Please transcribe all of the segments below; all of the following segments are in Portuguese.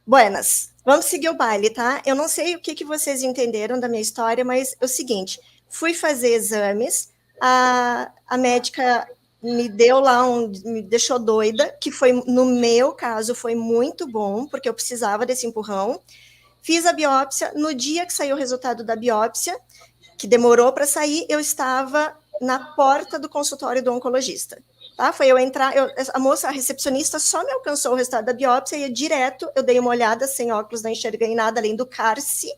Buenas, vamos seguir o baile, tá? Eu não sei o que vocês entenderam da minha história, mas é o seguinte, fui fazer exames, a médica me deu lá me deixou doida, que foi, no meu caso, foi muito bom, porque eu precisava desse empurrão. Fiz a biópsia, no dia que saiu o resultado da biópsia, que demorou para sair, eu estava na porta do consultório do oncologista. Tá? Foi eu entrar, a moça, a recepcionista, só me alcançou o resultado da biópsia e direto eu dei uma olhada sem óculos, não enxerguei nada além do cárce,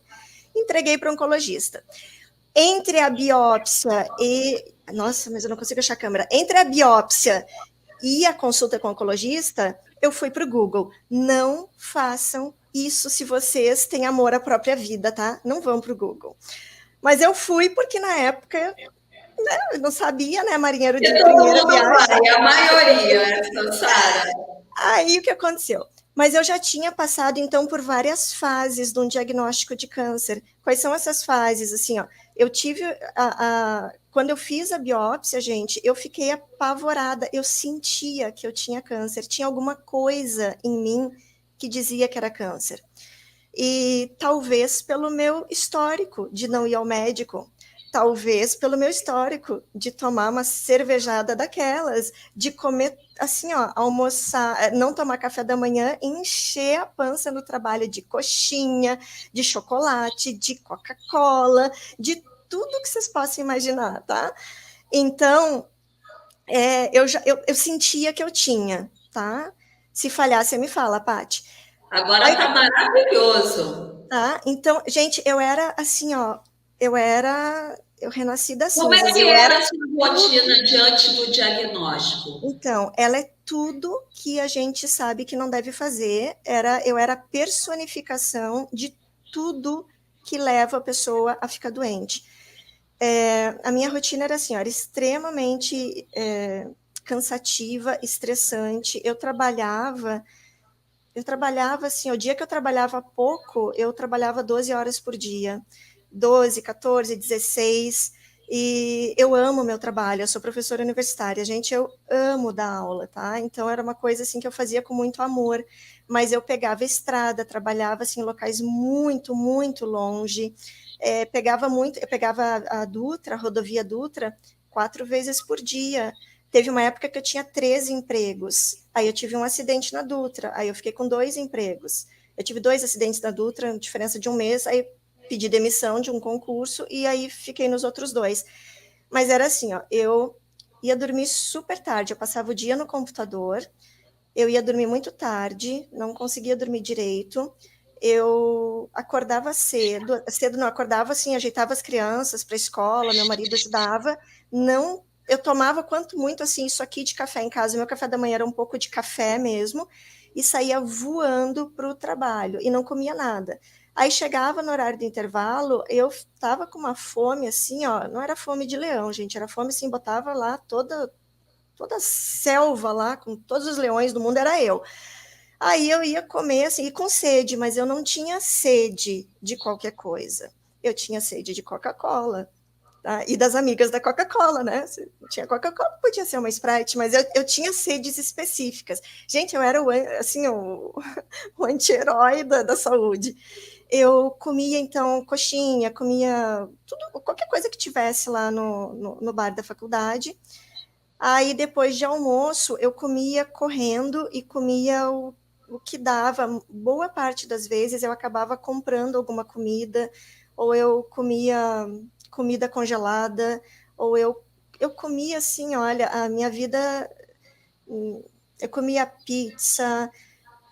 entreguei para o oncologista. Entre a biópsia e... Nossa, mas eu não consigo achar a câmera. Entre a biópsia e a consulta com o oncologista, eu fui para o Google. Não façam isso se vocês têm amor à própria vida, tá? Não vão para o Google. Mas eu fui porque na época... Eu não sabia, né, marinheiro de primeira viagem. Vai, a maioria, Sara. Aí o que aconteceu? Mas eu já tinha passado, então, por várias fases de um diagnóstico de câncer. Quais são essas fases? Assim, ó, eu tive quando eu fiz a biópsia, gente, eu fiquei apavorada. Eu sentia que eu tinha câncer. Tinha alguma coisa em mim que dizia que era câncer. E talvez pelo meu histórico de não ir ao médico, talvez pelo meu histórico de tomar uma cervejada daquelas, de comer assim, ó, almoçar, não tomar café da manhã e encher a pança no trabalho de coxinha, de chocolate, de Coca-Cola, de tudo que vocês possam imaginar, tá? Então, eu sentia que eu tinha, tá? Se falhar, você me fala, Paty. Agora tá maravilhoso. Tá? Então, gente, eu era assim, ó, eu renasci das Como é cinzas. que Eu era era a sua rotina diante do diagnóstico? Então, ela é tudo que a gente sabe que não deve fazer. Eu era a personificação de tudo que leva a pessoa a ficar doente. A minha rotina era assim, ó, era extremamente cansativa, estressante. Eu trabalhava assim, o dia que eu trabalhava pouco, eu trabalhava 12 horas por dia, 12, 14, 16, e eu amo meu trabalho, eu sou professora universitária, gente, eu amo dar aula, tá? Então era uma coisa assim que eu fazia com muito amor, mas eu pegava estrada, trabalhava assim em locais muito, muito longe, eu pegava a Dutra, a rodovia Dutra, 4 vezes por dia. Teve uma época que eu tinha 13 empregos. Aí eu tive um acidente na Dutra. Aí eu fiquei com 2 empregos. Eu tive 2 acidentes na Dutra, diferença de um mês. Aí pedi demissão de um concurso e aí fiquei nos outros 2. Mas era assim, ó, eu ia dormir super tarde. Eu passava o dia no computador. Eu ia dormir muito tarde, não conseguia dormir direito. Eu acordava cedo não acordava assim, ajeitava as crianças para a escola, meu marido ajudava. Não, eu tomava quanto muito assim isso aqui de café em casa. Meu café da manhã era um pouco de café mesmo e saía voando para o trabalho e não comia nada. Aí chegava no horário do intervalo, eu estava com uma fome assim, ó, não era fome de leão, gente, era fome assim, botava lá toda a selva lá, com todos os leões do mundo, era eu. Aí eu ia comer assim, e com sede, mas eu não tinha sede de qualquer coisa. Eu tinha sede de Coca-Cola. Tá? E das amigas da Coca-Cola, né? Se tinha Coca-Cola, podia ser uma Sprite, mas eu tinha sedes específicas. Gente, eu era assim, o anti-herói da saúde. Eu comia, então, coxinha, comia tudo, qualquer coisa que tivesse lá no bar da faculdade. Aí, depois de almoço, eu comia correndo e comia o que dava. Boa parte das vezes eu acabava comprando alguma comida, ou eu comia comida congelada, ou eu comia assim, olha, a minha vida, eu comia pizza,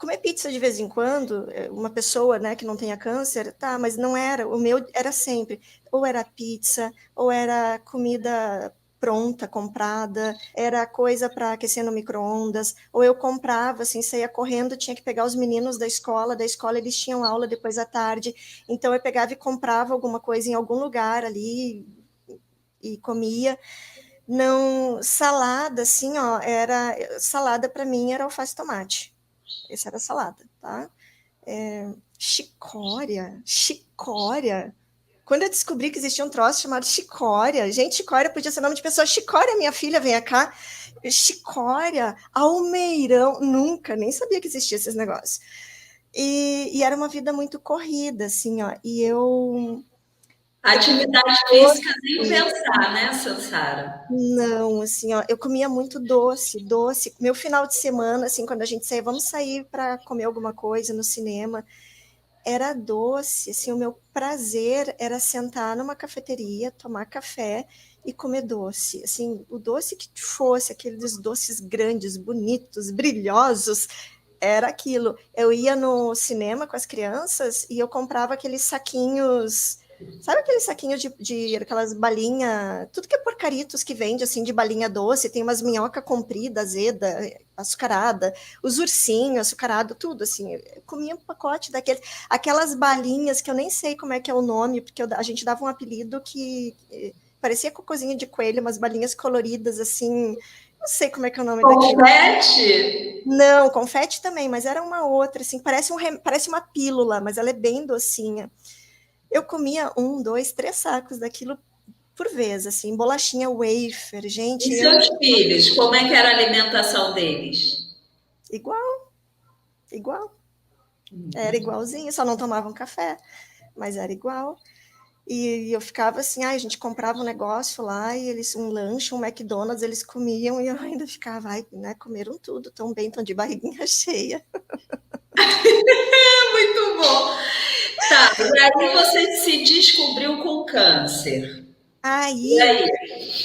comer pizza de vez em quando, uma pessoa, né, que não tenha câncer, tá, mas não era, o meu era sempre, ou era pizza, ou era comida pronta, comprada, era coisa para aquecer no micro-ondas, ou eu comprava, assim, saía correndo, tinha que pegar os meninos da escola eles tinham aula depois à tarde, então eu pegava e comprava alguma coisa em algum lugar ali e comia. Não, salada, assim, ó, salada para mim era alface e tomate. Essa era a salada, tá? Chicória. Quando eu descobri que existia um troço chamado chicória, gente, chicória podia ser nome de pessoa. Chicória, minha filha, vem cá. Chicória, almeirão, nunca, nem sabia que existia esses negócios. E era uma vida muito corrida, assim, ó. E eu Atividade física nem pensar, né, Sansara? não, assim, ó, eu comia muito doce, doce. Meu final de semana, assim, quando a gente saía, vamos sair para comer alguma coisa no cinema, era doce, assim, o meu prazer era sentar numa cafeteria, tomar café e comer doce, assim, o doce que fosse, aqueles doces grandes, bonitos, brilhosos, era aquilo. Eu ia no cinema com as crianças e eu comprava aqueles saquinhos, sabe aqueles saquinhos de aquelas balinhas, tudo que é porcaritos que vende, assim, de balinha doce, tem umas minhoca comprida, azeda, açucarada, os ursinhos, açucarado, tudo, assim. Eu comia um pacote daqueles, aquelas balinhas que eu nem sei como é que é o nome, porque a gente dava um apelido que parecia cocôzinho de coelho, umas balinhas coloridas, assim, não sei como é que é o nome daquilo. Confete? Não, confete também, mas era uma outra, assim, parece uma pílula, mas ela é bem docinha. Eu comia um, dois, três sacos daquilo por vez, assim, bolachinha wafer, E gente, eu seus filhos, como é que era a alimentação deles? igual, igual, era igualzinho, só não tomavam café, mas era igual. E eu ficava assim, a gente comprava um negócio lá e eles, um lanche, um McDonald's, eles comiam e eu ainda ficava, ai, né, comeram tudo, tão bem, tão de barriguinha cheia. Muito bom. Tá, e aí você se descobriu com câncer. E Aí aí?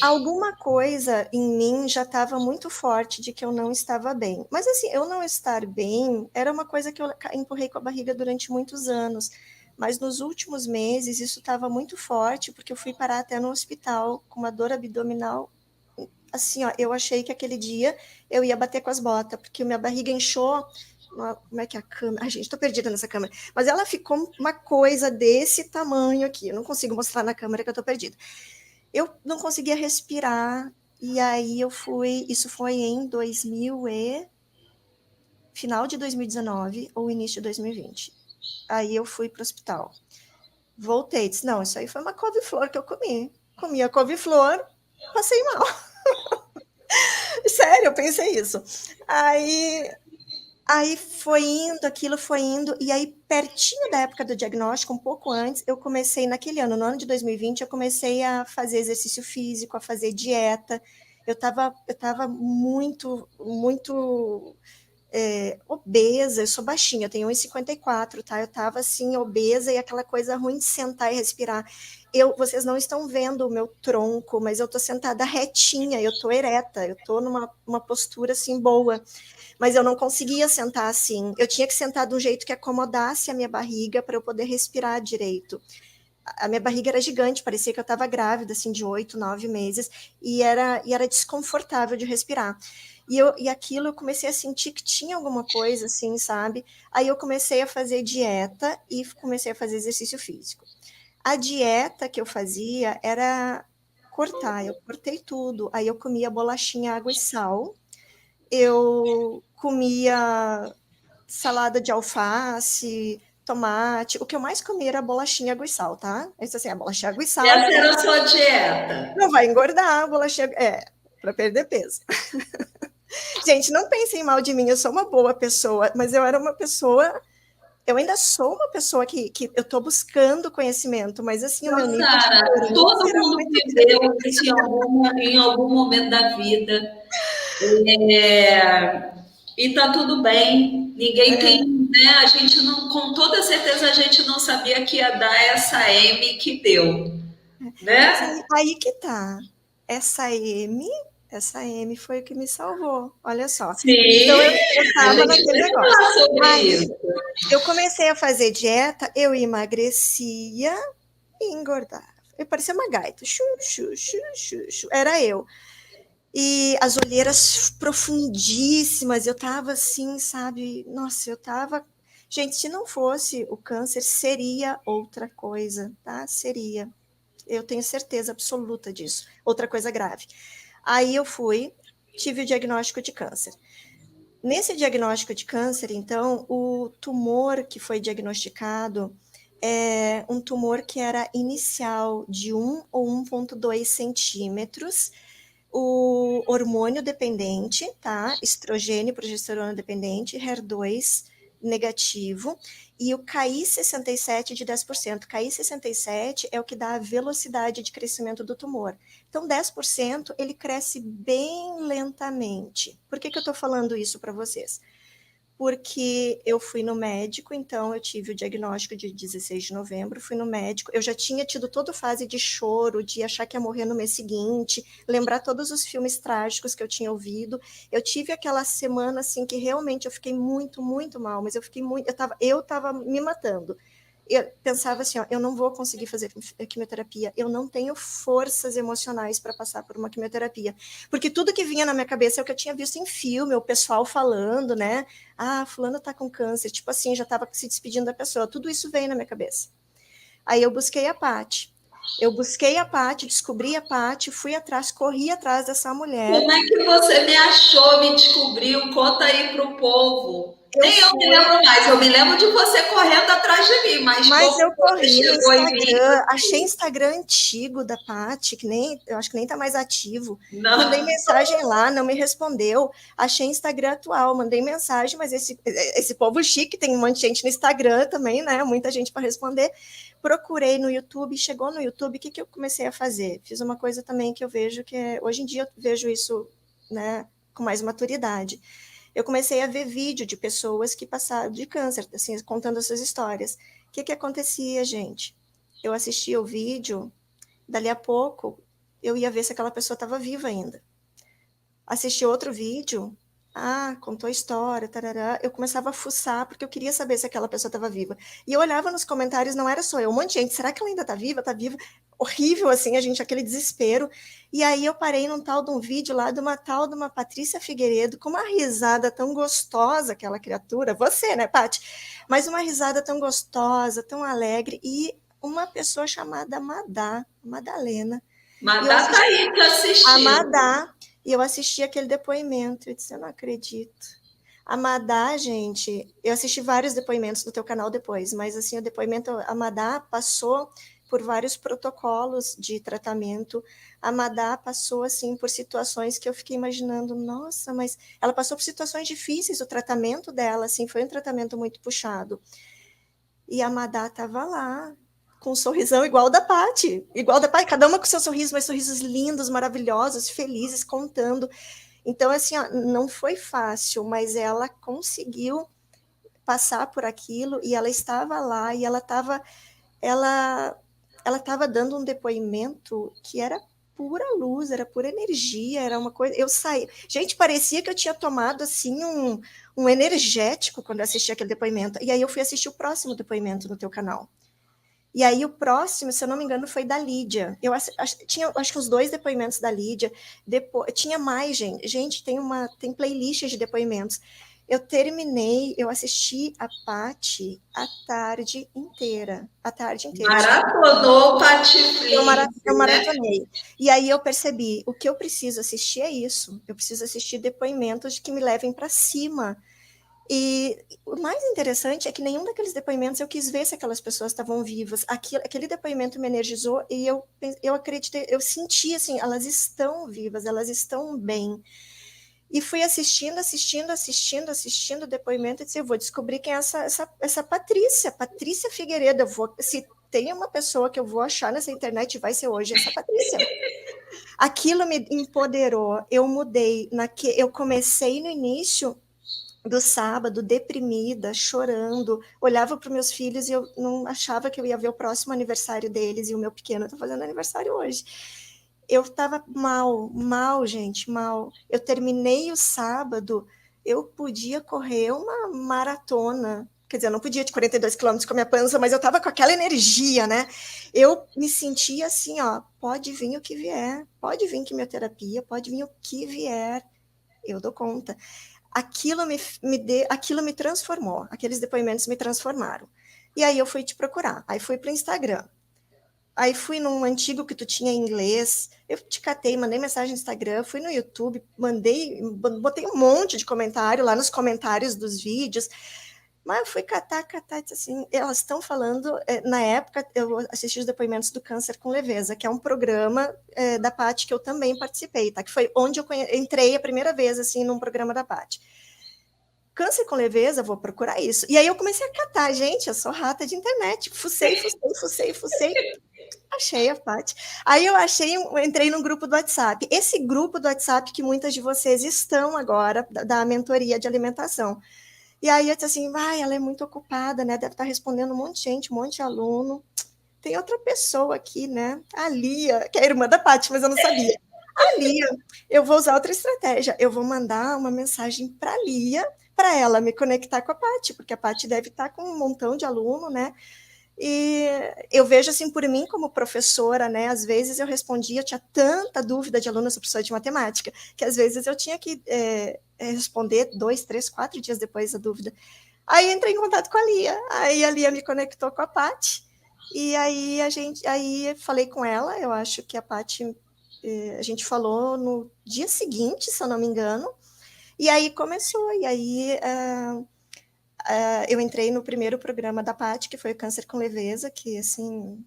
alguma coisa em mim já estava muito forte de que eu não estava bem. Mas assim, eu não estar bem era uma coisa que eu empurrei com a barriga durante muitos anos. Mas nos últimos meses isso estava muito forte, porque eu fui parar até no hospital com uma dor abdominal. Assim, ó, eu achei que aquele dia eu ia bater com as botas, porque minha barriga inchou. Como é que é a câmera? Ai, gente, tô perdida nessa câmera. Mas ela ficou uma coisa desse tamanho aqui. Eu não consigo mostrar na câmera que eu tô perdida. Eu não conseguia respirar, e aí eu fui, isso foi em 2000 e final de 2019 ou início de 2020. Aí eu fui para o hospital. Voltei, disse, não, isso aí foi uma couve-flor que eu comi. Comi a couve-flor, passei mal. Sério, eu pensei isso. Aí Aí foi indo, aquilo foi indo, e aí, pertinho da época do diagnóstico, um pouco antes, eu comecei, naquele ano, no ano de 2020, eu comecei a fazer exercício físico, a fazer dieta. Eu tava muito, muito obesa, eu sou baixinha, eu tenho 1,54, tá? Eu tava assim, obesa e aquela coisa ruim de sentar e respirar. Vocês não estão vendo o meu tronco, mas eu tô sentada retinha, eu tô ereta, eu tô numa uma postura assim boa, mas eu não conseguia sentar assim. Eu tinha que sentar de um jeito que acomodasse a minha barriga para eu poder respirar direito. A minha barriga era gigante, parecia que eu estava grávida, assim, de 8, 9 meses, e era desconfortável de respirar. E aquilo eu comecei a sentir que tinha alguma coisa, assim, sabe? Aí eu comecei a fazer dieta e comecei a fazer exercício físico. A dieta que eu fazia era cortar, eu cortei tudo. Aí eu comia bolachinha, água e sal, eu comia salada de alface, tomate. O que eu mais comia era bolachinha, água e sal, tá? Isso assim, a bolachinha, água e sal, Essa era a sua dieta. não vai engordar, a bolachinha, para perder peso. Gente, não pensem mal de mim, eu sou uma boa pessoa, mas eu era uma pessoa, eu ainda sou uma pessoa que eu tô buscando conhecimento, mas assim, o Então, meu nível de Sara, tolerância todo era mundo muito viveu grande. isso em algum momento da vida. É, e tá tudo bem. Ninguém tem, né? A gente não, com toda certeza, a gente não sabia que ia dar essa M que deu, Mas né? aí que tá. Essa M, essa M foi o que me salvou. Olha só. Então Sim, eu a tava gente naquele vai negócio. falar sobre Aí isso. eu comecei a fazer dieta, eu emagrecia e engordava. Eu parecia uma gaita. Chu, chu, chu, chu, chu. Era eu. E as olheiras profundíssimas, eu tava assim, sabe? Nossa, eu tava. Gente, se não fosse o câncer, seria outra coisa, tá? Seria. Eu tenho certeza absoluta disso. Outra coisa grave. Aí eu fui, tive o diagnóstico de câncer. Nesse diagnóstico de câncer, então, o tumor que foi diagnosticado é um tumor que era inicial de 1 ou 1,2 centímetros, o hormônio dependente, tá? Estrogênio, progesterona dependente, HER2 negativo, e o KI67 de 10%. KI67 é o que dá a velocidade de crescimento do tumor. Então, 10% ele cresce bem lentamente. Por que eu estou falando isso para vocês? Porque eu fui no médico, então eu tive o diagnóstico de 16 de novembro, fui no médico, eu já tinha tido toda a fase de choro, de achar que ia morrer no mês seguinte, lembrar todos os filmes trágicos que eu tinha ouvido. Eu tive aquela semana, assim, que realmente eu fiquei muito, muito mal, mas eu tava me matando. Eu pensava assim, ó, eu não vou conseguir fazer quimioterapia, eu não tenho forças emocionais para passar por uma quimioterapia, porque tudo que vinha na minha cabeça é o que eu tinha visto em filme, o pessoal falando, né, fulano tá com câncer, tipo assim, já estava se despedindo da pessoa, tudo isso veio na minha cabeça. Aí eu busquei a Paty, descobri a Paty, fui atrás, corri atrás dessa mulher. Como é que você me achou, me descobriu? Conta aí pro povo. Nem eu me lembro mais, eu me lembro de você correndo atrás de mim, mas como eu você corri no chegou em mim? Instagram, achei Instagram antigo da Paty, eu acho que nem tá mais ativo. Não. Mandei mensagem lá, não me respondeu. Achei Instagram atual, mandei mensagem, mas esse povo chique, tem um monte de gente no Instagram também, né? Muita gente para responder. Procurei no YouTube, chegou no YouTube, o que eu comecei a fazer? Fiz uma coisa também que eu vejo hoje em dia eu vejo isso, né, com mais maturidade. Eu comecei a ver vídeo de pessoas que passaram de câncer, assim, contando essas histórias. O que acontecia, gente? Eu assistia o vídeo, dali a pouco eu ia ver se aquela pessoa estava viva ainda. Assisti outro vídeo, contou a história, tarará. Eu começava a fuçar, porque eu queria saber se aquela pessoa estava viva. E eu olhava nos comentários, não era só eu, um monte de gente, será que ela ainda está viva? Está viva? Horrível, assim, a gente, aquele desespero. E aí eu parei num tal de um vídeo lá de uma Patrícia Figueiredo, com uma risada tão gostosa, aquela criatura, você, né, Paty? Mas uma risada tão gostosa, tão alegre, e uma pessoa chamada Madalena. Madá tá aí que assistindo. A Madá, e eu assisti aquele depoimento, eu disse, eu não acredito. A Madá, gente, eu assisti vários depoimentos do teu canal depois, mas assim, o depoimento, a Madá passou por vários protocolos de tratamento, a Madá passou, assim, por situações que eu fiquei imaginando, nossa, mas ela passou por situações difíceis, o tratamento dela, assim, foi um tratamento muito puxado. E a Madá estava lá, com um sorrisão igual da Paty, cada uma com seu sorriso, mas sorrisos lindos, maravilhosos, felizes, contando. Então, assim, ó, não foi fácil, mas ela conseguiu passar por aquilo e ela estava lá e ela estava dando um depoimento que era pura luz, era pura energia, era uma coisa. Eu saí. Gente, parecia que eu tinha tomado assim um energético quando eu assisti aquele depoimento. E aí eu fui assistir o próximo depoimento no teu canal. E aí o próximo, se eu não me engano, foi da Lídia. Tinha, acho que uns 2 depoimentos da Lídia. Depois, tinha mais, gente. Gente, tem playlist de depoimentos. Eu assisti a Paty a tarde inteira. A tarde inteira. Maratonou Patiflix. Eu maratonei. E aí eu percebi, o que eu preciso assistir é isso. Eu preciso assistir depoimentos que me levem para cima. E o mais interessante é que nenhum daqueles depoimentos eu quis ver se aquelas pessoas estavam vivas. Aquele depoimento me energizou e eu acreditei, eu senti assim, elas estão vivas, elas estão bem. E fui assistindo o depoimento e disse, eu vou descobrir quem é essa Patrícia Figueiredo. Se tem uma pessoa que eu vou achar nessa internet, vai ser hoje essa Patrícia. Aquilo me empoderou, eu mudei. Eu comecei no início do sábado, deprimida, chorando, olhava para os meus filhos e eu não achava que eu ia ver o próximo aniversário deles, e o meu pequeno está fazendo aniversário hoje. Eu estava mal, gente, mal. Eu terminei o sábado, eu podia correr uma maratona, quer dizer, eu não podia de 42 quilômetros com a minha pança, mas eu estava com aquela energia, né? Eu me sentia assim, ó, pode vir o que vier, pode vir quimioterapia, pode vir o que vier, eu dou conta. Aquilo me transformou, aqueles depoimentos me transformaram. E aí eu fui te procurar, aí fui para o Instagram, aí fui num antigo que tu tinha em inglês, eu te catei, mandei mensagem no Instagram, fui no YouTube, botei um monte de comentário lá nos comentários dos vídeos, mas eu fui catar, disse assim, elas estão falando, na época eu assisti os depoimentos do Câncer com Leveza, que é um programa da Paty que eu também participei, tá? Que foi onde eu entrei a primeira vez, assim, num programa da Paty. câncer com leveza, vou procurar isso. E aí eu comecei a catar, gente, eu sou rata de internet, fucei, achei a Paty. Aí eu entrei no grupo do WhatsApp. Esse grupo do WhatsApp que muitas de vocês estão agora, da mentoria de alimentação. E aí eu disse assim, ela é muito ocupada, né? Deve estar respondendo um monte de gente, um monte de aluno. Tem outra pessoa aqui, né? A Lia, que é a irmã da Paty, mas eu não sabia. A Lia, eu vou usar outra estratégia. Eu vou mandar uma mensagem para a Lia, para ela me conectar com a Paty, porque a Paty deve estar com um montão de aluno, né? E eu vejo assim por mim como professora, né? Às vezes eu respondia, eu tinha tanta dúvida de aluna, sou professora de matemática, que às vezes eu tinha que responder 2, 3, 4 dias depois a dúvida. Aí entrei em contato com a Lia, aí a Lia me conectou com a Paty, e aí aí falei com ela, eu acho que a Paty, a gente falou no dia seguinte, se eu não me engano, e aí começou, e aí eu entrei no primeiro programa da Paty, que foi o Câncer com Leveza, que assim...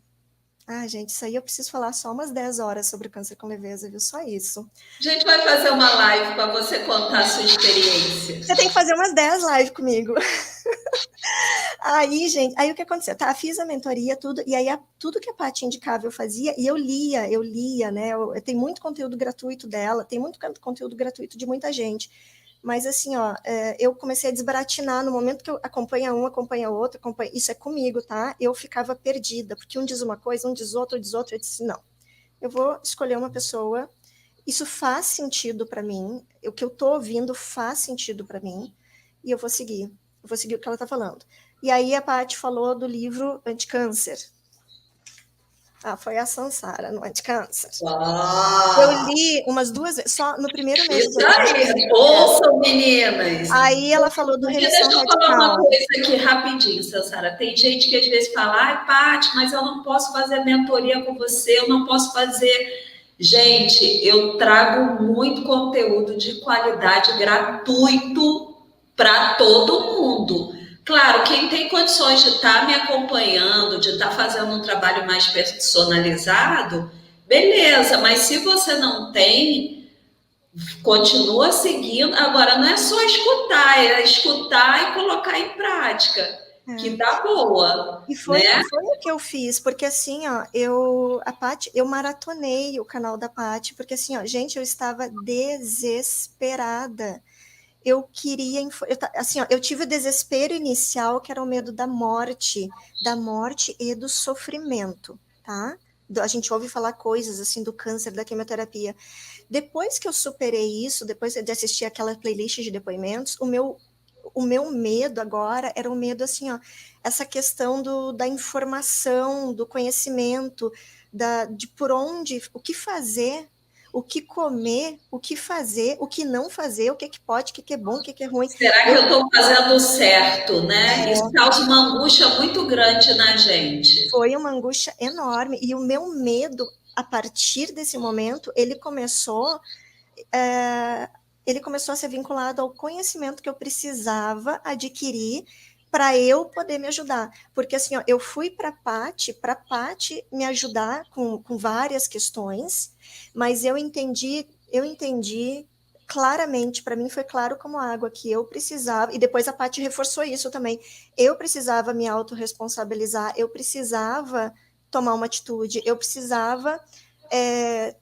gente, isso aí eu preciso falar só umas 10 horas sobre câncer com leveza, viu? Só isso. A gente vai fazer uma live para você contar a sua experiência. Você tem que fazer umas 10 lives comigo. Aí, gente, aí o que aconteceu? Tá, fiz a mentoria, tudo, e aí tudo que a Paty indicava eu fazia, e eu lia, né? Tem muito conteúdo gratuito dela, tem muito conteúdo gratuito de muita gente. Mas assim, eu comecei a desbaratinar no momento que eu acompanha um, acompanha outro, isso é comigo, tá? Eu ficava perdida, porque um diz uma coisa, um diz outra, eu disse, não, eu vou escolher uma pessoa, isso faz sentido para mim, o que eu tô ouvindo faz sentido para mim, e eu vou seguir o que ela está falando. E aí a Paty falou do livro Anticâncer. Foi a Sansara, no Anticâncer. Eu li umas 2 vezes, só no primeiro mês. Isso aí, ouçam, meninas. Aí ela falou do Remissão Radical. Deixa eu falar uma coisa aqui rapidinho, Sansara. Tem gente que às vezes fala, Paty, mas eu não posso fazer mentoria com você, eu não posso fazer... Gente, eu trago muito conteúdo de qualidade gratuito para todo mundo. Claro, quem tem condições de estar me acompanhando, de estar fazendo um trabalho mais personalizado, beleza, mas se você não tem, continua seguindo. Agora, não é só escutar, é escutar e colocar em prática, que dá boa. E foi o que eu fiz, porque assim, a Paty, eu maratonei o canal da Paty, porque assim, gente, eu estava desesperada. Eu queria, assim, eu tive o desespero inicial, que era o medo da morte e do sofrimento, tá? A gente ouve falar coisas assim do câncer, da quimioterapia. Depois que eu superei isso, depois de assistir aquela playlist de depoimentos, o meu medo agora era o medo assim, essa questão da informação, do conhecimento, de por onde, o que fazer, o que comer, o que fazer, o que não fazer, o que pode, o que é bom, o que é ruim. Será que eu estou fazendo certo, né? Isso causa uma angústia muito grande na gente. Foi uma angústia enorme, e o meu medo, a partir desse momento, ele começou a ser vinculado ao conhecimento que eu precisava adquirir para eu poder me ajudar. Porque assim, eu fui para a Paty me ajudar com várias questões, mas eu entendi claramente, para mim foi claro como água, que eu precisava, e depois a Paty reforçou isso também, eu precisava me autorresponsabilizar, eu precisava tomar uma atitude, eu precisava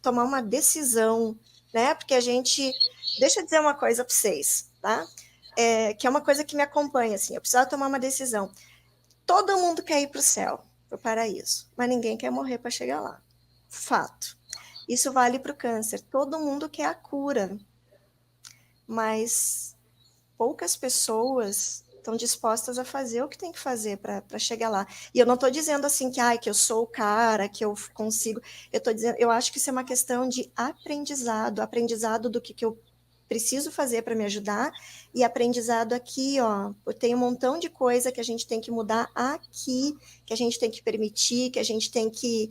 tomar uma decisão, né? Porque a gente... Deixa eu dizer uma coisa para vocês, tá? Que é uma coisa que me acompanha, assim, eu precisava tomar uma decisão. Todo mundo quer ir para o céu, para o paraíso, mas ninguém quer morrer para chegar lá. Fato. Isso vale para o câncer. Todo mundo quer a cura, mas poucas pessoas estão dispostas a fazer o que tem que fazer para chegar lá. E eu não estou dizendo assim que eu sou o cara, que eu consigo. Eu estou dizendo, eu acho que isso é uma questão de aprendizado do que eu preciso fazer para me ajudar, e aprendizado aqui, tem um montão de coisa que a gente tem que mudar aqui, que a gente tem que permitir, que a gente tem que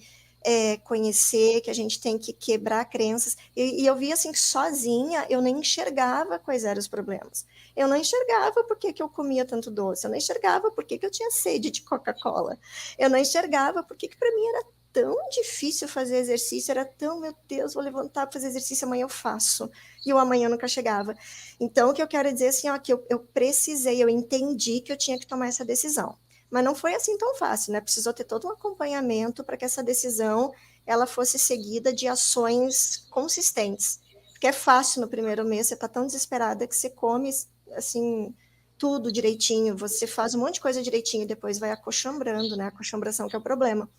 conhecer, que a gente tem que quebrar crenças, e eu vi assim que sozinha eu nem enxergava quais eram os problemas, eu não enxergava por que eu comia tanto doce, eu não enxergava por que eu tinha sede de Coca-Cola, eu não enxergava por que para mim era tão difícil fazer exercício, era tão, meu Deus, vou levantar para fazer exercício, amanhã eu faço. E o amanhã nunca chegava. Então, o que eu quero dizer assim, ó, que eu precisei, eu entendi que eu tinha que tomar essa decisão. Mas não foi assim tão fácil, né? Precisou ter todo um acompanhamento para que essa decisão ela fosse seguida de ações consistentes. Porque é fácil no primeiro mês, você está tão desesperada que você come, assim, tudo direitinho, você faz um monte de coisa direitinho e depois vai acochambrando, né? A acochambração que é o problema.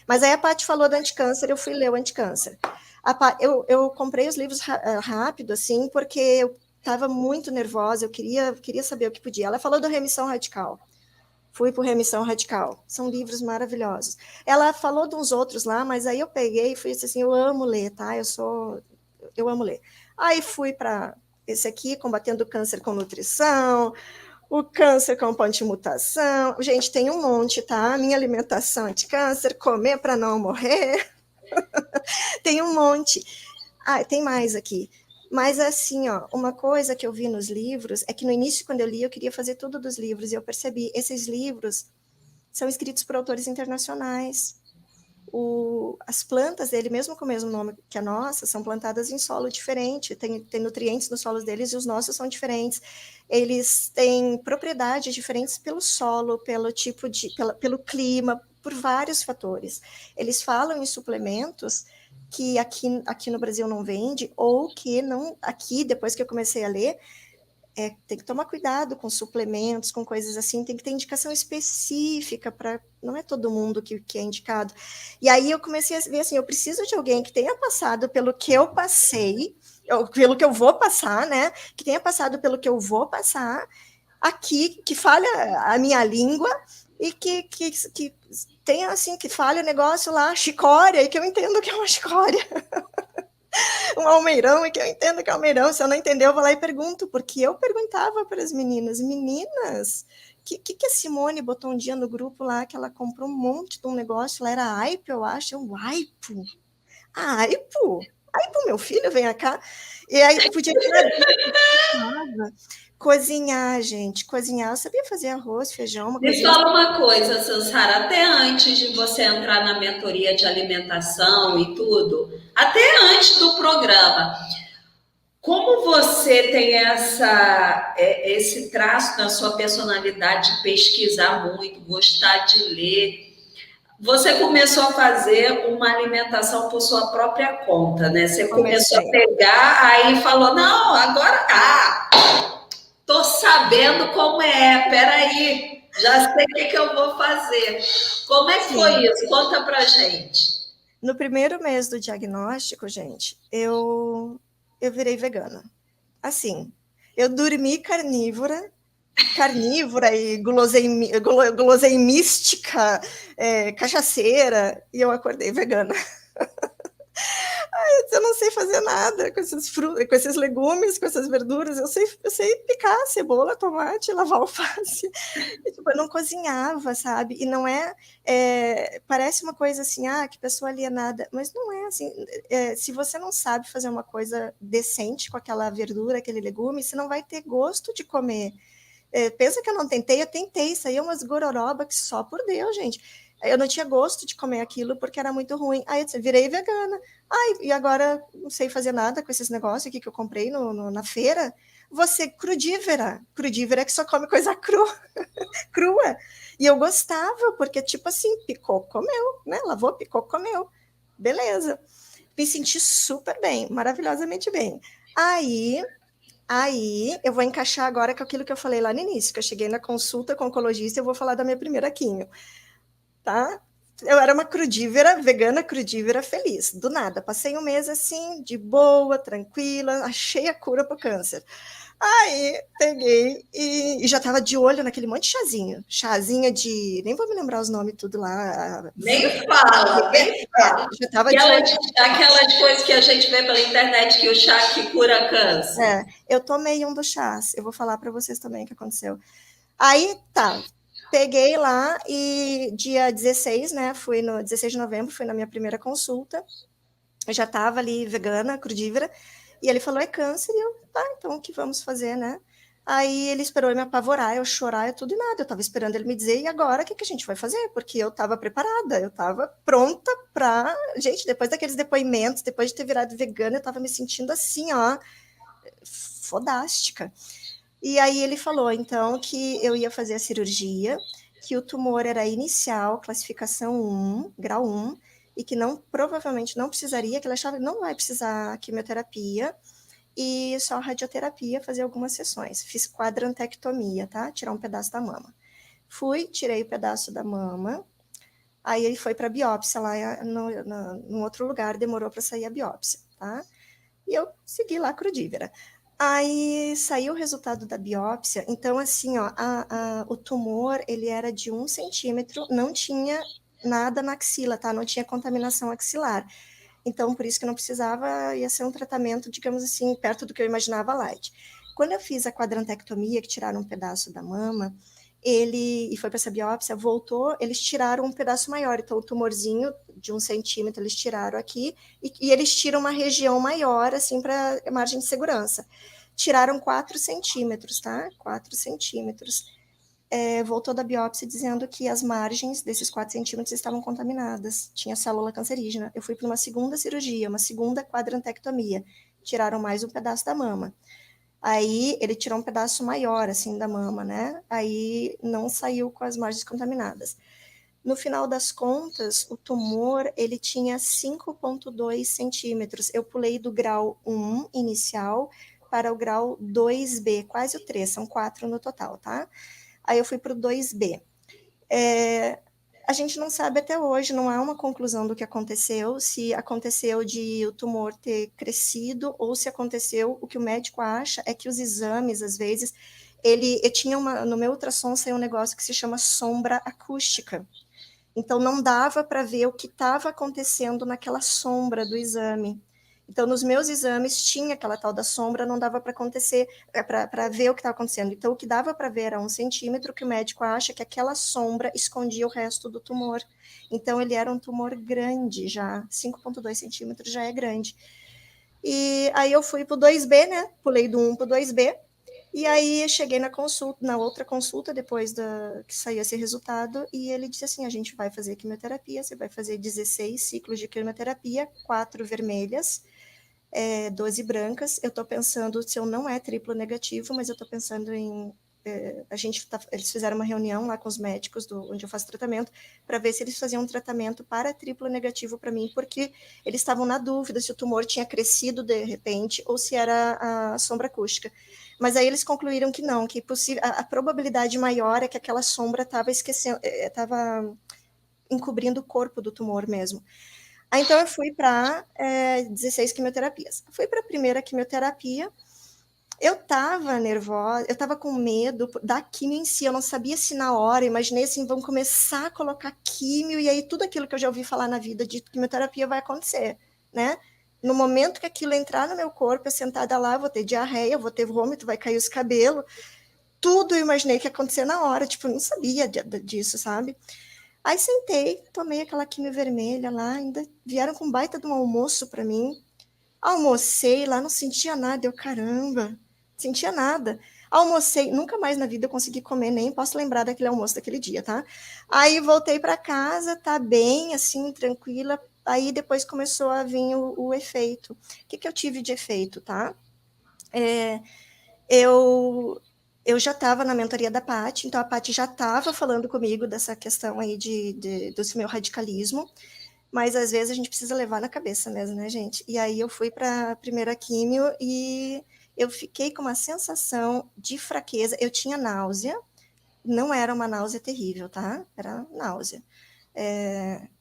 Mas aí a Paty falou do anticâncer, eu fui ler o anticâncer. Eu comprei os livros rápido, assim, porque eu estava muito nervosa, eu queria saber o que podia. Ela falou do Remissão Radical. Fui para o Remissão Radical. São livros maravilhosos. Ela falou de uns outros lá, mas aí eu peguei e fui assim, eu amo ler, tá? Eu amo ler. Aí fui para esse aqui, Combatendo o Câncer com Nutrição, o câncer com antimutação. Gente, tem um monte, tá? Minha alimentação anti-câncer, comer para não morrer. Tem um monte. Ah, tem mais aqui. Mas, assim, ó, uma coisa que eu vi nos livros é que no início, quando eu li, eu queria fazer tudo dos livros, e eu percebi, esses livros são escritos por autores internacionais. As plantas dele, mesmo com o mesmo nome que a nossa, são plantadas em solo diferente, tem nutrientes nos solos deles e os nossos são diferentes. Eles têm propriedades diferentes pelo solo, pelo tipo pelo clima, por vários fatores. Eles falam em suplementos que aqui no Brasil não vende, ou que não, aqui, depois que eu comecei a ler, tem que tomar cuidado com suplementos, com coisas assim, tem que ter indicação específica para. Não é todo mundo que é indicado. E aí eu comecei a ver assim: eu preciso de alguém que tenha passado pelo que eu passei, pelo que eu vou passar, né? Que tenha passado pelo que eu vou passar aqui, que fale a minha língua e que tenha assim, que fale o negócio lá, chicória, e que eu entendo que é uma chicória. Um almeirão, e que eu entendo que é almeirão. Se eu não entender, eu vou lá e pergunto, porque eu perguntava para as meninas, que a Simone botou um dia no grupo lá, que ela comprou um monte de um negócio, lá era Aipo, eu acho, Aipo. Aipo? Aipo, meu filho, vem cá. E aí podia cozinhar, gente, cozinhar. Eu sabia fazer arroz, feijão, uma Me coisinha. fala uma coisa, Sansara, até antes de você entrar na mentoria de alimentação e tudo, até antes do programa, como você tem esse traço na sua personalidade de pesquisar muito, gostar de ler, você começou a fazer uma alimentação por sua própria conta, né? Você começou a pegar, aí falou, não, agora tô sabendo como é, peraí, já sei o que eu vou fazer. Como é que foi isso? Conta pra gente. No primeiro mês do diagnóstico, gente, eu virei vegana. Assim, eu dormi carnívora e guloseimística, cachaceira, e eu acordei vegana. Eu não sei fazer nada com esses frutos, com esses legumes, com essas verduras. Eu sei picar cebola, tomate, lavar alface. E, tipo, eu não cozinhava, sabe? E não parece uma coisa assim, que pessoa alienada. Mas não é assim. Se você não sabe fazer uma coisa decente com aquela verdura, aquele legume, você não vai ter gosto de comer. Pensa que eu não tentei, eu tentei. Isso aí é umas gororoba que só por Deus, gente. Eu não tinha gosto de comer aquilo porque era muito ruim. Aí eu virei vegana. E agora não sei fazer nada com esses negócios aqui que eu comprei na feira. Você crudívera. Crudívera é que só come coisa crua. E eu gostava, porque tipo assim, picou, comeu, né? Lavou, picou, comeu. Beleza. Me senti super bem, maravilhosamente bem. Aí eu vou encaixar agora com aquilo que eu falei lá no início, que eu cheguei na consulta com o oncologista e eu vou falar da minha primeira quimio. Tá? Eu era uma crudívera, vegana crudívera feliz, do nada. Passei um mês assim, de boa, tranquila, achei a cura para o câncer. Aí peguei e já estava de olho naquele monte de chazinho. Chazinha de. Nem vou me lembrar os nomes tudo lá. Nem fala, nem fala. Já estava de olho. Aquelas coisas que a gente vê pela internet, que o chá que cura câncer. Eu tomei um dos chás. Eu vou falar para vocês também o que aconteceu. Aí tá. Peguei lá e dia 16, né? Fui no 16 de novembro, fui na minha primeira consulta. Eu já estava ali vegana, crudívera. E ele falou, é câncer. E eu, tá, então o que vamos fazer, né? Aí ele esperou eu me apavorar, eu chorar, eu tudo e nada. Eu estava esperando ele me dizer, e agora o que, que a gente vai fazer? Porque eu estava preparada, eu estava pronta para. Gente, depois daqueles depoimentos, depois de ter virado vegana, eu estava me sentindo assim, ó, fodástica. E aí ele falou, então, que eu ia fazer a cirurgia, que o tumor era inicial, classificação 1, grau 1, e que não, provavelmente não precisaria, que ele achava que não vai precisar quimioterapia, e só radioterapia, fazer algumas sessões. Fiz quadrantectomia, tá? Tirar um pedaço da mama. Fui, tirei o pedaço da mama, aí ele foi para biópsia lá no outro lugar, demorou para sair a biópsia, tá? E eu segui lá crudívera. Aí saiu o resultado da biópsia, então assim, ó, o tumor, ele era de 1 centímetro, não tinha nada na axila, tá? Não tinha contaminação axilar. Então, por isso que não precisava, ia ser um tratamento, digamos assim, perto do que eu imaginava light. Quando eu fiz a quadrantectomia, que tiraram um pedaço da mama, e foi para essa biópsia, voltou, eles tiraram um pedaço maior, então o tumorzinho de 1 centímetro eles tiraram aqui, e eles tiram uma região maior, assim, para margem de segurança. Tiraram 4 centímetros, tá? 4 centímetros. Voltou da biópsia dizendo que as margens desses 4 centímetros estavam contaminadas, tinha célula cancerígena. Eu fui para uma segunda cirurgia, uma segunda quadrantectomia. Tiraram mais um pedaço da mama. Aí ele tirou um pedaço maior, assim, da mama, né? Aí não saiu com as margens contaminadas. No final das contas, o tumor, ele tinha 5,2 centímetros. Eu pulei do grau 1 inicial para o grau 2B, quase o 3, são 4 no total, tá? Aí eu fui para o 2B. A gente não sabe até hoje, não há uma conclusão do que aconteceu, se aconteceu de o tumor ter crescido ou se aconteceu, o que o médico acha é que os exames, às vezes, eu tinha no meu ultrassom saiu um negócio que se chama sombra acústica. Então não dava para ver o que estava acontecendo naquela sombra do exame. Então, nos meus exames tinha aquela tal da sombra, não dava para acontecer, para ver o que estava acontecendo. Então, o que dava para ver era 1 centímetro, que o médico acha que aquela sombra escondia o resto do tumor. Então, ele era um tumor grande já, 5,2 centímetros já é grande. E aí eu fui para o 2B, né? Pulei do 1 para o 2B. E aí cheguei na outra consulta, depois que saiu esse resultado, e ele disse assim: a gente vai fazer quimioterapia, você vai fazer 16 ciclos de quimioterapia, 4 vermelhas, 12 brancas. Eu estou pensando, se eu não é triplo negativo, mas eu estou pensando em. Eles fizeram uma reunião lá com os médicos onde eu faço tratamento, para ver se eles faziam um tratamento para triplo negativo para mim, porque eles estavam na dúvida se o tumor tinha crescido de repente ou se era a sombra acústica. Mas aí eles concluíram que não, que a probabilidade maior é que aquela sombra estava encobrindo o corpo do tumor mesmo. Aí, então eu fui para 16 quimioterapias. Fui para a primeira quimioterapia, eu estava nervosa, eu estava com medo da quimio em si, eu não sabia se na hora, imaginei assim, vão começar a colocar quimio, e aí tudo aquilo que eu já ouvi falar na vida de quimioterapia vai acontecer, né? No momento que aquilo entrar no meu corpo, eu sentada lá, vou ter diarreia, vou ter vômito, vai cair os cabelos, tudo eu imaginei que ia acontecer na hora, tipo, eu não sabia disso, sabe? Aí sentei, tomei aquela quimio vermelha lá, ainda vieram com baita de um almoço para mim, almocei lá, não sentia nada, eu, caramba, sentia nada. Almocei, nunca mais na vida eu consegui comer, nem posso lembrar daquele almoço daquele dia, tá? Aí voltei para casa, tá bem, assim, tranquila. Aí depois começou a vir o efeito. O que eu tive de efeito, tá? Eu, eu já estava na mentoria da Paty, então a Paty já estava falando comigo dessa questão aí do meu radicalismo, mas às vezes a gente precisa levar na cabeça mesmo, né, gente? E aí eu fui para a primeira químio e eu fiquei com uma sensação de fraqueza. Eu tinha náusea, não era uma náusea terrível, tá? Era náusea.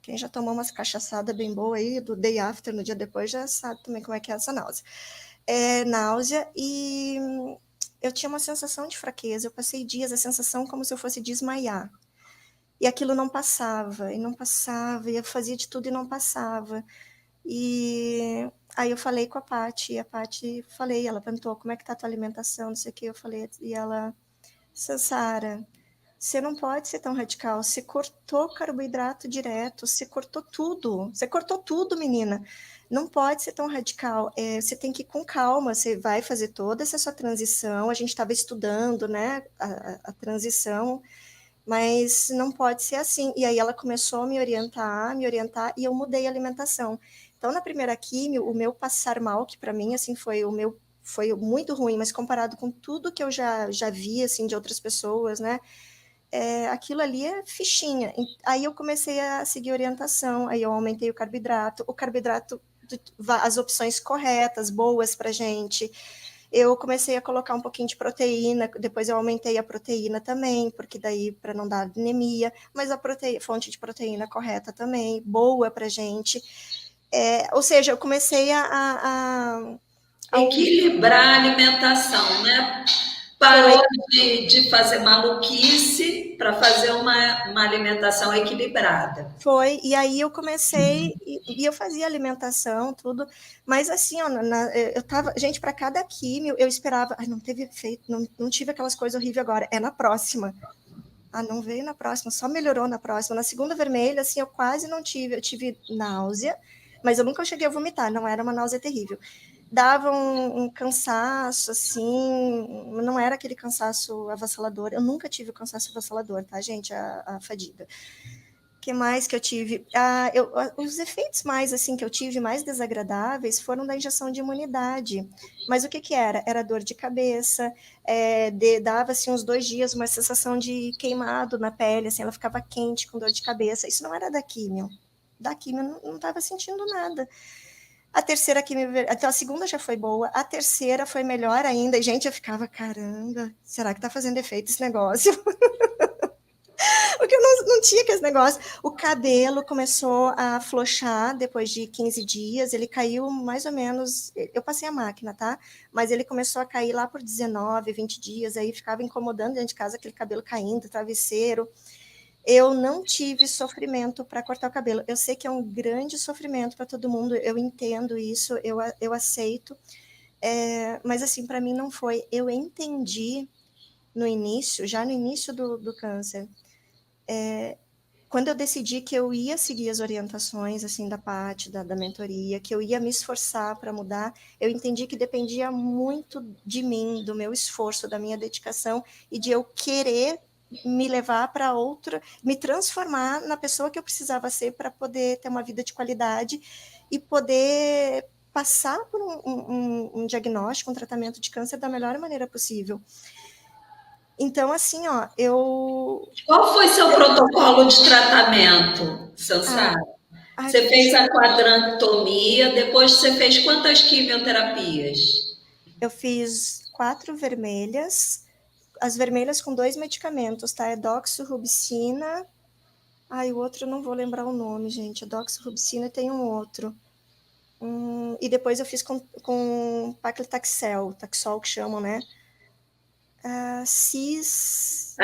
Quem já tomou umas cachaçadas bem boa aí, do day after, no dia depois, já sabe também como é que é essa náusea. Náusea e eu tinha uma sensação de fraqueza. Eu passei dias, a sensação como se eu fosse desmaiar. E aquilo não passava, e não passava, e eu fazia de tudo e não passava. E aí eu falei com a Paty, e a Paty, ela perguntou, como é que tá a tua alimentação, não sei o que, eu falei, e ela, Sansara, Você não pode ser tão radical. Você cortou carboidrato direto, você cortou tudo. Você cortou tudo, menina. Não pode ser tão radical. Você tem que ir com calma. Você vai fazer toda essa sua transição. A gente estava estudando, né, a transição, mas não pode ser assim. E aí ela começou a me orientar, e eu mudei a alimentação. Então, na primeira químio, o meu passar mal, que para mim, assim, foi muito ruim, mas comparado com tudo que eu já vi, assim, de outras pessoas, né, aquilo ali é fichinha. Aí eu comecei a seguir orientação, aí eu aumentei o carboidrato, as opções corretas, boas para gente. Eu comecei a colocar um pouquinho de proteína, depois eu aumentei a proteína também, porque daí para não dar anemia, mas a fonte de proteína correta também, boa para gente. Ou seja, eu comecei a equilibrar a alimentação, né? Parou de fazer maluquice para fazer uma alimentação equilibrada. Foi, e aí eu comecei, e eu fazia alimentação, tudo, mas assim, ó, eu tava, gente, para cada químio, eu esperava, não teve efeito, não tive aquelas coisas horríveis agora, é na próxima. Não veio na próxima, só melhorou na próxima. Na segunda vermelha, assim, eu quase não tive, eu tive náusea, mas eu nunca cheguei a vomitar, não era uma náusea terrível. Dava um cansaço, assim, não era aquele cansaço avassalador, eu nunca tive o cansaço avassalador, tá, gente, a fadiga. O que mais que eu tive? Os efeitos mais, assim, que eu tive, mais desagradáveis, foram da injeção de imunidade. Mas o que era? Era dor de cabeça, dava, assim, uns 2 dias, uma sensação de queimado na pele, assim, ela ficava quente, com dor de cabeça. Isso não era da químio. Da químio, não estava sentindo nada. A terceira químio, então a segunda já foi boa, a terceira foi melhor ainda, e, gente, eu ficava, caramba, será que tá fazendo efeito esse negócio? Porque eu não tinha aqueles negócios. O cabelo começou a afrouxar depois de 15 dias, ele caiu mais ou menos, eu passei a máquina, tá? Mas ele começou a cair lá por 19, 20 dias, aí ficava incomodando dentro de casa, aquele cabelo caindo, travesseiro. Eu não tive sofrimento para cortar o cabelo. Eu sei que é um grande sofrimento para todo mundo, eu entendo isso, eu aceito, mas assim, para mim não foi. Eu entendi no início, já no início do câncer, quando eu decidi que eu ia seguir as orientações, assim, da Paty, da mentoria, que eu ia me esforçar para mudar, eu entendi que dependia muito de mim, do meu esforço, da minha dedicação, e de eu querer me levar para outra, me transformar na pessoa que eu precisava ser para poder ter uma vida de qualidade e poder passar por um diagnóstico, um tratamento de câncer da melhor maneira possível. Então, assim, ó, Qual foi seu protocolo de tratamento, Sansara? Você fez a quadrantectomia, depois você fez quantas quimioterapias? Eu fiz 4 vermelhas, as vermelhas com 2 medicamentos, tá? É doxorubicina, o outro eu não vou lembrar o nome, gente, a doxorubicina e tem um outro. E depois eu fiz com paclitaxel, taxol que chamam, né? Aí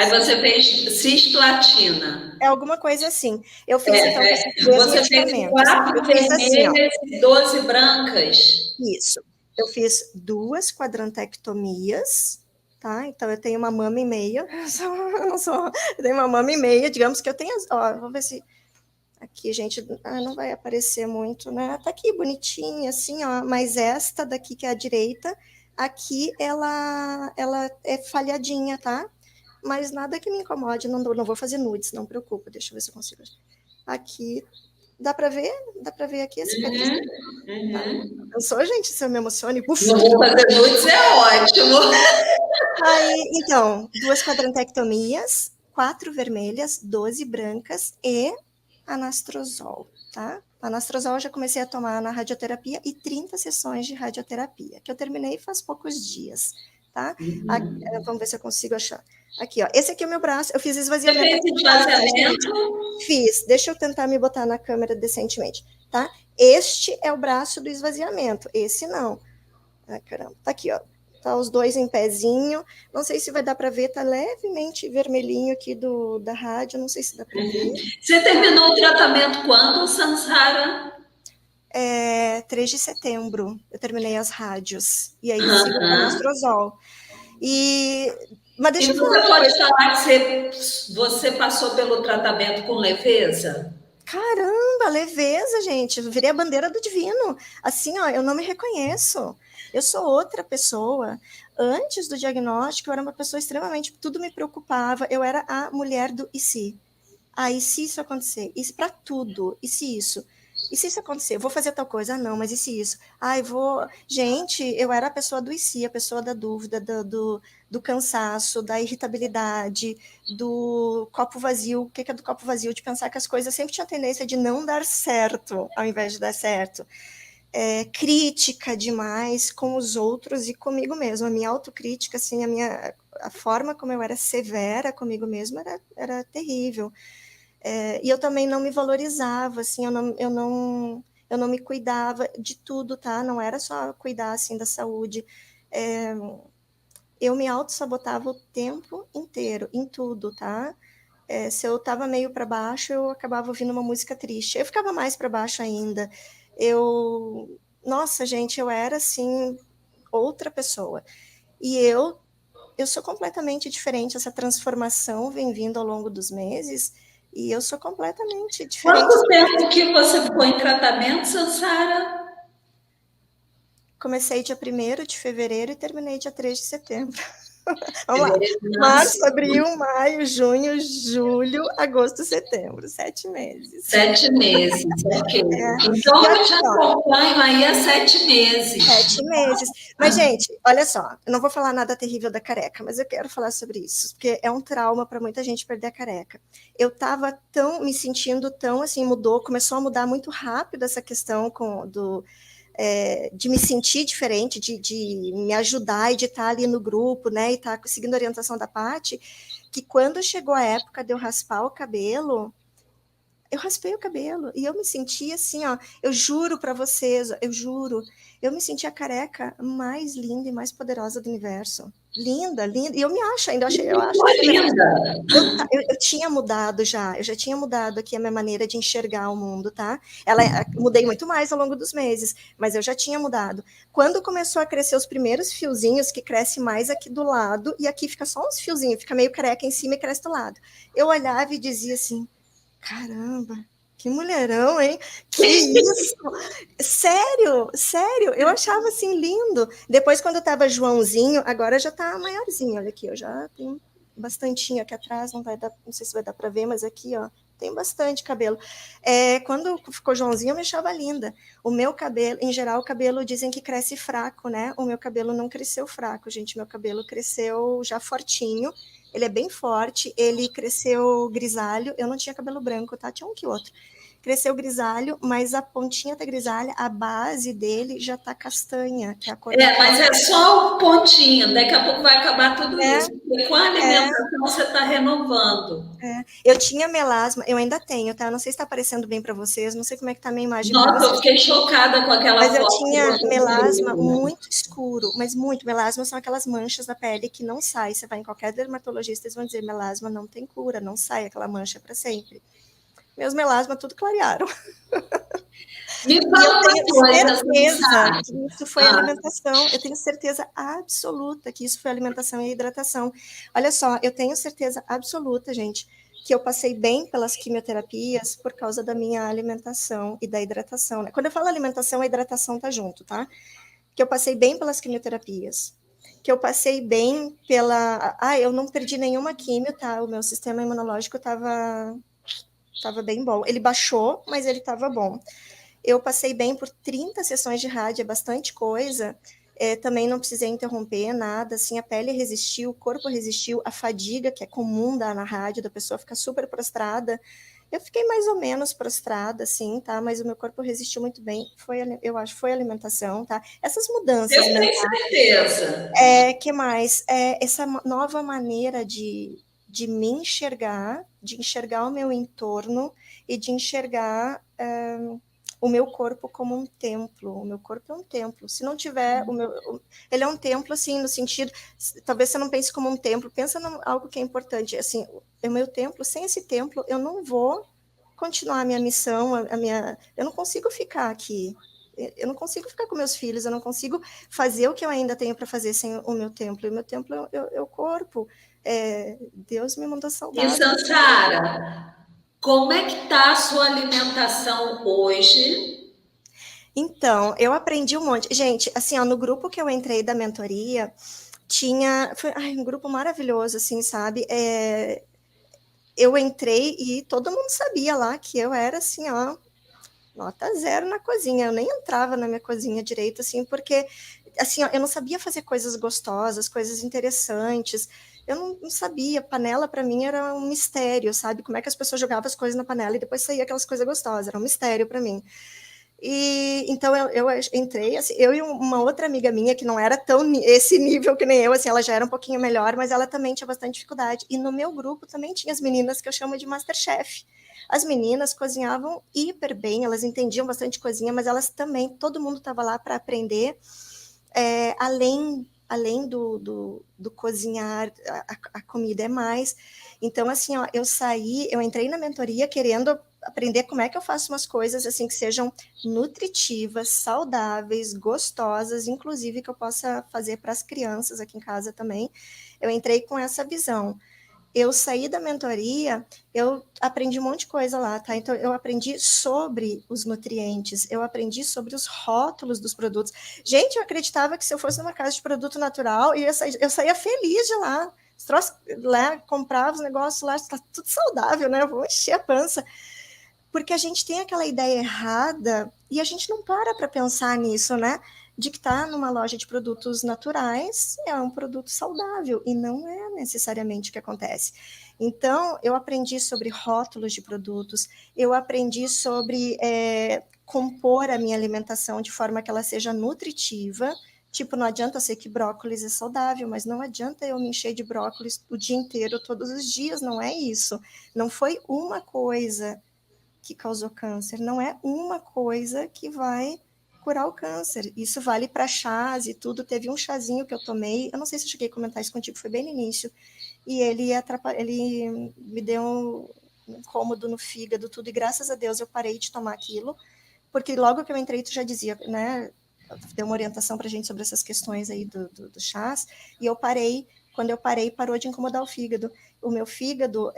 você fez cisplatina. É alguma coisa assim. Eu fiz, então, com esses 2 Você fez medicamentos. 4 Eu fiz vermelhas assim, e 12 brancas. Isso. Eu fiz 2 quadrantectomias, tá? Então, eu tenho uma mama e meia. Eu tenho uma mama e meia, digamos que eu tenho... vamos ver se... Aqui, gente, não vai aparecer muito, né? Tá aqui, bonitinha, assim, ó. Mas esta daqui, que é a direita, aqui, ela é falhadinha, tá? Mas nada que me incomode, não vou fazer nudes, não preocupa. Deixa eu ver se eu consigo. Aqui, dá para ver? Dá para ver aqui a cicatriz? Tá. Eu sou, gente, se eu me emociono, não vou fazer nudes, é ótimo. Aí, então, 2 quadrantectomias, 4 vermelhas, 12 brancas e anastrozol, tá? Anastrozol eu já comecei a tomar na radioterapia e 30 sessões de radioterapia, que eu terminei faz poucos dias, tá? Vamos ver se eu consigo achar. Aqui, ó, esse aqui é o meu braço, eu fiz esvaziamento. Você fez esvaziamento? Fiz, deixa eu tentar me botar na câmera decentemente, tá? Este é o braço do esvaziamento, esse não. Ai, caramba, tá aqui, ó. Tá os dois em pezinho. Não sei se vai dar para ver, tá levemente vermelhinho aqui da rádio, não sei se dá para ver. Você terminou o tratamento quando, Sansara? 3 de setembro, eu terminei as rádios. E aí sigo com o anastrozol. E Mas E deixa eu falar você uma pode coisa. falar que você passou pelo tratamento com leveza? Caramba, leveza, gente. Eu virei a bandeira do divino. Assim, ó, eu não me reconheço. Eu sou outra pessoa. Antes do diagnóstico, eu era uma pessoa extremamente. Tudo me preocupava. Eu era a mulher do e se. Ah, e se isso acontecer? Isso para tudo. E se isso? E se isso acontecer? Eu vou fazer tal coisa? Ah, não, mas e se isso? Ah, eu vou. Gente, eu era a pessoa do e se, a pessoa da dúvida, do cansaço, da irritabilidade, do copo vazio. O que é do copo vazio? De pensar que as coisas sempre tinham tendência de não dar certo, ao invés de dar certo. Crítica demais com os outros e comigo mesma. A minha autocrítica, assim, a forma como eu era severa comigo mesma era terrível. E eu também não me valorizava, assim, eu não me cuidava de tudo, tá? Não era só cuidar, assim, da saúde. Eu me auto-sabotava o tempo inteiro, em tudo, tá? Se eu tava meio para baixo, eu acabava ouvindo uma música triste. Eu ficava mais para baixo ainda. Nossa, gente, eu era, assim, outra pessoa. E eu sou completamente diferente. Essa transformação vem vindo ao longo dos meses e eu sou completamente diferente. Quanto tempo que você ficou em tratamento, Sansara? Comecei dia 1º de fevereiro e terminei dia 3 de setembro. Vamos lá. Fevereiro, março, Março, abril, maio, junho, julho, agosto, setembro. 7 meses. 7 meses, ok. E Então olha eu te só, acompanho aí há 7 meses. 7 meses. Mas, gente, olha só, eu não vou falar nada terrível da careca, mas eu quero falar sobre isso, porque é um trauma para muita gente perder a careca. Eu estava me sentindo tão assim, começou a mudar muito rápido essa questão de me sentir diferente, de me ajudar e de estar ali no grupo, né, e estar seguindo a orientação da Paty, que quando chegou a época de eu raspar o cabelo, eu raspei o cabelo e eu me senti assim, ó, eu juro para vocês, eu juro, eu me senti a careca mais linda e mais poderosa do universo. Linda, linda. E eu me acho ainda, eu acho Ficou que linda. eu tinha mudado já, eu já tinha mudado aqui a minha maneira de enxergar o mundo, tá? Mudei muito mais ao longo dos meses, mas eu já tinha mudado. Quando começou a crescer os primeiros fiozinhos, que cresce mais aqui do lado, e aqui fica só uns fiozinhos, fica meio careca em cima e cresce do lado. Eu olhava e dizia assim, caramba, que mulherão, hein? Que isso? Sério, sério, eu achava assim lindo. Depois, quando eu tava Joãozinho, agora já tá maiorzinho, olha aqui, eu já tenho bastantinho aqui atrás, não sei se vai dar para ver, mas aqui, ó, tem bastante cabelo. Quando ficou Joãozinho, eu me achava linda. O meu cabelo, em geral, o cabelo dizem que cresce fraco, né? O meu cabelo não cresceu fraco, gente, meu cabelo cresceu já fortinho, ele é bem forte, ele cresceu grisalho, eu não tinha cabelo branco, tá? Tinha um que outro. Cresceu grisalho, mas a pontinha tá grisalha, a base dele já tá castanha, que é a cor da Mas pele. é só um pontinho, daqui a pouco vai acabar tudo É, isso. Porque com a é, alimentação você está renovando. Eu tinha melasma, eu ainda tenho, tá? Eu não sei se tá aparecendo bem para vocês, não sei como é que tá a minha imagem para Nossa, eu vocês. fiquei chocada com aquela Mas eu foto que tinha você melasma viu. muito escuro, mas muito. Melasma são aquelas manchas na pele que não saem. Você vai em qualquer dermatologista, eles vão dizer: melasma não tem cura, não sai aquela mancha para sempre. Meus melasma tudo clarearam. Me E eu fala tenho uma coisa, certeza Sansara. que isso foi alimentação. Eu tenho certeza absoluta que isso foi alimentação e hidratação. Olha só, eu tenho certeza absoluta, gente, que eu passei bem pelas quimioterapias por causa da minha alimentação e da hidratação, né? Quando eu falo alimentação, a hidratação tá junto, tá? Que eu passei bem pelas quimioterapias, que eu passei bem pela... eu não perdi nenhuma quimio, tá? O meu sistema imunológico tava bem bom. Ele baixou, mas ele tava bom. Eu passei bem por 30 sessões de rádio, é bastante coisa. Também não precisei interromper nada, assim, a pele resistiu, o corpo resistiu, a fadiga, que é comum dar na rádio, da pessoa ficar super prostrada. Eu fiquei mais ou menos prostrada, assim, tá? Mas o meu corpo resistiu muito bem. Eu acho, foi alimentação, tá? Essas mudanças Eu tenho mentais. certeza. Que mais? Essa nova maneira de me enxergar, de enxergar o meu entorno e de enxergar o meu corpo como um templo. O meu corpo é um templo. Se não tiver ele é um templo assim no sentido, talvez você não pense como um templo, pensa em algo que é importante, assim, o meu templo, sem esse templo eu não vou continuar a minha missão, eu não consigo ficar aqui. Eu não consigo ficar com meus filhos, eu não consigo fazer o que eu ainda tenho para fazer sem o meu templo. E o meu templo é o corpo. Deus me mandou E saudável. Sansara, como é que tá a sua alimentação hoje? Então, eu aprendi um monte. Gente, assim, ó, no grupo que eu entrei da mentoria, foi um grupo maravilhoso, assim, sabe? Eu entrei e todo mundo sabia lá que eu era, assim, ó, nota zero na cozinha. Eu nem entrava na minha cozinha direito, assim, porque, assim, ó, eu não sabia fazer coisas gostosas, coisas interessantes. Eu não sabia. Panela, para mim, era um mistério, sabe? Como é que as pessoas jogavam as coisas na panela e depois saía aquelas coisas gostosas. Era um mistério para mim. E então eu entrei, assim, eu e uma outra amiga minha que não era tão esse nível que nem eu, assim, ela já era um pouquinho melhor, mas ela também tinha bastante dificuldade. E no meu grupo também tinha as meninas que eu chamo de Masterchef. As meninas cozinhavam hiper bem, elas entendiam bastante cozinha, mas elas também, todo mundo estava lá para aprender, além do cozinhar, a comida é mais. Então, assim, ó, eu entrei na mentoria querendo aprender como é que eu faço umas coisas assim que sejam nutritivas, saudáveis, gostosas, inclusive que eu possa fazer para as crianças aqui em casa também. Eu entrei com essa visão. Eu saí da mentoria, eu aprendi um monte de coisa lá, tá? Então, eu aprendi sobre os nutrientes, eu aprendi sobre os rótulos dos produtos. Gente, eu acreditava que se eu fosse numa casa de produto natural, eu saía feliz de lá. Os troços, lá, comprava os negócios lá, tá tudo saudável, né? Eu vou encher a pança. Porque a gente tem aquela ideia errada e a gente não para pensar nisso, né? De que tá numa loja de produtos naturais é um produto saudável e não é necessariamente o que acontece. Então, eu aprendi sobre rótulos de produtos, eu aprendi sobre compor a minha alimentação de forma que ela seja nutritiva. Tipo, não adianta ser que brócolis é saudável, mas não adianta eu me encher de brócolis o dia inteiro, todos os dias, não é isso. Não foi uma coisa que causou câncer, não é uma coisa que vai curar o câncer. Isso vale para chás e tudo. Teve um chazinho que eu tomei, eu não sei se eu cheguei a comentar isso contigo, foi bem no início, e ele me deu um incômodo no fígado, tudo, e graças a Deus eu parei de tomar aquilo, porque logo que eu entrei, tu já dizia, né, deu uma orientação para a gente sobre essas questões aí do chás, e eu parei, quando eu parei, parou de incomodar o fígado. O meu fígado,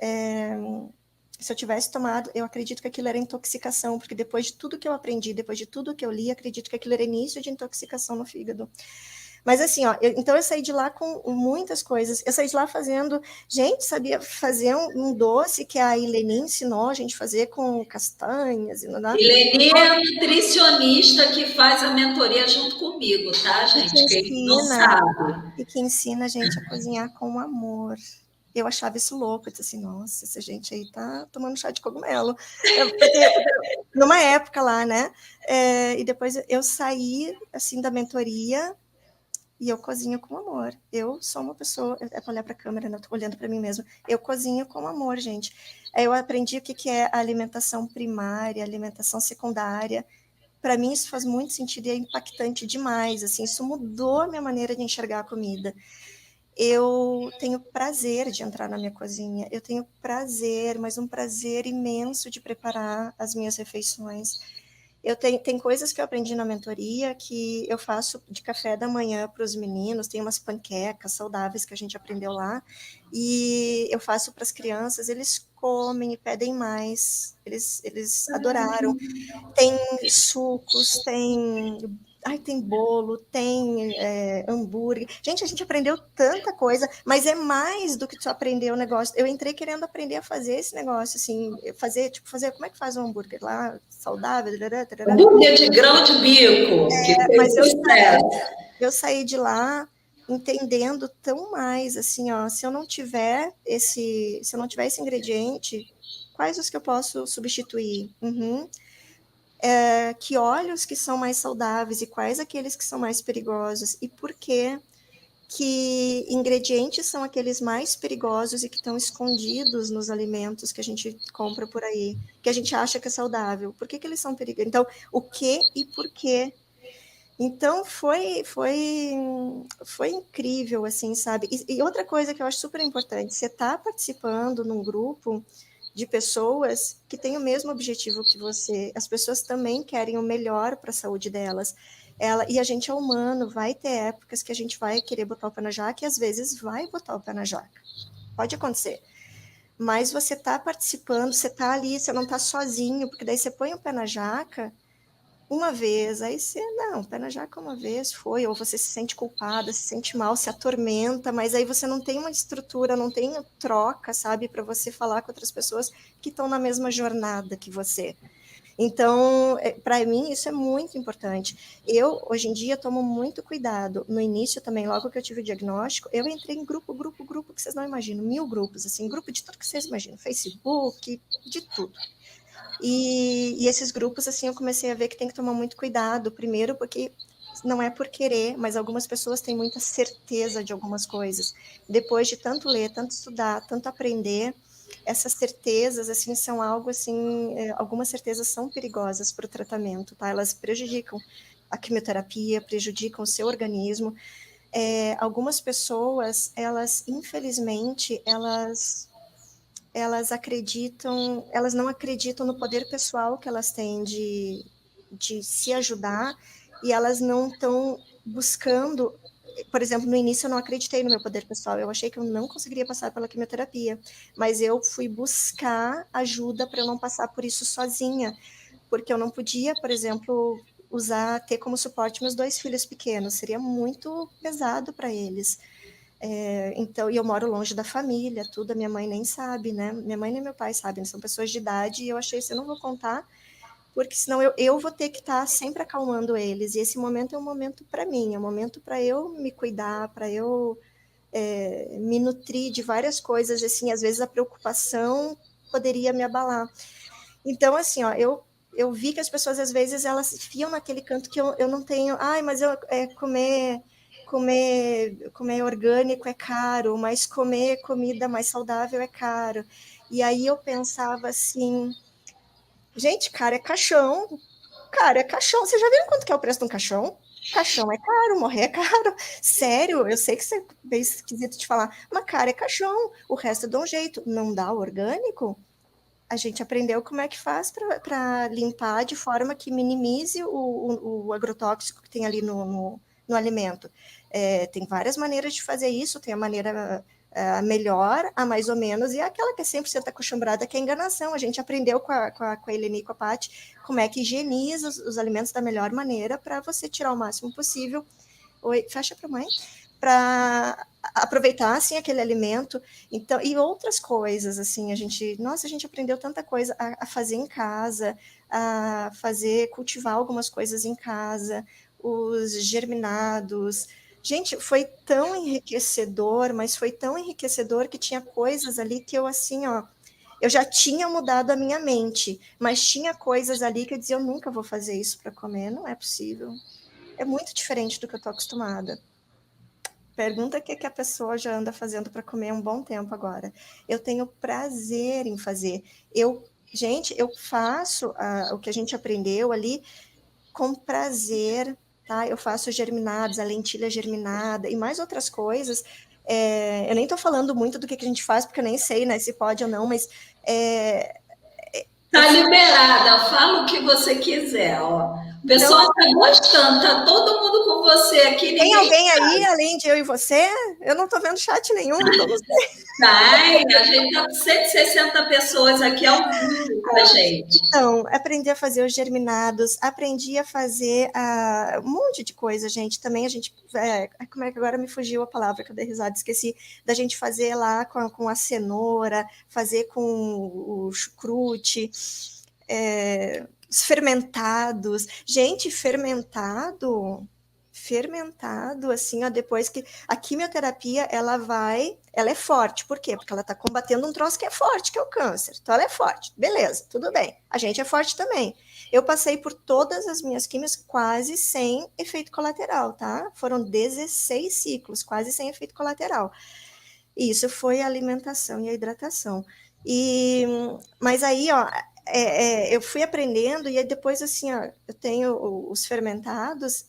se eu tivesse tomado, eu acredito que aquilo era intoxicação, porque depois de tudo que eu aprendi, depois de tudo que eu li, acredito que aquilo era início de intoxicação no fígado. Mas assim, ó, então eu saí de lá com muitas coisas. Eu saí de lá fazendo, gente, sabia fazer um doce que a Ileni ensinou a gente fazer com castanhas e não. Eleni é a nutricionista que faz a mentoria junto comigo, tá, E que gente? Quem não ensina, sabe. e que ensina a gente a cozinhar com amor. Eu achava isso louco, eu disse assim, nossa, essa gente aí tá tomando chá de cogumelo. Porque numa época lá, né? E depois eu saí, assim, da mentoria e eu cozinho com amor. Eu sou uma pessoa, é para olhar para a câmera, não tô olhando para mim mesma. Eu cozinho com amor, gente. Eu aprendi o que é a alimentação primária, a alimentação secundária. Para mim isso faz muito sentido e é impactante demais, assim, isso mudou a minha maneira de enxergar a comida. Eu tenho prazer de entrar na minha cozinha, eu tenho prazer, mas um prazer imenso de preparar as minhas refeições. Tem coisas que eu aprendi na mentoria que eu faço de café da manhã para os meninos, tem umas panquecas saudáveis que a gente aprendeu lá, e eu faço para as crianças, eles comem e pedem mais, eles adoraram. Tem sucos, tem bolo, tem hambúrguer. Gente, a gente aprendeu tanta coisa, mas é mais do que tu aprender o negócio. Eu entrei querendo aprender a fazer esse negócio, assim, fazer, como é que faz um hambúrguer lá, saudável, tarará, tarará. Hambúrguer de grão de bico, que fez Mas sucesso. eu saí de lá entendendo tão mais, assim, ó, se eu não tiver esse ingrediente, quais os que eu posso substituir? Uhum. Que óleos que são mais saudáveis e quais aqueles que são mais perigosos e por que ingredientes são aqueles mais perigosos e que estão escondidos nos alimentos que a gente compra por aí, que a gente acha que é saudável. Por que eles são perigosos? Então, o que e por quê? Então, foi incrível, assim, sabe? E outra coisa que eu acho super importante, você está participando num grupo de pessoas que têm o mesmo objetivo que você. As pessoas também querem o melhor para a saúde delas. E a gente é humano, vai ter épocas que a gente vai querer botar o pé na jaca e às vezes vai botar o pé na jaca. Pode acontecer. Mas você está participando, você está ali, você não está sozinho, porque daí você põe o pé na jaca uma vez, aí você, não, pé na jaca uma vez foi, ou você se sente culpada, se sente mal, se atormenta, mas aí você não tem uma estrutura, não tem troca, sabe, para você falar com outras pessoas que estão na mesma jornada que você. Então, para mim, isso é muito importante. Eu, hoje em dia, tomo muito cuidado. No início também, logo que eu tive o diagnóstico, eu entrei em grupo, que vocês não imaginam, 1000 grupos, assim, grupo de tudo que vocês imaginam, Facebook, de tudo. E esses grupos, assim, eu comecei a ver que tem que tomar muito cuidado. Primeiro, porque não é por querer, mas algumas pessoas têm muita certeza de algumas coisas. Depois de tanto ler, tanto estudar, tanto aprender, essas certezas, assim, são algo, assim, algumas certezas são perigosas para o tratamento, tá? Elas prejudicam a quimioterapia, prejudicam o seu organismo. Algumas pessoas, elas, infelizmente, elas acreditam, elas não acreditam no poder pessoal que elas têm de se ajudar e elas não estão buscando. Por exemplo, no início eu não acreditei no meu poder pessoal, eu achei que eu não conseguiria passar pela quimioterapia, mas eu fui buscar ajuda para eu não passar por isso sozinha, porque eu não podia, por exemplo, ter como suporte meus 2 filhos pequenos, seria muito pesado para eles. Então, e eu moro longe da família, tudo, a minha mãe nem sabe, né? Minha mãe nem meu pai sabem, são pessoas de idade, e eu achei assim, eu não vou contar, porque senão eu vou ter que estar sempre acalmando eles, e esse momento é um momento para mim, é um momento para eu me cuidar, para eu me nutrir de várias coisas, assim, às vezes a preocupação poderia me abalar. Então, assim, ó, eu vi que as pessoas, às vezes, elas fiam naquele canto que eu não tenho, mas comer orgânico é caro, mas comer comida mais saudável é caro. E aí eu pensava assim, gente, cara, é caixão. Vocês já viram quanto que é o preço de um caixão? Caixão é caro, morrer é caro. Sério, eu sei que isso é bem esquisito de falar, mas cara, é caixão. O resto dá um jeito. Não dá orgânico? A gente aprendeu como é que faz para limpar de forma que minimize o agrotóxico que tem ali no alimento. Tem várias maneiras de fazer isso, tem a maneira melhor, a mais ou menos, e aquela que é 100% acostumbrada, que é a enganação. A gente aprendeu com a Eleni e com a Paty como é que higieniza os alimentos da melhor maneira para você tirar o máximo possível. Oi, fecha para a mãe. Para aproveitar assim aquele alimento, então, e outras coisas assim, a gente aprendeu tanta coisa a fazer em casa, a fazer, cultivar algumas coisas em casa, os germinados. Gente, foi tão enriquecedor, mas foi tão enriquecedor que tinha coisas ali que eu assim, ó, eu já tinha mudado a minha mente, mas tinha coisas ali que eu dizia, eu nunca vou fazer isso para comer, não é possível. É muito diferente do que eu estou acostumada. Pergunta o que a pessoa já anda fazendo para comer um bom tempo agora. Eu tenho prazer em fazer. Gente, eu faço o que a gente aprendeu ali com prazer, tá? Eu faço germinados, a lentilha germinada e mais outras coisas. Eu nem estou falando muito do que a gente faz, porque eu nem sei, né, se pode ou não, mas tá liberada, fala o que você quiser, ó. O pessoal não, tá gostando, tá todo mundo com você aqui, tem ninguém alguém aí, além de eu e você? Eu não estou vendo chat nenhum, então não sei. sai. A gente tá com 160 pessoas aqui ao vivo com a gente. Então, aprendi a fazer os germinados, aprendi a fazer um monte de coisa, gente. Também a gente. Como é que agora me fugiu a palavra que eu dei risada, esqueci. Da gente fazer lá com a cenoura, fazer com o chucrute, os fermentados. Gente, fermentado, assim, ó, depois que a quimioterapia ela é forte, por quê? Porque ela está combatendo um troço que é forte, que é o câncer. Então ela é forte, beleza, tudo bem. A gente é forte também. Eu passei por todas as minhas químias quase sem efeito colateral, tá? Foram 16 ciclos, quase sem efeito colateral. E isso foi a alimentação e a hidratação. Mas aí, ó, eu fui aprendendo e aí depois, assim, ó, eu tenho os fermentados.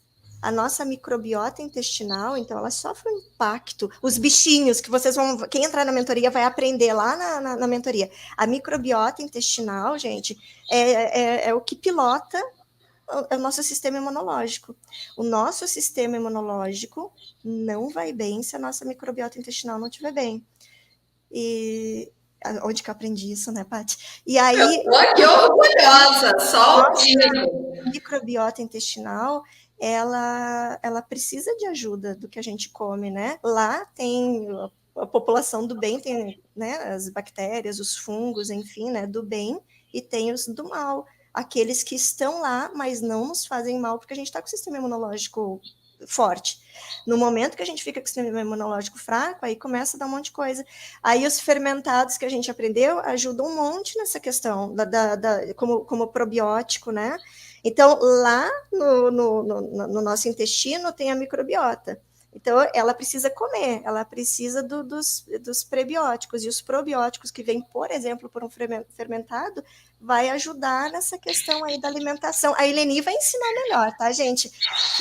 a nossa microbiota intestinal, então ela sofre um impacto. Os bichinhos que vocês vão, quem entrar na mentoria vai aprender lá na mentoria. A microbiota intestinal, gente, é o que pilota o nosso sistema imunológico. O nosso sistema imunológico não vai bem se a nossa microbiota intestinal não estiver bem. E onde que eu aprendi isso, né, Paty? E aí... Eu tô aqui orgulhosa, só o digo. Microbiota intestinal, ela precisa de ajuda do que a gente come, né? Lá tem a população do bem, tem, né, as bactérias, os fungos, enfim, né, do bem, e tem os do mal. Aqueles que estão lá, mas não nos fazem mal, porque a gente está com o sistema imunológico forte. No momento que a gente fica com o sistema imunológico fraco, aí começa a dar um monte de coisa. Aí os fermentados que a gente aprendeu ajudam um monte nessa questão, como probiótico, né? Então, lá no nosso intestino tem a microbiota. Então, ela precisa comer, ela precisa dos prebióticos. E os probióticos que vêm, por exemplo, por um fermentado, vai ajudar nessa questão aí da alimentação. A Eleni vai ensinar melhor, tá, gente?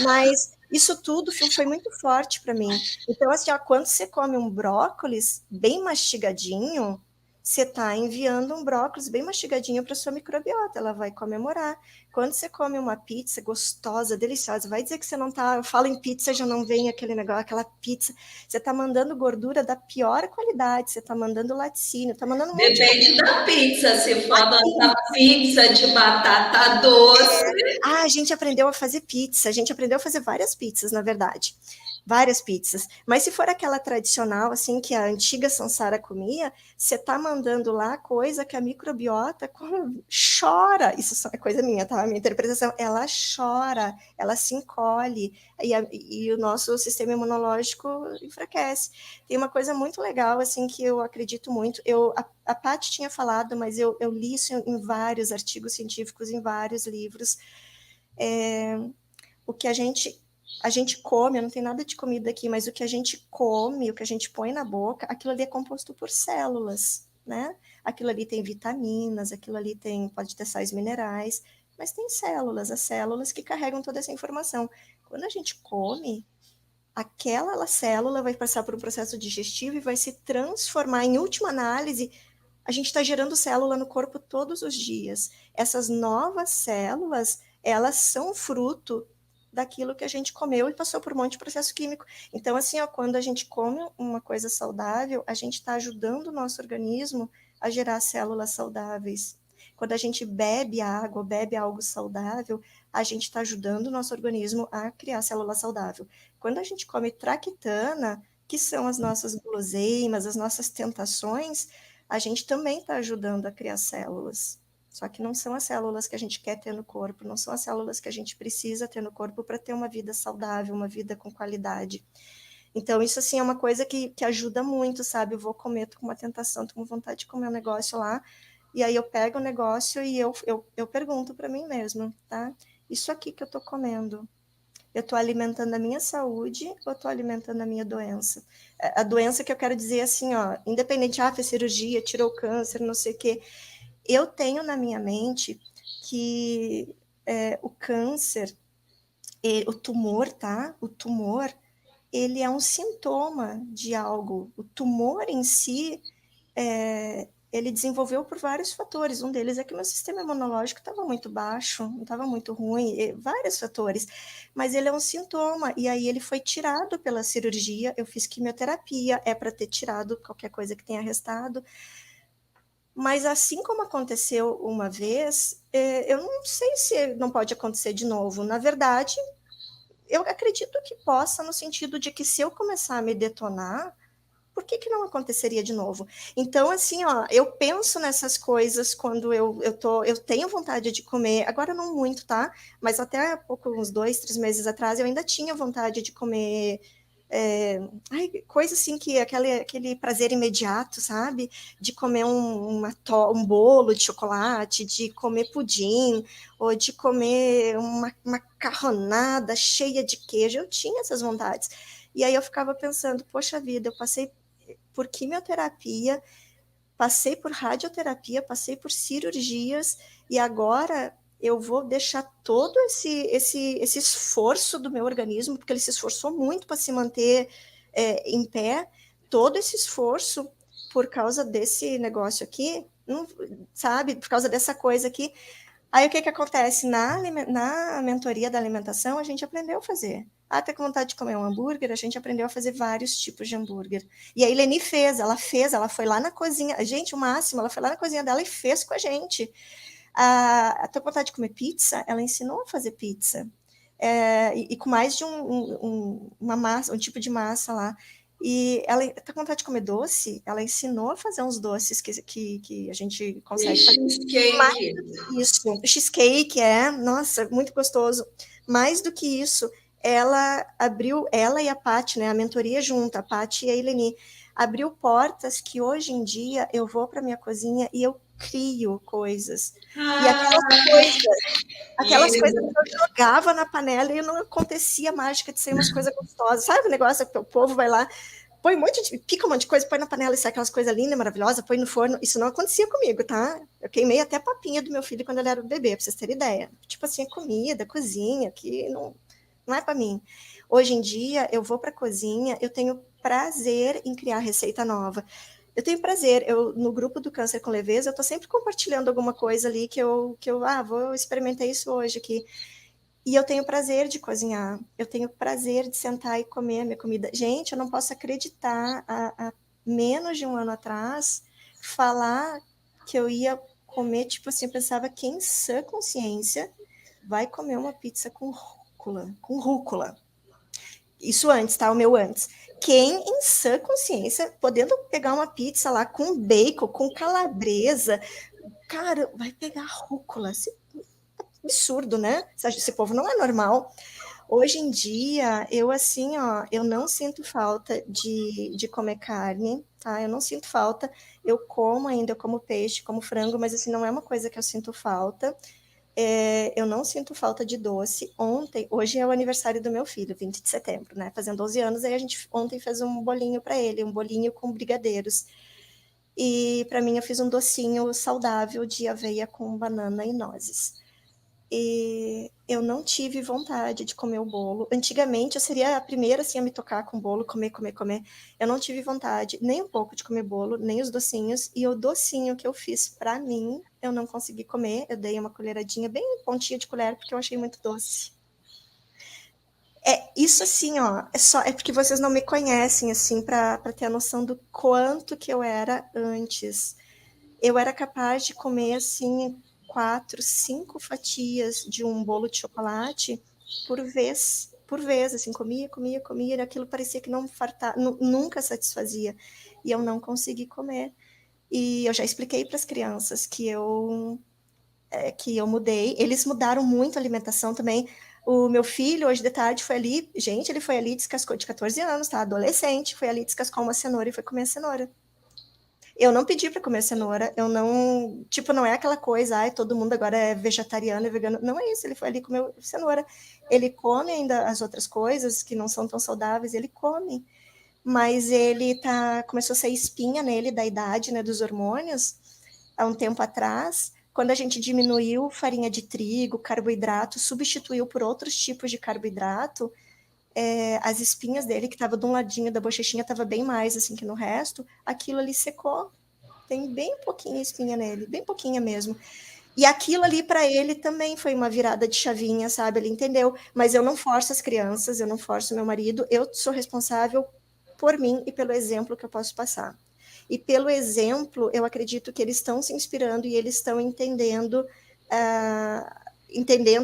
Mas isso tudo foi muito forte para mim. Então, assim, ó, quando você come um brócolis bem mastigadinho, você está enviando um brócolis bem mastigadinho para sua microbiota, ela vai comemorar. Quando você come uma pizza gostosa, deliciosa, vai dizer que você não está... Eu falo em pizza, já não vem aquele negócio, aquela pizza. Você está mandando gordura da pior qualidade, você está mandando laticínio, está mandando um monte de coisa. Depende da pizza, se for uma pizza de batata doce. A gente aprendeu a fazer pizza, a gente aprendeu a fazer várias pizzas, na verdade. Várias pizzas. Mas se for aquela tradicional, assim, que a antiga Sansara comia, você tá mandando lá coisa que a microbiota chora. Isso é coisa minha, tá? A minha interpretação. Ela chora, ela se encolhe, e o nosso sistema imunológico enfraquece. Tem uma coisa muito legal, assim, que eu acredito muito. A Paty tinha falado, mas eu li isso em vários artigos científicos, em vários livros. O que a gente come, não tem nada de comida aqui, mas o que a gente come, o que a gente põe na boca, aquilo ali é composto por células, né? Aquilo ali tem vitaminas, aquilo ali pode ter sais minerais, mas tem células, as células que carregam toda essa informação. Quando a gente come, aquela célula vai passar por um processo digestivo e vai se transformar, em última análise, a gente está gerando célula no corpo todos os dias. Essas novas células, elas são fruto daquilo que a gente comeu e passou por um monte de processo químico. Então, assim, ó, quando a gente come uma coisa saudável, a gente está ajudando o nosso organismo a gerar células saudáveis. Quando a gente bebe água, bebe algo saudável, a gente está ajudando o nosso organismo a criar célula saudável. Quando a gente come traquitana, que são as nossas guloseimas, as nossas tentações, a gente também está ajudando a criar células. Só que não são as células que a gente quer ter no corpo, não são as células que a gente precisa ter no corpo para ter uma vida saudável, uma vida com qualidade. Então, isso, assim, é uma coisa que ajuda muito, sabe? Eu vou comer, tô com uma tentação, tô com vontade de comer um negócio lá, e aí eu pego o negócio e eu pergunto para mim mesma, tá? Isso aqui que eu tô comendo, eu estou alimentando a minha saúde ou estou alimentando a minha doença? A doença que eu quero dizer assim, ó, independente, fez cirurgia, tirou o câncer, não sei o quê, eu tenho na minha mente que o câncer, o tumor, tá? O tumor, ele é um sintoma de algo. O tumor em si, ele desenvolveu por vários fatores. Um deles é que meu sistema imunológico estava muito baixo, estava muito ruim, vários fatores. Mas ele é um sintoma, e aí ele foi tirado pela cirurgia. Eu fiz quimioterapia, é para ter tirado qualquer coisa que tenha restado. Mas assim como aconteceu uma vez, eu não sei se não pode acontecer de novo. Na verdade, eu acredito que possa, no sentido de que se eu começar a me detonar, por que não aconteceria de novo? Então, assim, ó, eu penso nessas coisas quando eu tenho vontade de comer, agora não muito, tá? Mas até há pouco, uns 2, 3 meses atrás, eu ainda tinha vontade de comer coisa assim, que aquele prazer imediato, sabe? De comer um bolo de chocolate, de comer pudim, ou de comer uma macarronada cheia de queijo. Eu tinha essas vontades. E aí eu ficava pensando, poxa vida, eu passei por quimioterapia, passei por radioterapia, passei por cirurgias, e agora eu vou deixar todo esse esforço do meu organismo, porque ele se esforçou muito para se manter em pé, todo esse esforço por causa desse negócio aqui, não, sabe, por causa dessa coisa aqui. Aí o que acontece? Na mentoria da alimentação, a gente aprendeu a fazer. Ah, tá com vontade de comer um hambúrguer? A gente aprendeu a fazer vários tipos de hambúrguer. E a Ileni ela foi lá na cozinha. Gente, o máximo, ela foi lá na cozinha dela e fez com a gente. Tô com vontade de comer pizza? Ela ensinou a fazer pizza. E com mais de uma massa, um tipo de massa lá. E ela tá com vontade de comer doce? Ela ensinou a fazer uns doces que a gente consegue fazer. Cheesecake. Isso, cheesecake, nossa, muito gostoso. Mais do que isso, ela e a Paty, né, a mentoria junto, a Paty e a Ileni, abriu portas que hoje em dia eu vou para minha cozinha e eu crio coisas. E aquelas coisas que eu jogava na panela e não acontecia mágica de sair umas coisas gostosas. Sabe o negócio que o povo vai lá, pica um monte de coisa, põe na panela e sai aquelas coisas lindas, maravilhosas, põe no forno. Isso não acontecia comigo, tá? Eu queimei até a papinha do meu filho quando ele era bebê, pra vocês terem ideia. Tipo assim, comida, cozinha, que não é para mim. Hoje em dia, eu vou pra cozinha, eu tenho prazer em criar receita nova. Eu tenho prazer, no grupo do Câncer com Leveza, eu tô sempre compartilhando alguma coisa ali que eu vou experimentar isso hoje aqui. E eu tenho prazer de cozinhar, eu tenho prazer de sentar e comer a minha comida. Gente, eu não posso acreditar, há menos de um ano atrás, falar que eu ia comer, tipo assim, eu pensava que em sã consciência vai comer uma pizza com rúcula. Isso antes, tá? O meu antes. Quem em sã consciência, podendo pegar uma pizza lá com bacon, com calabresa, cara, vai pegar rúcula. Absurdo, né? Esse povo não é normal. Hoje em dia, eu assim, eu não sinto falta de comer carne, tá? Eu não sinto falta. Eu como ainda, eu como peixe, como frango, mas assim, não é uma coisa que eu sinto falta. Eu não sinto falta de doce. Hoje é o aniversário do meu filho, 20 de setembro, né? Fazendo 12 anos, aí a gente ontem fez um bolinho para ele, um bolinho com brigadeiros. E para mim eu fiz um docinho saudável de aveia com banana e nozes. E eu não tive vontade de comer o bolo. Antigamente eu seria a primeira assim, a me tocar com o bolo, comer. Eu não tive vontade nem um pouco de comer bolo, nem os docinhos. E o docinho que eu fiz para mim, eu não consegui comer. Eu dei uma colheradinha, bem pontinha de colher, porque eu achei muito doce. Isso assim, é porque vocês não me conhecem assim para ter a noção do quanto que eu era antes. Eu era capaz de comer assim 4, 5 fatias de um bolo de chocolate por vez, assim, comia, e aquilo parecia que não fartava, nunca satisfazia, e eu não consegui comer. E eu já expliquei para as crianças que eu mudei, eles mudaram muito a alimentação também. O meu filho, hoje de tarde, foi ali, gente, ele foi ali, descascou, de 14 anos, tá, adolescente, foi ali, descascou uma cenoura e foi comer a cenoura. Eu não pedi para comer cenoura, eu não, tipo, não é aquela coisa, todo mundo agora é vegetariano e vegano, não é isso, ele foi ali comer cenoura, ele come ainda as outras coisas que não são tão saudáveis, ele come, mas ele começou a sair espinha nele da idade, né, dos hormônios, há um tempo atrás, quando a gente diminuiu farinha de trigo, carboidrato, substituiu por outros tipos de carboidrato, as espinhas dele, que estava de um ladinho da bochechinha, estava bem mais assim que no resto, aquilo ali secou. Tem bem pouquinha espinha nele, bem pouquinha mesmo. E aquilo ali para ele também foi uma virada de chavinha, sabe? Ele entendeu. Mas eu não forço as crianças, eu não forço meu marido, eu sou responsável por mim e pelo exemplo que eu posso passar. E pelo exemplo, eu acredito que eles estão se inspirando e eles estão entendendo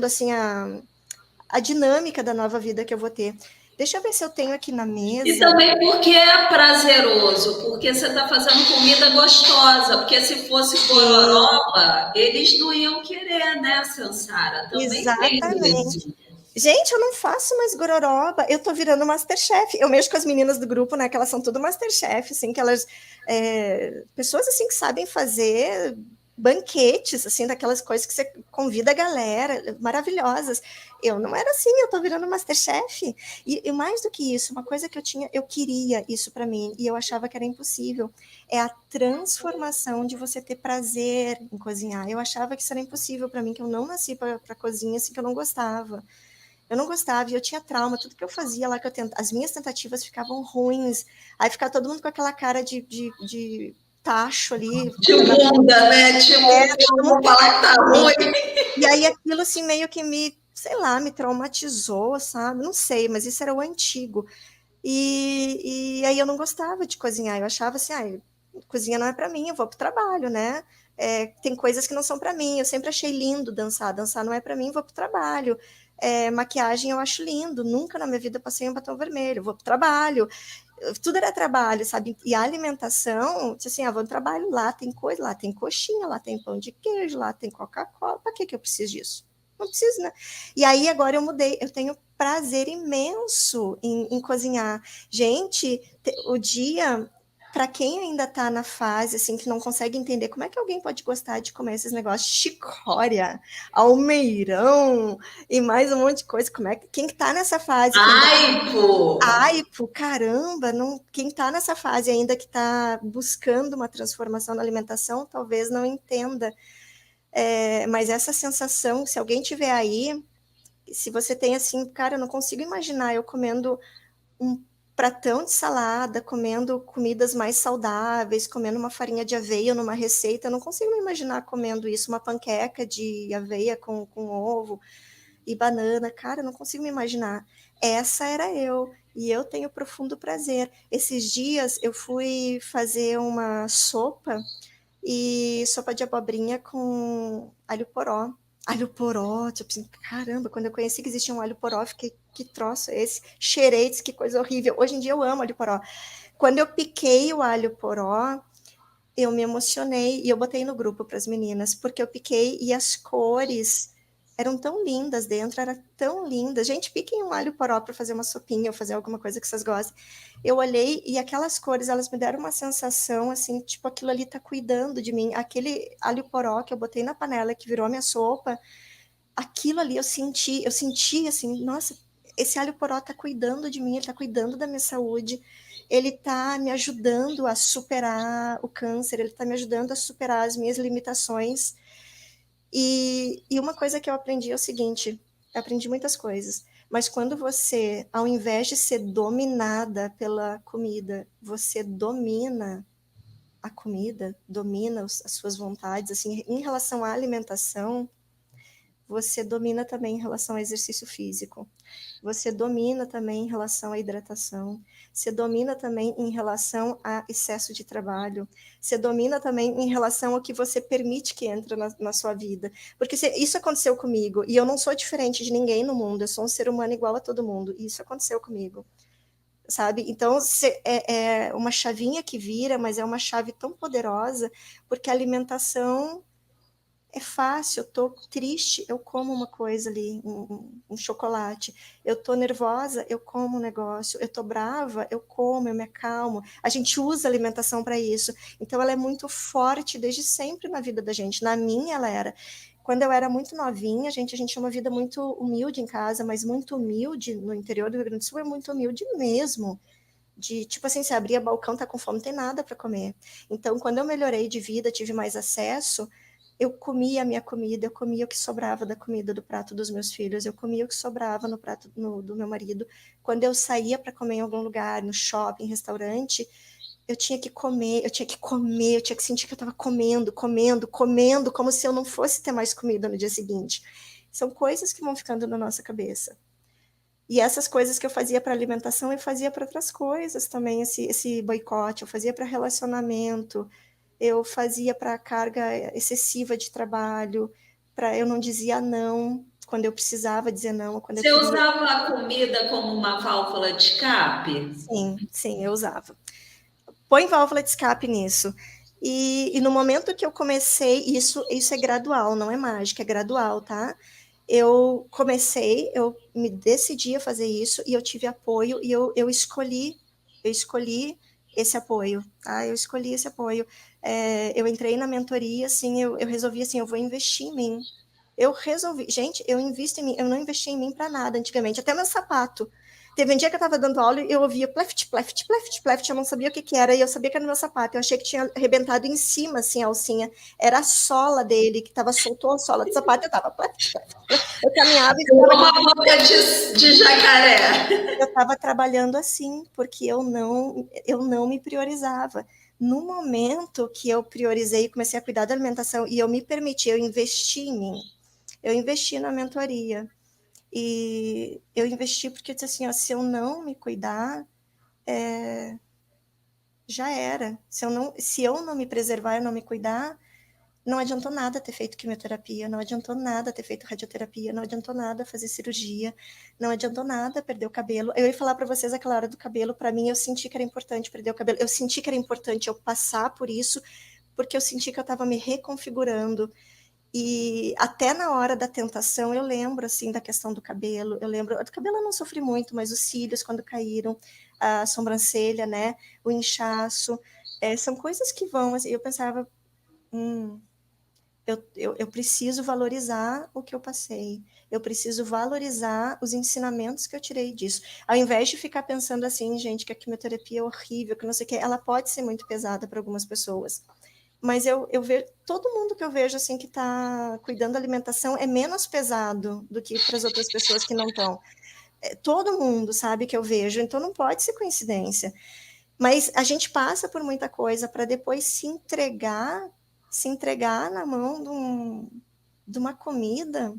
assim a dinâmica da nova vida que eu vou ter. Deixa eu ver se eu tenho aqui na mesa. E também porque é prazeroso, porque você está fazendo comida gostosa, porque se fosse gororoba, eles não iam querer, né, Sansara? Também exatamente. Gente, eu não faço mais gororoba, eu tô virando Masterchef. Eu mexo com as meninas do grupo, né, que elas são tudo Masterchef, assim, que elas... pessoas, assim, que sabem fazer banquetes, assim, daquelas coisas que você convida a galera, maravilhosas. Eu não era assim, eu tô virando Masterchef. E mais do que isso, uma coisa que eu queria isso para mim, e eu achava que era impossível, é a transformação de você ter prazer em cozinhar. Eu achava que isso era impossível para mim, que eu não nasci para cozinha, assim, que eu não gostava. Eu não gostava e eu tinha trauma, tudo que eu fazia lá, as minhas tentativas ficavam ruins. Aí ficava todo mundo com aquela cara de tacho ali. De bunda, né? Tipo, vou falar que tá ruim. E aí aquilo assim meio que me, sei lá, me traumatizou, sabe? Não sei, mas isso era o antigo. E aí eu não gostava de cozinhar. Eu achava assim, cozinha não é para mim, eu vou pro trabalho, né? Tem coisas que não são para mim. Eu sempre achei lindo dançar. Dançar não é para mim, vou pro trabalho. Maquiagem eu acho lindo. Nunca na minha vida passei um batom vermelho. Vou pro trabalho. Tudo era trabalho, sabe? E a alimentação, assim, vou no trabalho, lá tem coisa, lá tem coxinha, lá tem pão de queijo, lá tem Coca-Cola. Para que eu preciso disso? Não preciso, né? E aí agora eu mudei, eu tenho prazer imenso em cozinhar. Gente, o dia, para quem ainda está na fase assim que não consegue entender como é que alguém pode gostar de comer esses negócios, chicória, almeirão e mais um monte de coisa, quem que tá nessa fase que ainda Ai, pô! ai, pô, caramba, não, quem está nessa fase ainda que está buscando uma transformação na alimentação, talvez não entenda. Mas essa sensação, se alguém tiver aí, se você tem assim, cara, eu não consigo imaginar eu comendo um pratão de salada, comendo comidas mais saudáveis, comendo uma farinha de aveia numa receita, eu não consigo me imaginar comendo isso, uma panqueca de aveia com ovo e banana, cara, eu não consigo me imaginar. Essa era eu, e eu tenho profundo prazer. Esses dias eu fui fazer uma sopa, e sopa de abobrinha com alho poró. Alho poró, tipo assim, caramba, quando eu conheci que existia um alho poró, fiquei, que troço é esse? Cheirei, disse, que coisa horrível. Hoje em dia eu amo alho poró. Quando eu piquei o alho poró, eu me emocionei e eu botei no grupo para as meninas, porque eu piquei e as cores eram tão lindas dentro, era tão linda. Gente, piquem um alho poró para fazer uma sopinha ou fazer alguma coisa que vocês gostem. Eu olhei e aquelas cores, elas me deram uma sensação assim, tipo, aquilo ali tá cuidando de mim. Aquele alho poró que eu botei na panela que virou minha sopa, aquilo ali eu senti assim, nossa, esse alho poró tá cuidando de mim, ele tá cuidando da minha saúde, ele tá me ajudando a superar o câncer, ele tá me ajudando a superar as minhas limitações. E uma coisa que eu aprendi é o seguinte, eu aprendi muitas coisas, mas quando você, ao invés de ser dominada pela comida, você domina a comida, domina as suas vontades, assim, em relação à alimentação, você domina também em relação ao exercício físico. Você domina também em relação à hidratação. Você domina também em relação a excesso de trabalho. Você domina também em relação ao que você permite que entre na sua vida. Porque isso aconteceu comigo. E eu não sou diferente de ninguém no mundo. Eu sou um ser humano igual a todo mundo. E isso aconteceu comigo. Sabe? Então, é uma chavinha que vira, mas é uma chave tão poderosa, porque a alimentação é fácil, eu tô triste, eu como uma coisa ali, um chocolate. Eu tô nervosa, eu como um negócio. Eu tô brava, eu como, eu me acalmo. A gente usa a alimentação para isso. Então ela é muito forte desde sempre na vida da gente. Na minha ela era. Quando eu era muito novinha, a gente tinha uma vida muito humilde em casa, mas muito humilde no interior do Rio Grande do Sul, é muito humilde mesmo. De tipo assim, se abrir balcão, tá com fome, não tem nada para comer. Então, quando eu melhorei de vida, tive mais acesso, eu comia a minha comida, eu comia o que sobrava da comida do prato dos meus filhos, eu comia o que sobrava no prato do meu marido. Quando eu saía para comer em algum lugar, no shopping, restaurante, eu tinha que comer, eu tinha que comer, eu tinha que sentir que eu estava comendo, comendo, comendo, como se eu não fosse ter mais comida no dia seguinte. São coisas que vão ficando na nossa cabeça. E essas coisas que eu fazia para alimentação, eu fazia para outras coisas também, esse boicote, eu fazia para relacionamento, eu fazia para carga excessiva de trabalho, para eu não dizia não quando eu precisava dizer não, quando eu Você queria. usava a comida como uma válvula de escape? Sim, eu usava. Põe válvula de escape nisso. E no momento que eu comecei, isso é gradual, não é mágica, é gradual, tá? Eu me decidi a fazer isso e eu tive apoio e eu escolhi esse apoio, tá? Eu escolhi esse apoio. eu entrei na mentoria, assim, eu resolvi, assim, eu vou investir em mim. Eu resolvi, gente, eu invisto em mim, eu não investi em mim para nada antigamente, até meu sapato. Teve um dia que eu estava dando aula e eu ouvia pleft, pleft, pleft, pleft, eu não sabia o que que era, e eu sabia que era no meu sapato, eu achei que tinha arrebentado em cima, assim, a alcinha, era a sola dele, que estava soltou a sola do sapato, eu estava pleft, pleft, pleft, eu caminhava e ficava... Uma boca de jacaré. Eu estava trabalhando assim, porque eu não me priorizava. No momento que eu priorizei, comecei a cuidar da alimentação e eu me permiti, eu investi em mim. Eu investi na mentoria. E eu investi porque eu disse assim, ó, se eu não me cuidar, já era. Se eu não me preservar, eu não me cuidar, não adiantou nada ter feito quimioterapia, não adiantou nada ter feito radioterapia, não adiantou nada fazer cirurgia, não adiantou nada perder o cabelo. Eu ia falar para vocês aquela hora do cabelo, para mim eu senti que era importante perder o cabelo, eu senti que era importante eu passar por isso, porque eu senti que eu estava me reconfigurando. E até na hora da tentação, eu lembro, assim, da questão do cabelo. Eu lembro, do cabelo eu não sofri muito, mas os cílios, quando caíram, a sobrancelha, né? O inchaço. São coisas que vão, assim, eu pensava, eu preciso valorizar o que eu passei. Eu preciso valorizar os ensinamentos que eu tirei disso. Ao invés de ficar pensando assim, gente, que a quimioterapia é horrível, que não sei o quê, ela pode ser muito pesada para algumas pessoas. Mas eu vejo, todo mundo que eu vejo assim que está cuidando da alimentação é menos pesado do que para as outras pessoas que não estão. Todo mundo sabe que eu vejo, então não pode ser coincidência. Mas a gente passa por muita coisa para depois se entregar na mão de uma comida.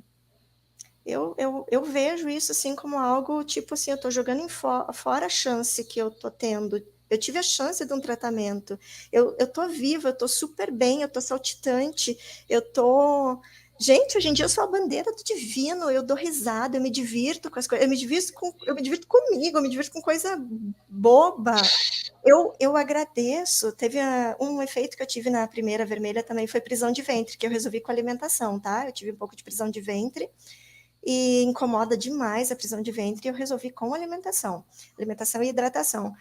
Eu vejo isso assim como algo tipo assim, eu estou jogando fora a chance que eu estou tendo. Eu tive a chance de um tratamento. Eu tô viva, eu tô super bem, eu tô saltitante, eu tô. Gente, hoje em dia eu sou a bandeira do divino, eu dou risada, eu me divirto com as coisas, eu me divirto comigo, eu me divirto com coisa boba. Eu agradeço. Teve um efeito que eu tive na primeira vermelha também, foi prisão de ventre, que eu resolvi com alimentação, tá? Eu tive um pouco de prisão de ventre e incomoda demais a prisão de ventre, e eu resolvi com alimentação e hidratação.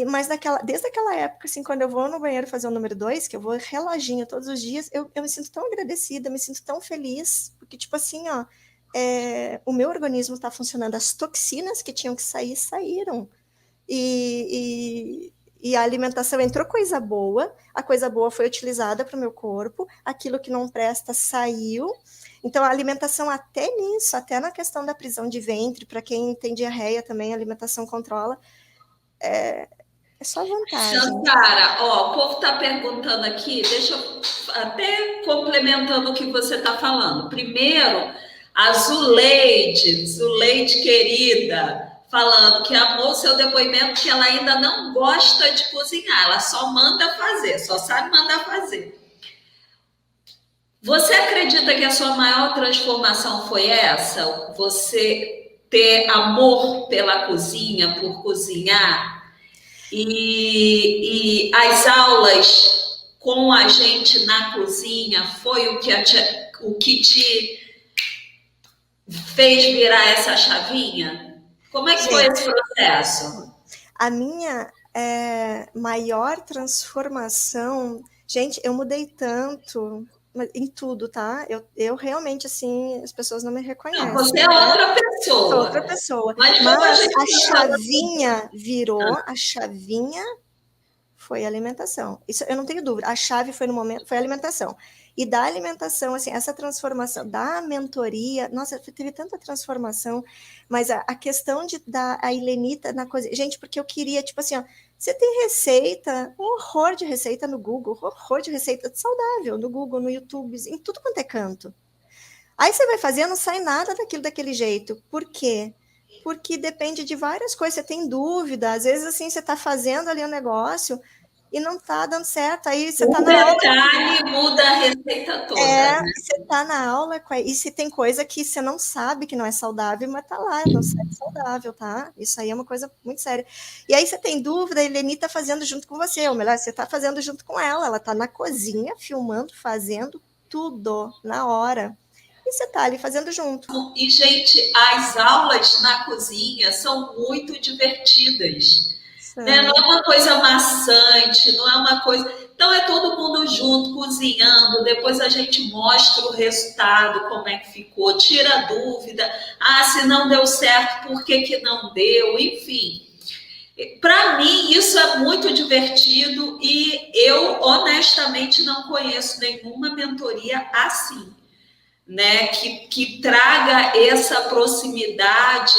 Mas desde aquela época, assim, quando eu vou no banheiro fazer o número 2, que eu vou reloginho todos os dias, eu me sinto tão agradecida, me sinto tão feliz, porque, tipo assim, ó, o meu organismo está funcionando, as toxinas que tinham que sair, saíram. E a alimentação entrou coisa boa, a coisa boa foi utilizada para o meu corpo, aquilo que não presta saiu. Então, a alimentação, até nisso, até na questão da prisão de ventre, para quem tem diarreia também, a alimentação controla. É só vantagem. Santara, ó, o povo está perguntando aqui, deixa eu até complementando o que você está falando. Primeiro, a Zuleide querida, falando que amou seu depoimento, que ela ainda não gosta de cozinhar, ela só manda fazer, só sabe mandar fazer. Você acredita que a sua maior transformação foi essa? Você ter amor pela cozinha, por cozinhar? E as aulas com a gente na cozinha foi o que te fez virar essa chavinha? Como é que foi esse processo? A minha maior transformação, gente, eu mudei tanto em tudo, tá? Eu realmente, assim, as pessoas não me reconhecem. Não, você é outra pessoa. Sou outra pessoa. Mas a chavinha virou, a chavinha foi a alimentação. Isso eu não tenho dúvida. A chave foi a alimentação. E da alimentação, assim, essa transformação da mentoria, nossa, teve tanta transformação, mas a questão de dar a Helenita na coisa, gente, porque eu queria, tipo assim, ó, você tem receita, um horror de receita no Google, horror de receita saudável no Google, no YouTube, em tudo quanto é canto. Aí você vai fazer, não sai nada daquele jeito. Por quê? Porque depende de várias coisas, você tem dúvida, às vezes assim, você está fazendo ali um negócio e não está dando certo, aí você está na aula... detalhe muda a receita toda. Né? Você está na aula, e se tem coisa que você não sabe que não é saudável, mas tá lá, não é saudável, tá? Isso aí é uma coisa muito séria. E aí você tem dúvida, a Eleni está fazendo junto com você, ou melhor, você está fazendo junto com ela está na cozinha, filmando, fazendo tudo na hora. E você está ali fazendo junto. E, gente, as aulas na cozinha são muito divertidas. Né? Não é uma coisa maçante, não é uma coisa... Então é todo mundo junto, cozinhando, depois a gente mostra o resultado, como é que ficou, tira dúvida, se não deu certo, por que que não deu, enfim. Para mim, isso é muito divertido e eu, honestamente, não conheço nenhuma mentoria assim, né? Que traga essa proximidade.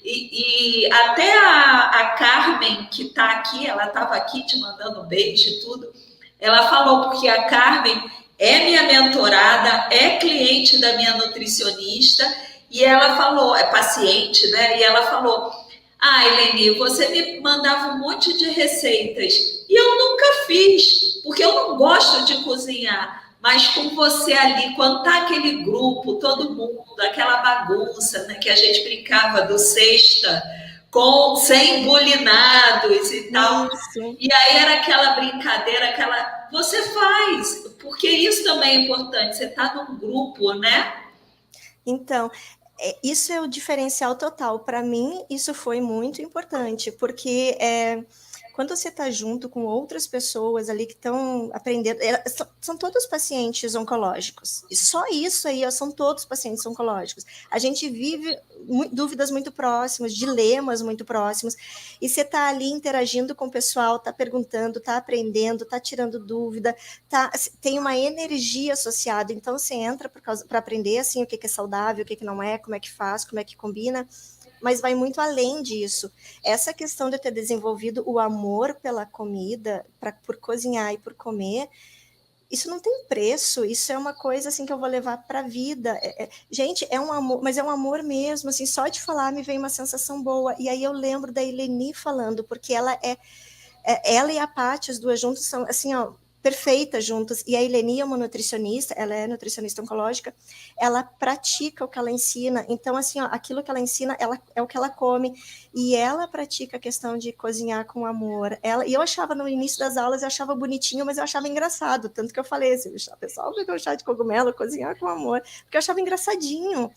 E até a Carmen, que está aqui, ela estava aqui te mandando um beijo e tudo, ela falou, porque a Carmen é minha mentorada, é cliente da minha nutricionista, e ela falou, é paciente, né? E ela falou: Eleni, você me mandava um monte de receitas e eu nunca fiz, porque eu não gosto de cozinhar. Mas com você ali, quando tá aquele grupo, todo mundo, aquela bagunça, né, que a gente brincava do sexta, sem bulinados e tal. Isso. E aí era aquela brincadeira, você faz, porque isso também é importante, você tá num grupo, né? Então, isso é o diferencial total. Para mim, isso foi muito importante, porque quando você está junto com outras pessoas ali que estão aprendendo, são todos pacientes oncológicos. E só isso aí, são todos pacientes oncológicos. A gente vive dúvidas muito próximas, dilemas muito próximos, e você está ali interagindo com o pessoal, está perguntando, está aprendendo, está tirando dúvida, tem uma energia associada. Então, você entra para aprender assim, o que é saudável, o que não é, como é que faz, como é que combina, mas vai muito além disso. Essa questão de ter desenvolvido o amor pela comida, por cozinhar e por comer, isso não tem preço, isso é uma coisa assim que eu vou levar para a vida. Gente, é um amor, mas é um amor mesmo, assim, só de falar me vem uma sensação boa. E aí eu lembro da Eleni falando, porque ela e a Paty, as duas juntas, são assim, ó, perfeitas juntas. E a Eleni é uma nutricionista, ela é nutricionista oncológica, ela pratica o que ela ensina. Então, assim, ó, aquilo que ela ensina, é o que ela come. E ela pratica a questão de cozinhar com amor. E eu achava, no início das aulas, eu achava bonitinho, mas eu achava engraçado. Tanto que eu falei assim, pessoal, vai gostar de cogumelo, cozinhar com amor. Porque eu achava engraçadinho.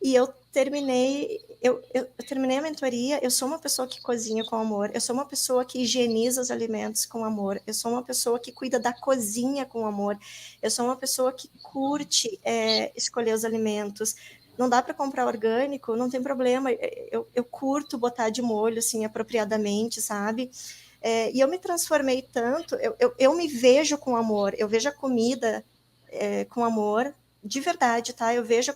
E eu terminei a mentoria, eu sou uma pessoa que cozinha com amor, eu sou uma pessoa que higieniza os alimentos com amor, eu sou uma pessoa que cuida da cozinha com amor, eu sou uma pessoa que curte escolher os alimentos. Não dá para comprar orgânico, não tem problema, eu curto botar de molho, assim, apropriadamente, sabe? E eu me transformei tanto, eu me vejo com amor, eu vejo a comida com amor, de verdade, tá? Eu vejo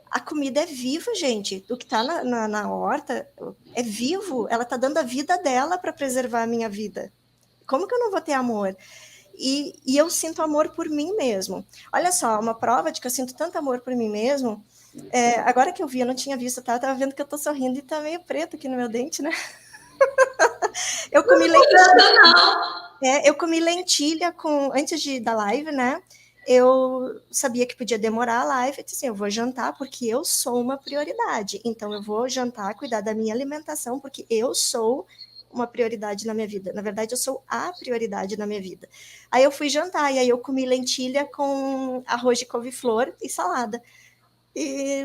a comida é viva, gente. O que está na horta é vivo. Ela está dando a vida dela para preservar a minha vida. Como que eu não vou ter amor? E eu sinto amor por mim mesmo. Olha só, uma prova de que eu sinto tanto amor por mim mesmo. Agora que eu vi, eu não tinha visto, tá? Eu tava vendo que eu tô sorrindo e tá meio preto aqui no meu dente, né? Eu comi lentilha. Eu comi lentilha antes da live, né? Eu sabia que podia demorar a live, eu disse assim, eu vou jantar porque eu sou uma prioridade, então eu vou jantar, cuidar da minha alimentação, porque eu sou uma prioridade na minha vida, na verdade eu sou a prioridade na minha vida. Aí eu fui jantar, e aí eu comi lentilha com arroz de couve-flor e salada, e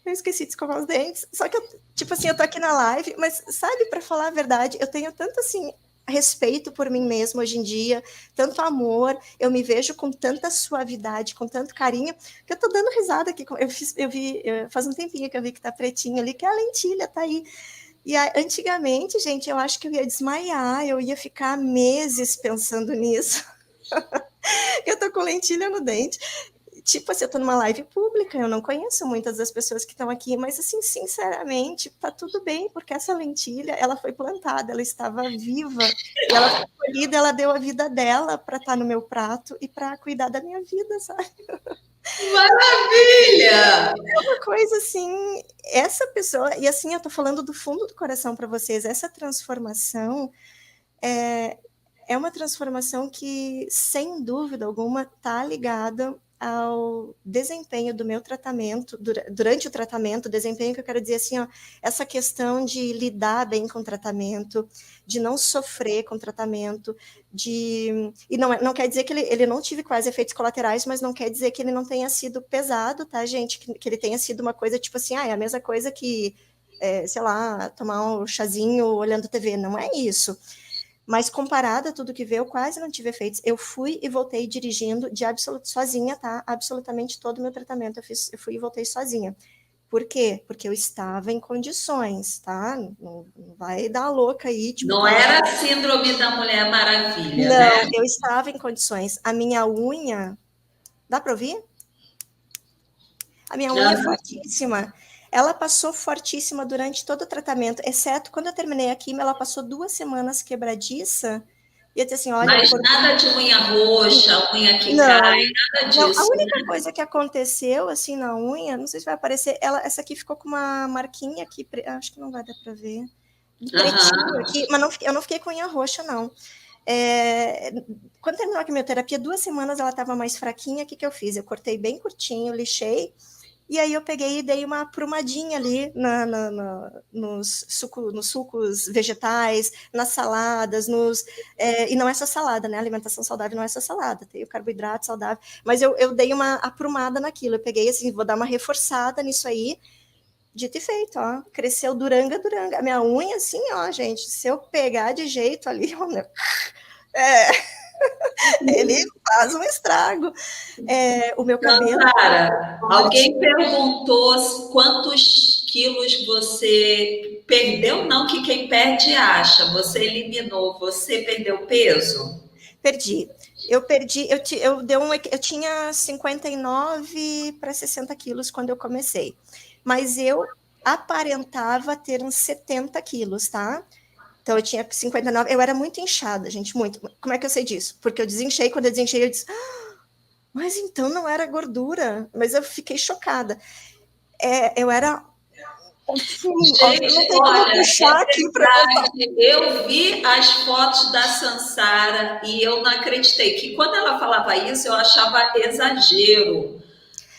eu esqueci de escovar os dentes, só que tipo assim, eu tô aqui na live, mas sabe, para falar a verdade, eu tenho tanto assim, respeito por mim mesmo hoje em dia, tanto amor, eu me vejo com tanta suavidade, com tanto carinho, que eu tô dando risada aqui. Faz um tempinho que eu vi que tá pretinho ali, que a lentilha tá aí. E antigamente, gente, eu acho que eu ia desmaiar, eu ia ficar meses pensando nisso. Eu tô com lentilha no dente. Tipo assim, eu tô numa live pública, eu não conheço muitas das pessoas que estão aqui, mas assim, sinceramente, tá tudo bem, porque essa lentilha, ela foi plantada, ela estava viva, e ela foi colhida, ela deu a vida dela para estar no meu prato e para cuidar da minha vida, sabe? Maravilha! É uma coisa assim, essa pessoa, e assim, eu tô falando do fundo do coração para vocês, essa transformação é uma transformação que, sem dúvida alguma, está ligada ao desempenho do meu tratamento, durante o tratamento, desempenho que eu quero dizer assim, ó, essa questão de lidar bem com o tratamento, de não sofrer com o tratamento, e não quer dizer que ele não tive quase efeitos colaterais, mas não quer dizer que ele não tenha sido pesado, tá, gente? Que ele tenha sido uma coisa tipo assim, é a mesma coisa que, sei lá, tomar um chazinho olhando TV, não é isso. Mas comparado a tudo que veio, eu quase não tive efeitos. Eu fui e voltei dirigindo sozinha, tá? Absolutamente todo o meu tratamento eu fui e voltei sozinha. Por quê? Porque eu estava em condições, tá? Não vai dar louca aí, tipo, Não era a síndrome da Mulher Maravilha, né? não, eu estava em condições. A minha unha, dá para ouvir? A minha unha é fortíssima. Ela passou fortíssima durante todo o tratamento, exceto quando eu terminei a quimio, ela passou 2 semanas quebradiça. E eu disse assim, olha, Mas nada de unha roxa, unha que cai, não, nada não, a disso, única né? coisa que aconteceu assim na unha, não sei se vai aparecer, essa aqui ficou com uma marquinha aqui, acho que não vai dar para ver, pretinho Aham. aqui, mas eu não fiquei com unha roxa, não. Quando terminou a quimioterapia, 2 semanas ela estava mais fraquinha, o que eu fiz? Eu cortei bem curtinho, lixei, e aí eu peguei e dei uma aprumadinha ali nos sucos vegetais, nas saladas, e não é só salada, né? Alimentação saudável não é só salada, tem o carboidrato saudável. Mas eu dei uma aprumada naquilo. Eu peguei assim, vou dar uma reforçada nisso aí. Dito e feito, ó. Cresceu duranga, duranga. A minha unha, assim, ó, gente, se eu pegar de jeito ali, ó, é, ele faz um estrago. O meu cabelo. Sara, Forte. alguém perguntou quantos quilos você perdeu? Não, que quem perde acha. Você eliminou, você perdeu peso? Perdi. Eu tinha 59 para 60 quilos quando eu comecei, mas eu aparentava ter uns 70 quilos, tá? Então eu tinha 59, eu era muito inchada, gente, muito. Como é que eu sei disso? Porque eu desinchei, quando eu desinchei, eu disse, mas então não era gordura, mas eu fiquei chocada. Eu era. Não Gente, tem como olha, puxar aqui para botar. eu vi as fotos da Sansara e eu não acreditei. Que quando ela falava isso, eu achava exagero.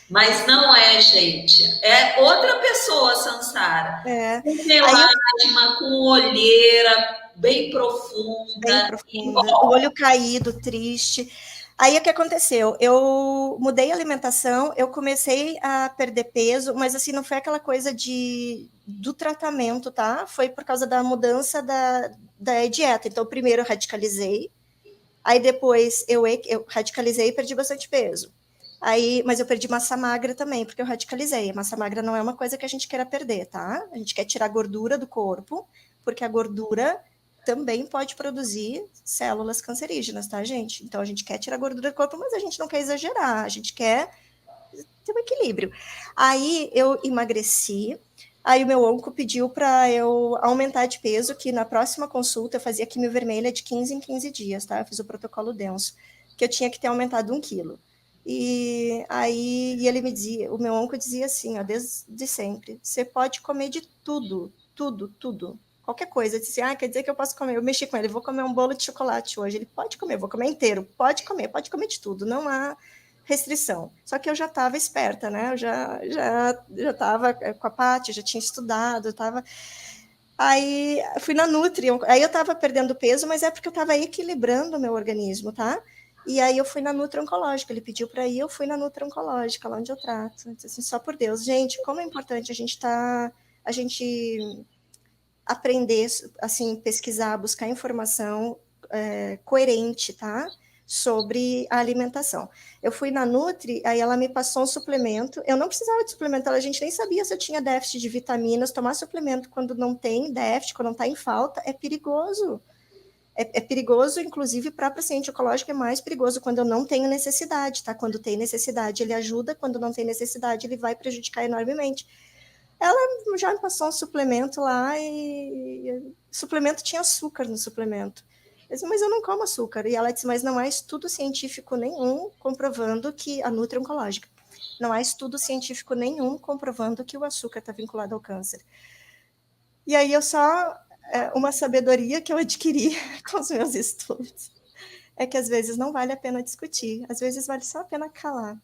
Mas não é, gente. É outra pessoa, Sansara. É. Com Aí eu melasma, com olheira bem bem profunda. profunda, o olho caído, triste. Aí o que aconteceu? Eu mudei a alimentação, eu comecei a perder peso, mas assim, não foi aquela coisa do tratamento, tá? Foi por causa da mudança da dieta. Então, primeiro eu radicalizei, aí depois eu radicalizei e perdi bastante peso. Aí, mas eu perdi massa magra também, porque eu radicalizei. Massa magra não é uma coisa que a gente queira perder, tá? A gente quer tirar gordura do corpo, porque a gordura também pode produzir células cancerígenas, tá, gente? Então a gente quer tirar gordura do corpo, mas a gente não quer exagerar, a gente quer ter um equilíbrio. Aí eu emagreci, aí o meu onco pediu para eu aumentar de peso, que na próxima consulta eu fazia quimio vermelha de 15 em 15 dias, tá? Eu fiz o protocolo denso, que eu tinha que ter aumentado 1 quilo. E aí ele me dizia, o meu onco dizia assim, ó, desde sempre, você pode comer de tudo, tudo, tudo. Qualquer coisa. Eu disse, quer dizer que eu posso comer. Eu mexi com ele, vou comer um bolo de chocolate hoje. Ele pode comer, vou comer inteiro. Pode comer de tudo. Não há restrição. Só que eu já estava esperta, né? Eu já estava com a Paty, já tinha estudado, estava. Aí fui na Nutri, aí eu estava perdendo peso, mas é porque eu estava equilibrando o meu organismo, tá? E aí eu fui na Nutri Oncológica, ele pediu para ir, eu fui na Nutri Oncológica, lá onde eu trato. Eu disse assim, só por Deus, gente, como é importante a gente aprender, assim, pesquisar, buscar informação coerente, tá? Sobre a alimentação. Eu fui na Nutri, aí ela me passou um suplemento. Eu não precisava de suplemento, a gente nem sabia se eu tinha déficit de vitaminas. Tomar suplemento quando não tem déficit, quando não está em falta, é perigoso. É perigoso, inclusive, para paciente oncológico, é mais perigoso quando eu não tenho necessidade, tá? Quando tem necessidade, ele ajuda, quando não tem necessidade, ele vai prejudicar enormemente. Ela já me passou um suplemento lá e suplemento tinha açúcar no suplemento. Eu disse, mas eu não como açúcar. E ela disse, mas não há estudo científico nenhum comprovando que a Nutri Oncológica. Não há estudo científico nenhum comprovando que o açúcar está vinculado ao câncer. E aí eu só uma sabedoria que eu adquiri com os meus estudos é que às vezes não vale a pena discutir, às vezes vale só a pena calar.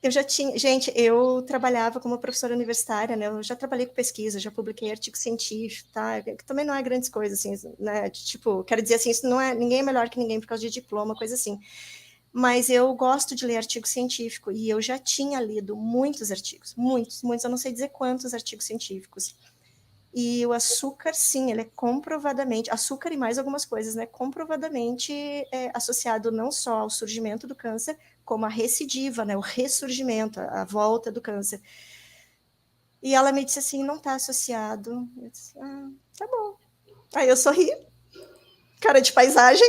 Eu já tinha, gente, eu trabalhava como professora universitária, né? Eu já trabalhei com pesquisa, já publiquei artigo científico, tá? Que também não é grandes coisas, assim, né? Tipo, quero dizer assim, isso não é ninguém é melhor que ninguém por causa de diploma, coisa assim. Mas eu gosto de ler artigo científico e eu já tinha lido muitos artigos, muitos, muitos, eu não sei dizer quantos artigos científicos. E o açúcar, sim, ele é comprovadamente, açúcar e mais algumas coisas, né? Comprovadamente associado não só ao surgimento do câncer, como à recidiva, né? O ressurgimento, a volta do câncer. E ela me disse assim, não está associado. Eu disse, tá bom. Aí eu sorri, cara de paisagem.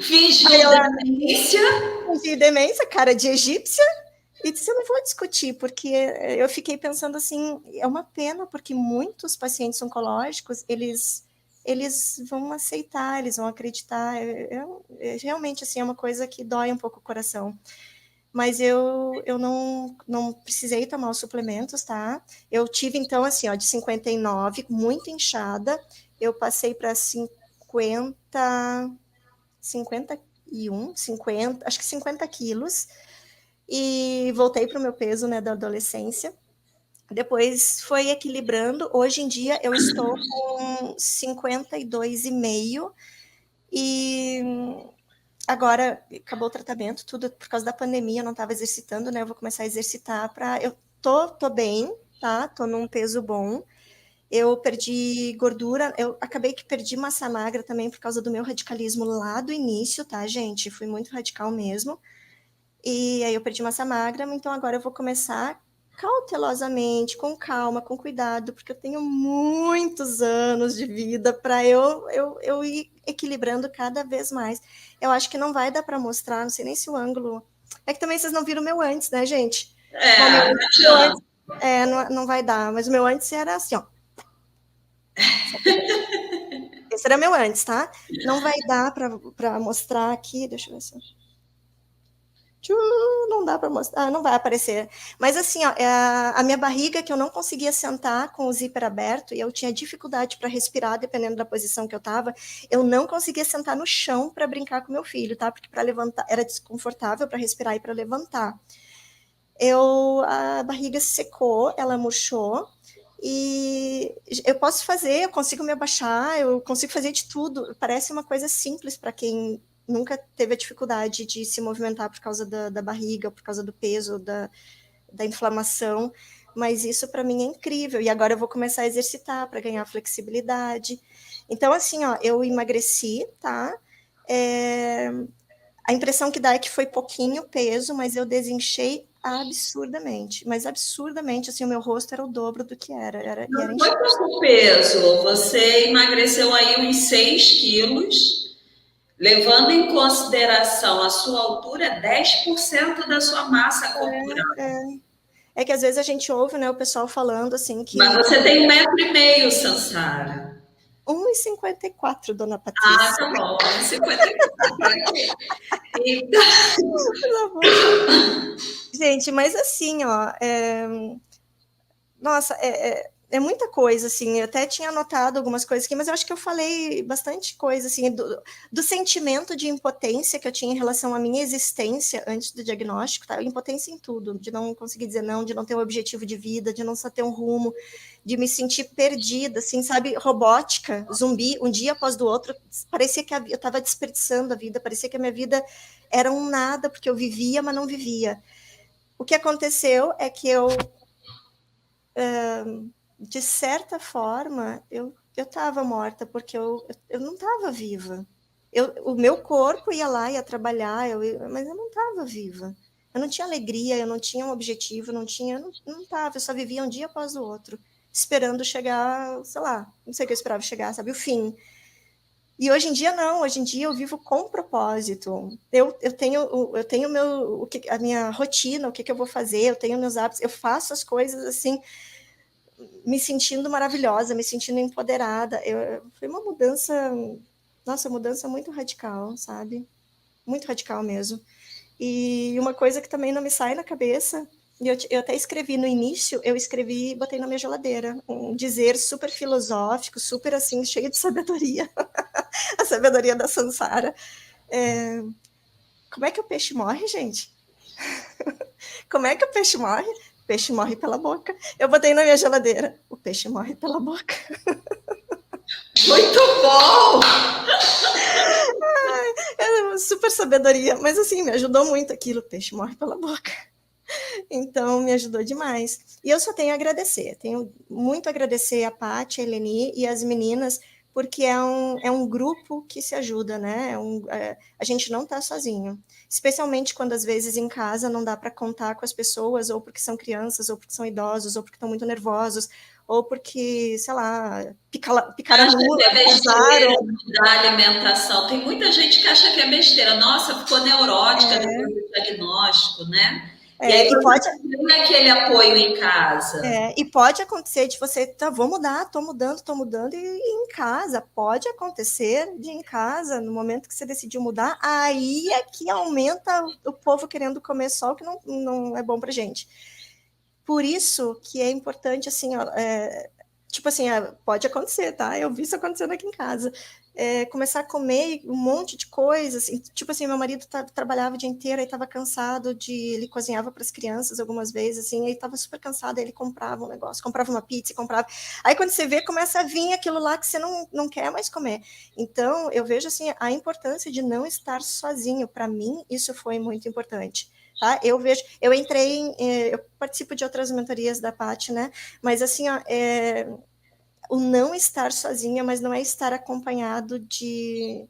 Fingiu demência. Fingi demência, cara de egípcia. E disse, eu não vou discutir, porque eu fiquei pensando assim, é uma pena, porque muitos pacientes oncológicos, eles vão aceitar, eles vão acreditar. Realmente, assim, é uma coisa que dói um pouco o coração. Mas eu não precisei tomar os suplementos, tá? Eu tive, então, assim, ó, de 59, muito inchada, eu passei para 50, 51, 50, acho que 50 quilos, e voltei para o meu peso, né, da adolescência. Depois foi equilibrando. Hoje em dia eu estou com 52,5 e agora acabou o tratamento, tudo por causa da pandemia, eu não estava exercitando, né? Eu vou começar a exercitar para eu tô bem, tá? Tô num peso bom. Eu perdi gordura, eu acabei que perdi massa magra também por causa do meu radicalismo lá do início, tá, gente? Fui muito radical mesmo. E aí eu perdi massa magra, então agora eu vou começar cautelosamente, com calma, com cuidado, porque eu tenho muitos anos de vida para eu ir equilibrando cada vez mais. Eu acho que não vai dar para mostrar, não sei nem se o ângulo. É que também vocês não viram o meu antes, né, gente? Bom, Não adianta. não vai dar, mas o meu antes era assim, ó. Esse era meu antes, tá? Não vai dar para mostrar aqui, deixa eu ver se. Não dá para mostrar, não vai aparecer. Mas assim, ó, a minha barriga, que eu não conseguia sentar com o zíper aberto, e eu tinha dificuldade para respirar, dependendo da posição que eu estava, eu não conseguia sentar no chão para brincar com meu filho, tá? Porque para levantar era desconfortável para respirar e para levantar. A barriga secou, ela murchou, e eu posso fazer, eu consigo me abaixar, eu consigo fazer de tudo. Parece uma coisa simples para quem nunca teve a dificuldade de se movimentar por causa da barriga, por causa do peso, da inflamação, mas isso para mim é incrível. E agora eu vou começar a exercitar para ganhar flexibilidade. Então, assim, ó, eu emagreci, tá? A impressão que dá é que foi pouquinho peso, mas eu desinchei absurdamente. Mas absurdamente, assim, o meu rosto era o dobro do que e era Não foi inchado. pouco peso. Você emagreceu aí uns 6 quilos, levando em consideração a sua altura, 10% da sua massa corporal. É que às vezes a gente ouve, né, o pessoal falando assim Mas que você tem 1,5 m, Sansara. 1,54, dona Ah, Patrícia. tá bom. 54. Então, Gente, mas assim, ó, nossa, é muita coisa, assim, eu até tinha anotado algumas coisas aqui, mas eu acho que eu falei bastante coisa, assim, do sentimento de impotência que eu tinha em relação à minha existência antes do diagnóstico, tá? Impotência em tudo, de não conseguir dizer não, de não ter um objetivo de vida, de não só ter um rumo, de me sentir perdida, assim, sabe, robótica, zumbi, um dia após do outro, parecia que eu estava desperdiçando a vida, parecia que a minha vida era um nada, porque eu vivia, mas não vivia. O que aconteceu é que de certa forma, eu estava morta, porque eu não estava viva. O meu corpo ia lá, ia trabalhar, mas eu não estava viva. Eu não tinha alegria, eu não tinha um objetivo, não estava, eu só vivia um dia após o outro, esperando chegar, sei lá, não sei o que eu esperava chegar, sabe, o fim. E hoje em dia não, hoje em dia eu vivo com propósito. Eu tenho a minha rotina, o que eu vou fazer, eu tenho meus hábitos, eu faço as coisas assim, me sentindo maravilhosa, me sentindo empoderada. Foi uma mudança, nossa, mudança muito radical, sabe? Muito radical mesmo. E uma coisa que também não me sai na cabeça, e eu até escrevi no início, eu escrevi e botei na minha geladeira, um dizer super filosófico, super assim, cheio de sabedoria, a sabedoria da Sansara. Como é que o peixe morre, gente? Como é que o peixe morre? O peixe morre pela boca. Eu botei na minha geladeira. O peixe morre pela boca. muito bom! É uma super sabedoria, mas assim, me ajudou muito aquilo. O peixe morre pela boca. Então, me ajudou demais. E eu só tenho a agradecer, tenho muito a agradecer a Paty, a Eleni e as meninas, porque é um grupo que se ajuda, né? A gente não está sozinho. Especialmente quando, às vezes, em casa não dá para contar com as pessoas, ou porque são crianças, ou porque são idosos, ou porque estão muito nervosos, ou porque, sei lá, picaram a Acha mula, que é besteira usaram. da alimentação. Tem muita gente que acha que é besteira. Nossa, ficou neurótica depois do diagnóstico, né? E aí E pode você tem aquele apoio em casa. E pode acontecer de você, tá, vou mudar, tô mudando, e em casa, pode acontecer de em casa, no momento que você decidiu mudar, aí é que aumenta o povo querendo comer só o que não é bom pra gente. Por isso que é importante, assim, ó, tipo assim, pode acontecer, tá? Eu vi isso acontecendo aqui em casa. Começar a comer um monte de coisas, assim, tipo assim, meu marido trabalhava o dia inteiro, e estava cansado ele cozinhava para as crianças algumas vezes, assim, ele estava super cansado, aí ele comprava um negócio, comprava uma pizza, comprava. Aí quando você vê, começa a vir aquilo lá que você não quer mais comer. Então, eu vejo, assim, a importância de não estar sozinho. Para mim, isso foi muito importante. Tá? Eu entrei, eu participo de outras mentorias da Paty, né? Mas assim, ó, o não estar sozinha, mas não é estar acompanhado de,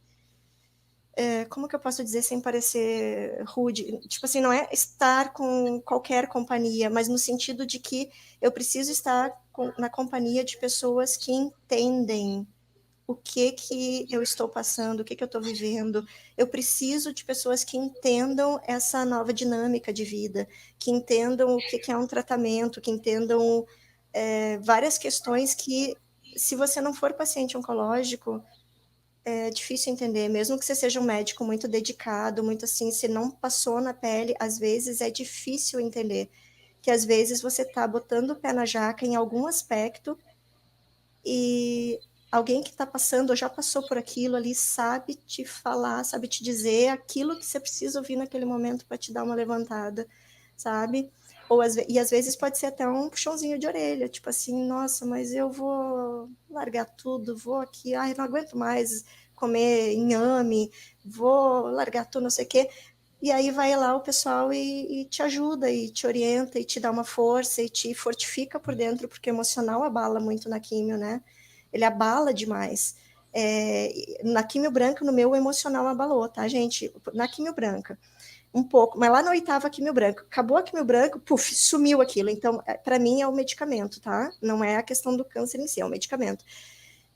como que eu posso dizer sem parecer rude? Tipo assim, não é estar com qualquer companhia, mas no sentido de que eu preciso estar na companhia de pessoas que entendem o que eu estou passando, o que eu estou vivendo. Eu preciso de pessoas que entendam essa nova dinâmica de vida, que entendam o que é um tratamento, que entendam várias questões que, se você não for paciente oncológico, é difícil entender, mesmo que você seja um médico muito dedicado, muito assim, se não passou na pele, às vezes é difícil entender, que às vezes você está botando o pé na jaca em algum aspecto e alguém que está passando ou já passou por aquilo ali sabe te falar, sabe te dizer aquilo que você precisa ouvir naquele momento para te dar uma levantada, sabe? E às vezes pode ser até um puxãozinho de orelha, tipo assim, nossa, mas eu vou largar tudo, vou aqui, ai, não aguento mais comer inhame, vou largar tudo, não sei o quê. E aí vai lá o pessoal e te ajuda, e te orienta, e te dá uma força, e te fortifica por dentro, porque o emocional abala muito na químio, né? Ele abala demais. Na químio branca, no meu, o emocional abalou, tá, gente? Na químio branca, um pouco, mas lá na oitava químio branca, acabou a químio branca, puf, sumiu aquilo. Então, para mim, é o medicamento, tá? Não é a questão do câncer em si, é o medicamento.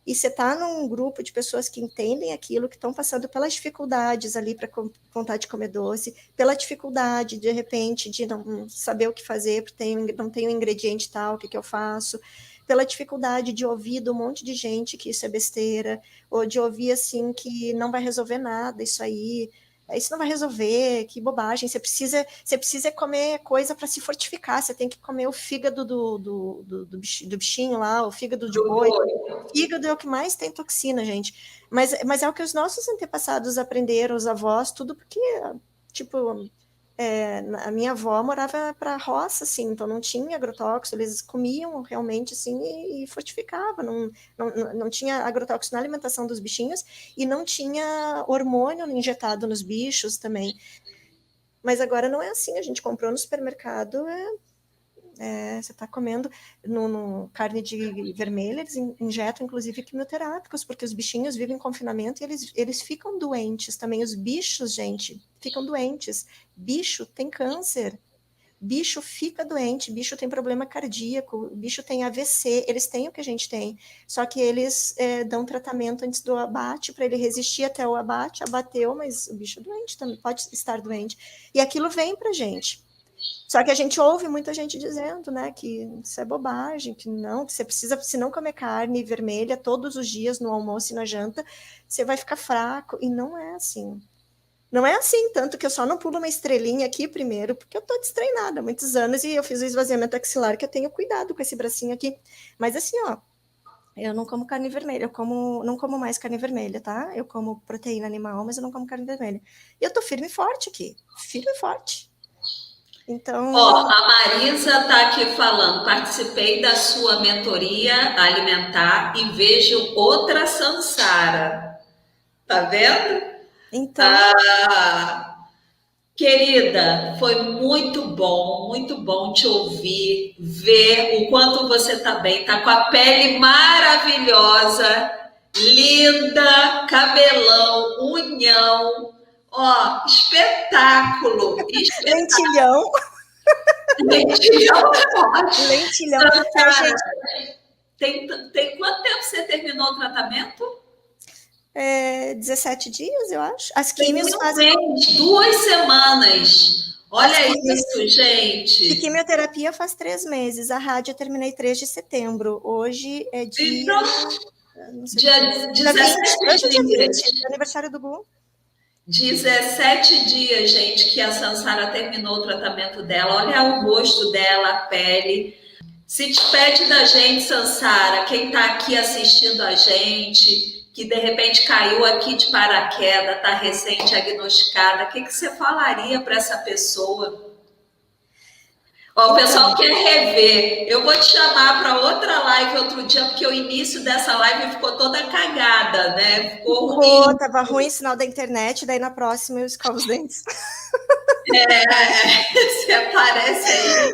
E você está num grupo de pessoas que entendem aquilo, que estão passando pelas dificuldades ali para vontade de comer doce, pela dificuldade, de repente, de não saber o que fazer, porque não tem o ingrediente tal, o que eu faço, pela dificuldade de ouvir de um monte de gente que isso é besteira, ou de ouvir assim que não vai resolver nada isso aí, isso não vai resolver, que bobagem, você precisa comer coisa para se fortificar, você tem que comer o fígado do bichinho lá, o fígado de Do boi, boi. fígado é o que mais tem toxina, gente. Mas é o que os nossos antepassados aprenderam, os avós, tudo porque, tipo, a minha avó morava para a roça, assim, então não tinha agrotóxico, eles comiam realmente, assim, e fortificava, não tinha agrotóxico na alimentação dos bichinhos e não tinha hormônio injetado nos bichos também. Mas agora não é assim, a gente comprou no supermercado, você está comendo no carne de vermelha, eles injetam inclusive quimioterápicos, porque os bichinhos vivem em confinamento e eles ficam doentes também. Os bichos, gente, ficam doentes. Bicho tem câncer, bicho fica doente, bicho tem problema cardíaco, bicho tem AVC, eles têm o que a gente tem, só que eles dão tratamento antes do abate para ele resistir até o abate, abateu, mas o bicho é doente também, pode estar doente. E aquilo vem para a gente. Só que a gente ouve muita gente dizendo, né, que isso é bobagem, que não, que você precisa, se não comer carne vermelha todos os dias no almoço e na janta, você vai ficar fraco. E não é assim. Não é assim, tanto que eu só não pulo uma estrelinha aqui primeiro, porque eu tô destreinada há muitos anos e eu fiz o esvaziamento axilar, que eu tenho cuidado com esse bracinho aqui. Mas assim, ó, eu não como carne vermelha, não como mais carne vermelha, tá? Eu como proteína animal, mas eu não como carne vermelha. E eu tô firme e forte aqui, firme e forte. Ó, Então, a Marisa está aqui falando, participei da sua mentoria alimentar e vejo outra Sansara. Tá vendo? então Ah, Querida, foi muito bom te ouvir, ver o quanto você está bem, está com a pele maravilhosa, linda, cabelão, unhão, ó, espetáculo, espetáculo. Lentilhão. Lentilhão, Lentilhão. Sansara, tem quanto tempo você terminou o tratamento? 17 dias, eu acho. As Tem químios um fazem. mês, 2 semanas. Olha isso, De gente. quimioterapia faz 3 meses. A rádio eu terminei 3 de setembro. Hoje é dia. Então, Não sei dia dia 20. 17 Hoje é dia 20, dias. é aniversário do Gu. 17 dias, gente, que a Sansara terminou o tratamento dela. Olha o rosto dela, a pele. Se despede da gente, Sansara, quem está aqui assistindo a gente, que de repente caiu aqui de paraquedas, está recém-diagnosticada, o que você falaria para essa pessoa? Ó, o pessoal quer rever. Eu vou te chamar para outra live outro dia, porque o início dessa live ficou toda cagada, né? Ficou ruim. Tava ruim o sinal da internet, daí na próxima eu escovo os dentes. Você aparece aí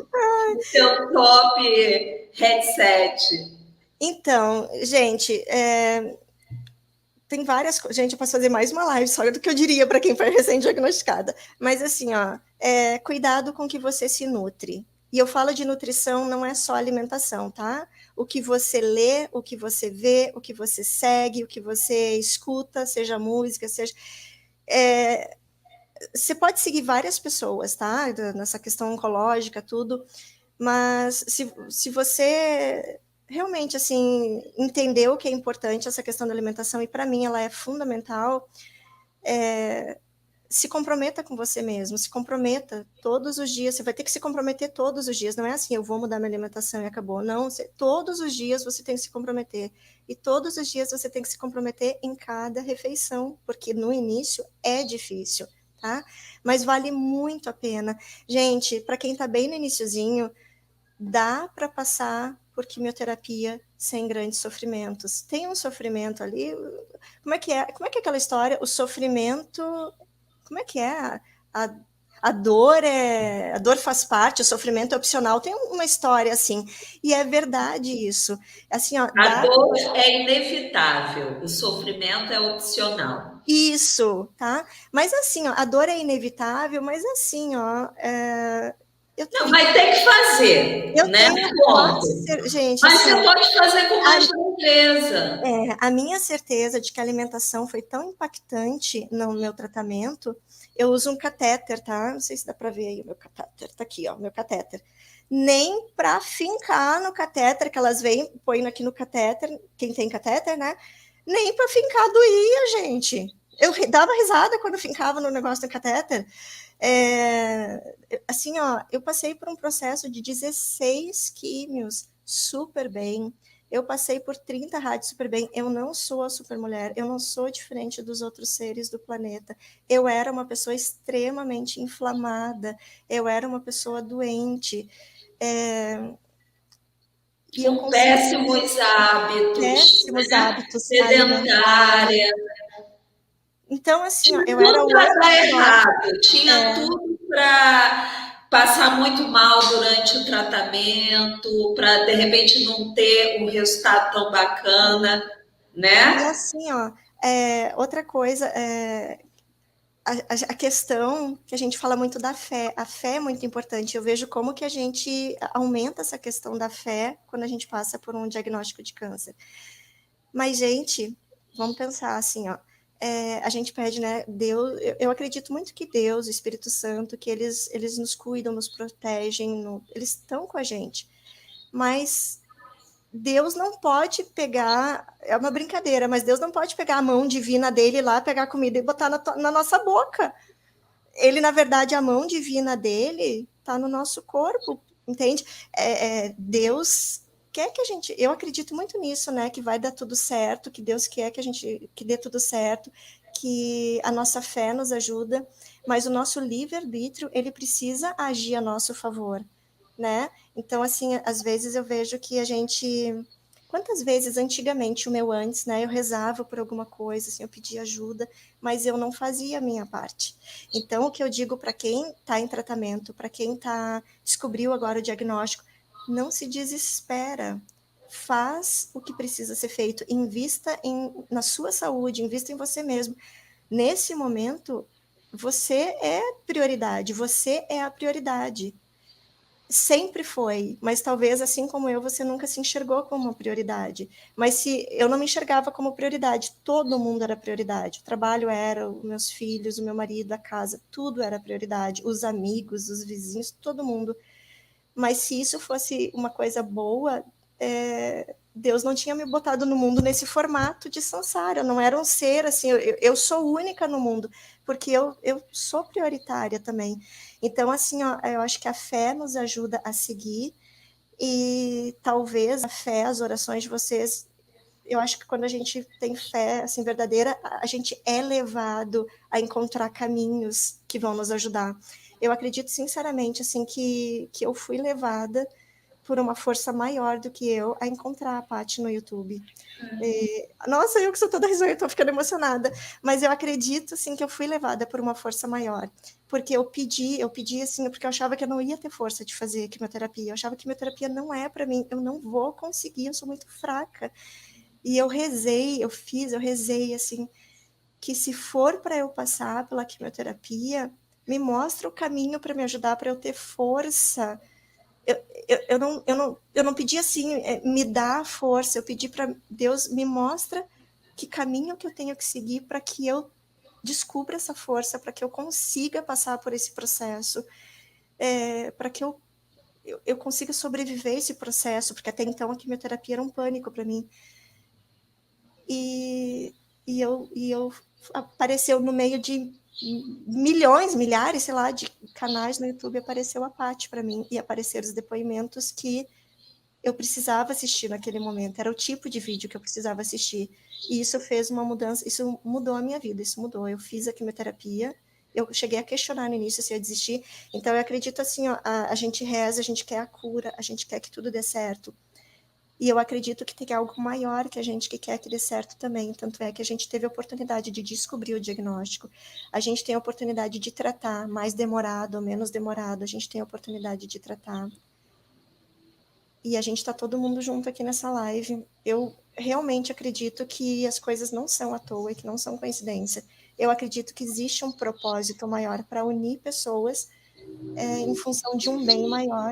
no seu top headset. Então, gente, tem várias coisas. Gente, eu posso fazer mais uma live só do que eu diria para quem foi recém-diagnosticada. Mas assim, ó, cuidado com o que você se nutre. E eu falo de nutrição, não é só alimentação, tá? O que você lê, o que você vê, o que você segue, o que você escuta, seja música, seja. Você pode seguir várias pessoas, tá? Nessa questão oncológica, tudo. Mas se você realmente assim entendeu que é importante essa questão da alimentação, e para mim ela é fundamental, se comprometa com você mesmo, se comprometa todos os dias, você vai ter que se comprometer todos os dias, não é assim, eu vou mudar minha alimentação e acabou, não, todos os dias você tem que se comprometer, e todos os dias você tem que se comprometer em cada refeição, porque no início é difícil, tá? Mas vale muito a pena. Gente, para quem tá bem no iniciozinho, dá para passar por quimioterapia sem grandes sofrimentos. Tem um sofrimento ali, como é que é? Como é que é aquela história? O sofrimento, como é que é? A, a dor faz parte, o sofrimento é opcional. Tem uma história assim, e é verdade isso. Assim, ó, A dor é inevitável, o sofrimento é opcional. isso, tá? Mas assim, ó, a dor é inevitável, mas assim, ó, não, vai ter que fazer, né? Gente, mas assim, você pode fazer com mais leveza. A minha certeza de que a alimentação foi tão impactante no meu tratamento, eu uso um catéter, tá? Não sei se dá para ver aí o meu catéter, tá aqui, ó, meu catéter. Nem para fincar no catéter, que elas vêm, põem aqui no catéter, quem tem catéter, né? Nem para fincar doía, gente. Eu dava risada quando fincava no negócio do catéter. Assim, ó, eu passei por um processo de 16 químios super bem. Eu passei por 30 rádios super bem. Eu não sou a super mulher, eu não sou diferente dos outros seres do planeta. Eu era uma pessoa extremamente inflamada, eu era uma pessoa doente. E com péssimos hábitos, péssimos hábitos sedentária. Então, assim, tinha eu era tudo para dar errado, tinha tudo para passar muito mal durante o tratamento, para de repente não ter um resultado tão bacana, né? E assim, ó, outra coisa, a questão que a gente fala muito da fé, a fé é muito importante. Eu vejo como que a gente aumenta essa questão da fé quando a gente passa por um diagnóstico de câncer. Mas, gente, vamos pensar assim, ó, a gente pede, né, Deus, eu acredito muito que Deus, o Espírito Santo, que eles nos cuidam, nos protegem, eles estão com a gente, mas Deus não pode pegar, é uma brincadeira, mas Deus não pode pegar a mão divina dele lá, pegar a comida e botar na nossa boca. Ele, na verdade, a mão divina dele está no nosso corpo, entende? Deus quer que a gente, eu acredito muito nisso, né? Que vai dar tudo certo, que Deus quer que a gente que dê tudo certo, que a nossa fé nos ajuda, mas o nosso livre-arbítrio, ele precisa agir a nosso favor, né? Então, assim, às vezes eu vejo que a gente Quantas vezes antigamente, o meu antes, né, eu rezava por alguma coisa, assim, eu pedia ajuda, mas eu não fazia a minha parte. Então, o que eu digo para quem está em tratamento, para quem descobriu agora o diagnóstico, não se desespera. Faz o que precisa ser feito, invista na sua saúde, invista em você mesmo. Nesse momento, você é prioridade, você é a prioridade. Sempre foi, mas talvez, assim como eu, você nunca se enxergou como uma prioridade. Mas se eu não me enxergava como prioridade, todo mundo era prioridade. O trabalho era, os meus filhos, o meu marido, a casa, tudo era prioridade. Os amigos, os vizinhos, todo mundo. Mas se isso fosse uma coisa boa, Deus não tinha me botado no mundo nesse formato de samsara. Eu não era um ser assim, eu sou única no mundo, porque eu sou prioritária também. Então, assim, ó, eu acho que a fé nos ajuda a seguir, e talvez a fé, as orações de vocês, eu acho que quando a gente tem fé assim verdadeira, a gente é levado a encontrar caminhos que vão nos ajudar. Eu acredito sinceramente assim que eu fui levada por uma força maior do que eu a encontrar a Paty no YouTube. Nossa, eu que sou toda risonha, eu tô ficando emocionada, mas eu acredito assim que eu fui levada por uma força maior, porque eu pedi assim, porque eu achava que eu não ia ter força de fazer quimioterapia, eu achava que quimioterapia não é para mim, eu não vou conseguir, eu sou muito fraca. E eu rezei assim, que se for para eu passar pela quimioterapia, me mostra o caminho para me ajudar, para eu ter força. Eu não pedi assim, me dá força, eu pedi para Deus, me mostra que caminho que eu tenho que seguir para que eu descubra essa força, para que eu consiga passar por esse processo, para que eu consiga sobreviver esse processo, porque até então a quimioterapia era um pânico para mim. E eu apareceu no meio de milhões, milhares, sei lá, de canais no YouTube, apareceu a Paty para mim, e apareceram os depoimentos que eu precisava assistir naquele momento, era o tipo de vídeo que eu precisava assistir, e isso fez uma mudança, isso mudou a minha vida, isso mudou, eu fiz a quimioterapia, eu cheguei a questionar no início se eu ia desistir, então eu acredito assim, ó, a gente reza, a gente quer a cura, a gente quer que tudo dê certo, e eu acredito que tem algo maior que a gente que quer que dê certo também. Tanto é que a gente teve a oportunidade de descobrir o diagnóstico. A gente tem a oportunidade de tratar, mais demorado ou menos demorado. A gente tem a oportunidade de tratar. E a gente está todo mundo junto aqui nessa live. Eu realmente acredito que as coisas não são à toa e que não são coincidência. Eu acredito que existe um propósito maior para unir pessoas em função de um bem maior.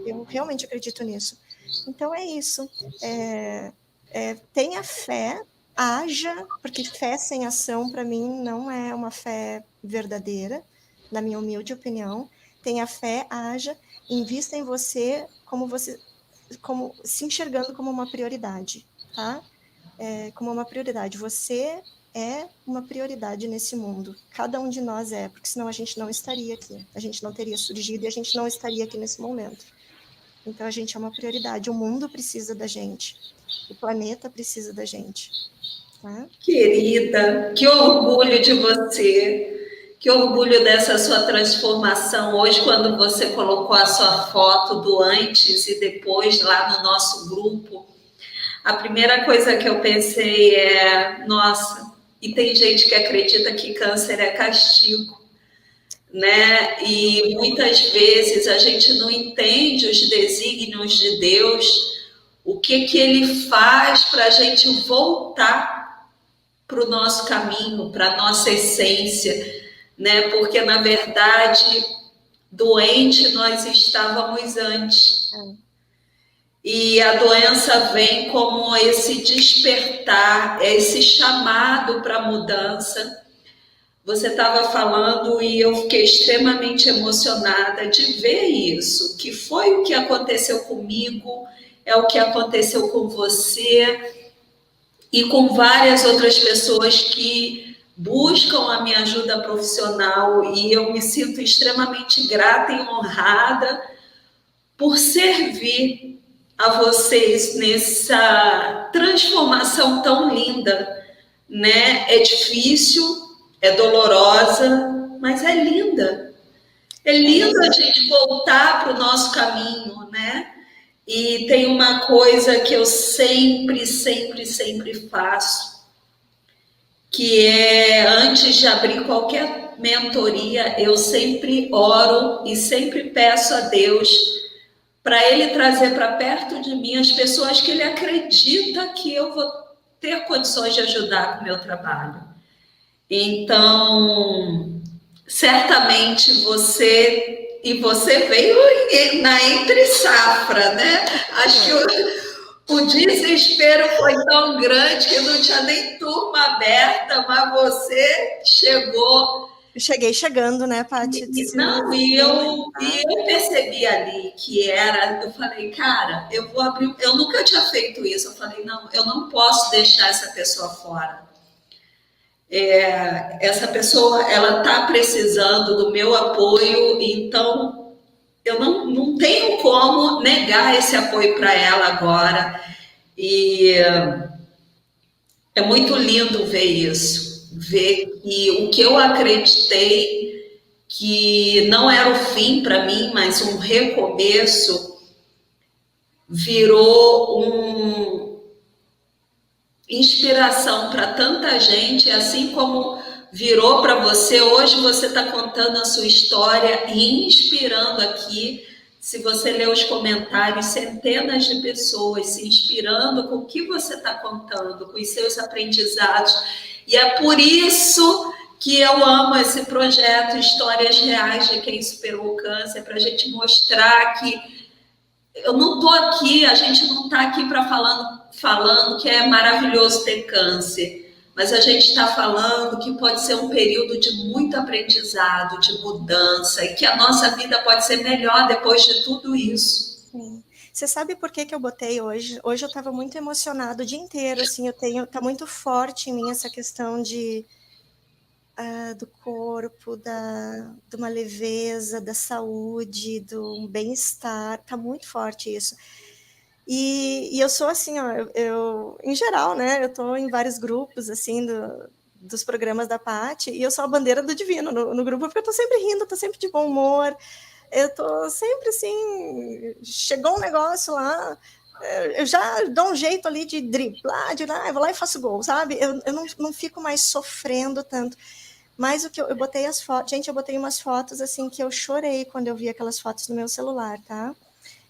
Eu realmente acredito nisso. Então é isso. Tenha fé, haja, porque fé sem ação, para mim, não é uma fé verdadeira, na minha humilde opinião. Tenha fé, haja, invista em você como se enxergando como uma prioridade, tá? Como uma prioridade. Você é uma prioridade nesse mundo. Cada um de nós é, porque senão a gente não estaria aqui. A gente não teria surgido e a gente não estaria aqui nesse momento. Então, a gente é uma prioridade. O mundo precisa da gente. O planeta precisa da gente. Né? Querida, que orgulho de você. Que orgulho dessa sua transformação. Hoje, quando você colocou a sua foto do antes e depois lá no nosso grupo, a primeira coisa que eu pensei é, nossa, e tem gente que acredita que câncer é castigo, né? E muitas vezes a gente não entende os desígnios de Deus, o que ele faz para a gente voltar para o nosso caminho, para a nossa essência, né? Porque, na verdade, doente nós estávamos antes. E a doença vem como esse despertar, esse chamado para a mudança. Você estava falando e eu fiquei extremamente emocionada de ver isso, que foi o que aconteceu comigo, é o que aconteceu com você e com várias outras pessoas que buscam a minha ajuda profissional, e eu me sinto extremamente grata e honrada por servir a vocês nessa transformação tão linda, né? É difícil, é dolorosa, mas é linda. É lindo a gente voltar para o nosso caminho, né? E tem uma coisa que eu sempre, sempre, sempre faço, que é antes de abrir qualquer mentoria, eu sempre oro e sempre peço a Deus para Ele trazer para perto de mim as pessoas que Ele acredita que eu vou ter condições de ajudar com o meu trabalho. Então, certamente você veio na entre safra, né? Acho que o desespero foi tão grande que não tinha nem turma aberta, mas você chegou. Eu cheguei chegando, né, Paty? Não, e eu percebi ali que era. Eu falei, cara, eu vou abrir. Eu nunca tinha feito isso. Eu falei, não, eu não posso deixar essa pessoa fora. Essa pessoa, ela está precisando do meu apoio, então eu não tenho como negar esse apoio para ela agora. E é muito lindo ver isso, ver que o que eu acreditei que não era o fim para mim, mas um recomeço, virou inspiração para tanta gente, assim como virou para você. Hoje você está contando a sua história e inspirando aqui. Se você ler os comentários, centenas de pessoas se inspirando com o que você está contando, com os seus aprendizados. E é por isso que eu amo esse projeto Histórias Reais de Quem Superou o Câncer, para a gente mostrar que eu não estou aqui, a gente não está aqui para falando que é maravilhoso ter câncer, mas a gente está falando que pode ser um período de muito aprendizado, de mudança, e que a nossa vida pode ser melhor depois de tudo isso. Sim. Você sabe por que eu botei hoje? Hoje eu estava muito emocionada o dia inteiro, assim, tá muito forte em mim essa questão do corpo, de uma leveza, da saúde, do bem-estar, tá muito forte isso. E eu sou assim, ó, em geral, né, eu tô em vários grupos, assim, dos programas da Paty, e eu sou a bandeira do divino no grupo, porque eu tô sempre rindo, tô sempre de bom humor, eu tô sempre assim, chegou um negócio lá, eu já dou um jeito ali de driblar, eu vou lá e faço gol, sabe? Eu não fico mais sofrendo tanto. Mas o que eu botei as fotos, gente, eu botei umas fotos assim que eu chorei quando eu vi aquelas fotos no meu celular, tá?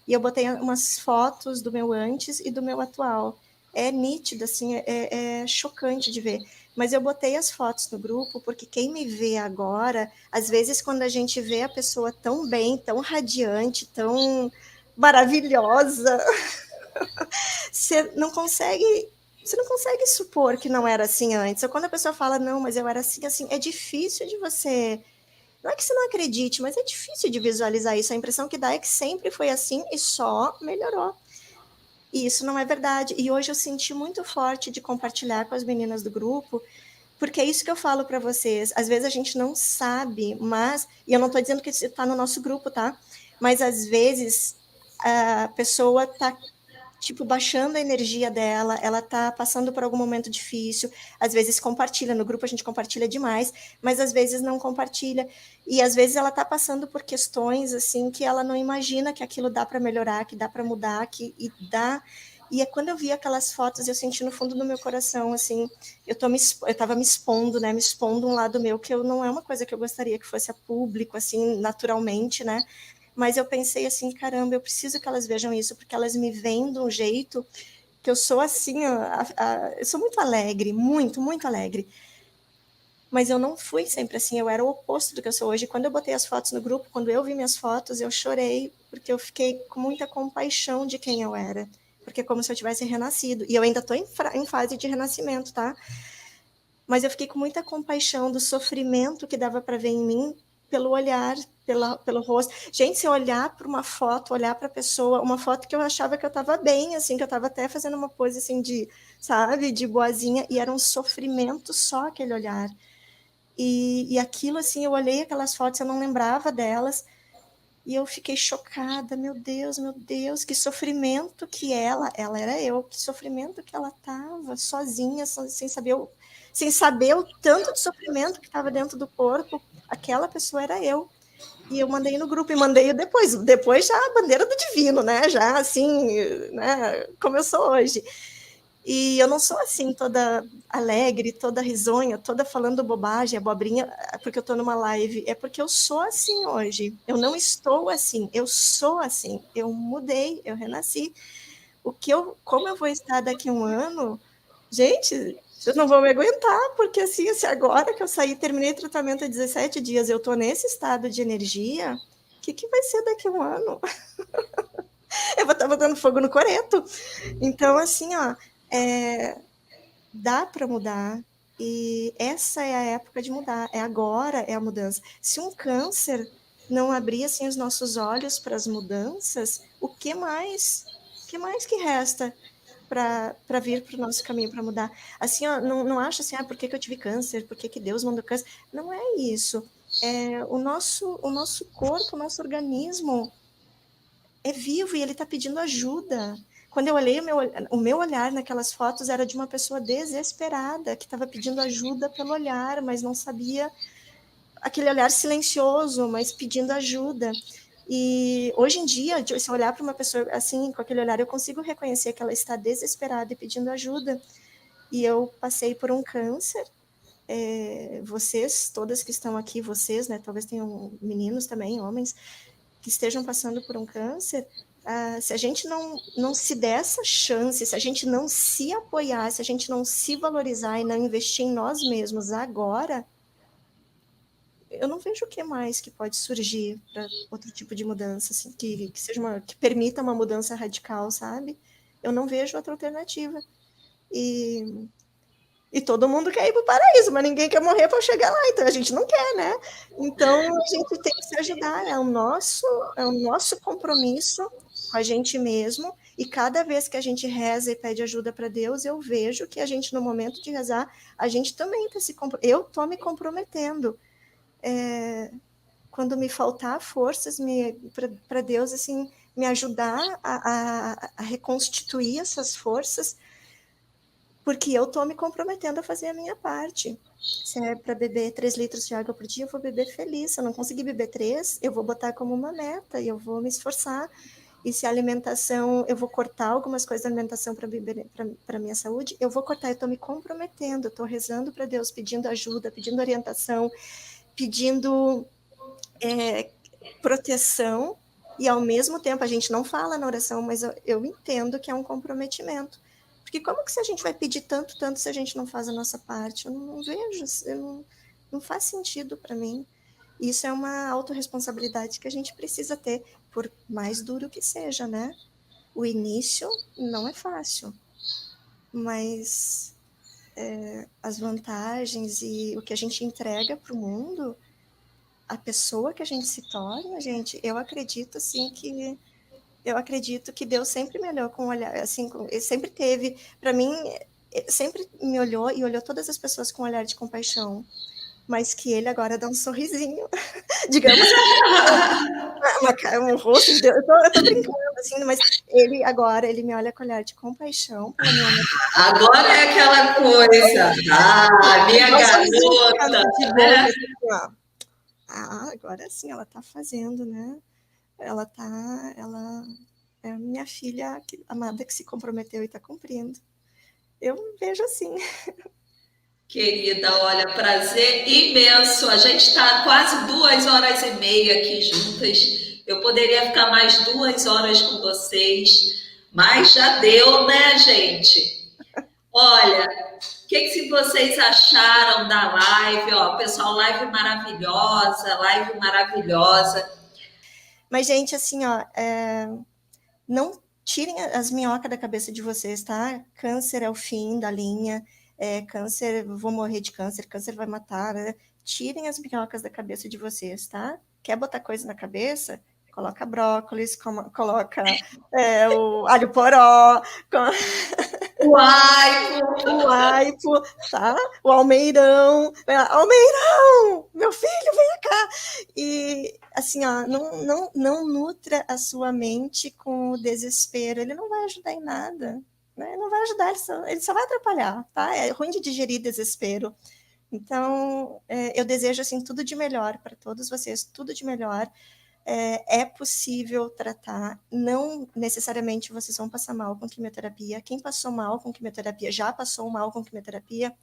E eu botei umas fotos do meu antes e do meu atual. É nítido, assim, é chocante de ver. Mas eu botei as fotos no grupo porque quem me vê agora, às vezes quando a gente vê a pessoa tão bem, tão radiante, tão maravilhosa, você não consegue supor que não era assim antes. Ou quando a pessoa fala, não, mas eu era assim, assim, é difícil de você. Não é que você não acredite, mas é difícil de visualizar isso. A impressão que dá é que sempre foi assim e só melhorou. E isso não é verdade. E hoje eu senti muito forte de compartilhar com as meninas do grupo, porque é isso que eu falo para vocês. Às vezes a gente não sabe, mas. E eu não estou dizendo que isso está no nosso grupo, tá? Mas às vezes a pessoa está tipo, baixando a energia dela, ela tá passando por algum momento difícil, às vezes compartilha, no grupo a gente compartilha demais, mas às vezes não compartilha, e às vezes ela tá passando por questões, assim, que ela não imagina que aquilo dá para melhorar, que dá para mudar, e dá, e é quando eu vi aquelas fotos, eu senti no fundo do meu coração, assim, eu tava me expondo, né, me expondo um lado meu, que eu não é uma coisa que eu gostaria que fosse a público, assim, naturalmente, né, mas eu pensei assim, caramba, eu preciso que elas vejam isso, porque elas me veem de um jeito que eu sou assim, eu sou muito alegre, muito, muito alegre. Mas eu não fui sempre assim, eu era o oposto do que eu sou hoje. Quando eu botei as fotos no grupo, quando eu vi minhas fotos, eu chorei, porque eu fiquei com muita compaixão de quem eu era. Porque é como se eu tivesse renascido. E eu ainda estou em fase de renascimento, tá? Mas eu fiquei com muita compaixão do sofrimento que dava para ver em mim pelo olhar, pelo rosto. Gente, se eu olhar para uma foto, olhar para a pessoa, uma foto que eu achava que eu estava bem, assim, que eu estava até fazendo uma pose assim de, sabe, de boazinha, e era um sofrimento só aquele olhar. E aquilo, assim, eu olhei aquelas fotos, eu não lembrava delas, e eu fiquei chocada, meu Deus, que sofrimento que ela era eu, que sofrimento que ela estava, sozinha, sem saber o tanto de sofrimento que estava dentro do corpo, aquela pessoa era eu. E eu mandei no grupo e mandei depois já a bandeira do divino, né? Já assim, né? Como eu sou hoje. E eu não sou assim, toda alegre, toda risonha, toda falando bobagem, abobrinha, porque eu estou numa live. É porque eu sou assim hoje. Eu não estou assim, eu sou assim. Eu mudei, eu renasci. Como eu vou estar daqui a um ano, gente, vocês não vão me aguentar, porque assim, se agora que eu saí, terminei o tratamento há 17 dias, eu estou nesse estado de energia, o que vai ser daqui a um ano? Eu vou estar botando fogo no coreto. Então, assim, ó, dá para mudar, e essa é a época de mudar, é agora, é a mudança. Se um câncer não abrir assim os nossos olhos para as mudanças, o que mais? O que mais que resta para vir para o nosso caminho, para mudar? Assim, ó, não acha assim, por que eu tive câncer? Por que Deus mandou câncer? Não é isso. O nosso corpo, o nosso organismo é vivo e ele está pedindo ajuda. Quando eu olhei o meu olhar naquelas fotos era de uma pessoa desesperada, que estava pedindo ajuda pelo olhar, mas não sabia, aquele olhar silencioso, mas pedindo ajuda. E hoje em dia, se eu olhar para uma pessoa assim, com aquele olhar, eu consigo reconhecer que ela está desesperada e pedindo ajuda. E eu passei por um câncer. Vocês, todas que estão aqui, vocês, né, talvez tenham meninos também, homens, que estejam passando por um câncer, se a gente não se der essa chance, se a gente não se apoiar, se a gente não se valorizar e não investir em nós mesmos agora, eu não vejo o que mais que pode surgir para outro tipo de mudança, assim, que permita uma mudança radical, sabe? Eu não vejo outra alternativa. E todo mundo quer ir para o paraíso, mas ninguém quer morrer para chegar lá, então a gente não quer, né? Então a gente tem que se ajudar, é o nosso compromisso com a gente mesmo, e cada vez que a gente reza e pede ajuda para Deus, eu vejo que a gente, no momento de rezar, a gente também está eu estou me comprometendo. Quando me faltar forças para Deus, assim, me ajudar a reconstituir essas forças, porque eu estou me comprometendo a fazer a minha parte. Se é para beber 3 litros de água por dia, eu vou beber feliz. Se eu não conseguir beber 3, eu vou botar como uma meta e eu vou me esforçar. E se a alimentação, eu vou cortar algumas coisas da alimentação para a minha saúde, eu vou cortar, eu estou me comprometendo, eu estou rezando para Deus, pedindo ajuda, pedindo orientação, pedindo proteção, e ao mesmo tempo, a gente não fala na oração, mas eu entendo que é um comprometimento. Porque como que se a gente vai pedir tanto, tanto, se a gente não faz a nossa parte? Eu não vejo, não faz sentido para mim. Isso é uma autorresponsabilidade que a gente precisa ter, por mais duro que seja, né? O início não é fácil, mas as vantagens e o que a gente entrega para o mundo, a pessoa que a gente se torna, gente, eu acredito assim que Deus sempre me olhou com um olhar, assim, ele sempre teve, para mim, sempre me olhou e olhou todas as pessoas com um olhar de compaixão, mas que ele agora dá um sorrisinho, digamos que um rosto de Deus, eu tô brincando, assim, mas ele me olha com olhar de compaixão pela minha Agora é aquela coisa, minha garota, de boca, assim, ó. Agora sim, ela tá fazendo, né? Ela é minha filha amada que se comprometeu e está cumprindo. Eu vejo assim. Querida, olha, prazer imenso. A gente está quase 2 horas e meia aqui juntas. Eu poderia ficar mais 2 horas com vocês, mas já deu, né, gente? Olha, o que vocês acharam da live? Ó, pessoal, live maravilhosa, live maravilhosa. Mas, gente, assim, ó, não tirem as minhocas da cabeça de vocês, tá? Câncer é o fim da linha, câncer, vou morrer de câncer, câncer vai matar, né? Tirem as minhocas da cabeça de vocês, tá? Quer botar coisa na cabeça? Coloca brócolis, coloca o alho poró, o aipo, tá? O almeirão, meu filho, vem cá. E assim, ó, não nutra a sua mente com o desespero, ele não vai ajudar em nada, né? Não vai ajudar, ele só vai atrapalhar, tá? É ruim de digerir desespero. Então, eu desejo, assim, tudo de melhor para todos vocês, tudo de melhor. É possível tratar, não necessariamente vocês vão passar mal com quimioterapia. Quem passou mal com quimioterapia, já passou mal com quimioterapia,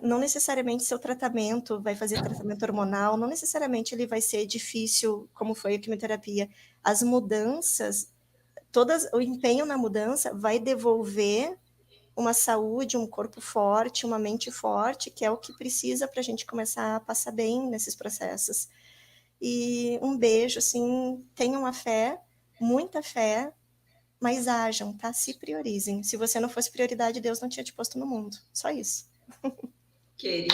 não necessariamente seu tratamento vai fazer tratamento hormonal, não necessariamente ele vai ser difícil, como foi a quimioterapia. As mudanças, o empenho na mudança vai devolver uma saúde, um corpo forte, uma mente forte, que é o que precisa para a gente começar a passar bem nesses processos. E um beijo, assim, tenham a fé, muita fé, mas ajam, tá? Se priorizem. Se você não fosse prioridade, Deus não tinha te posto no mundo. Só isso. Querida,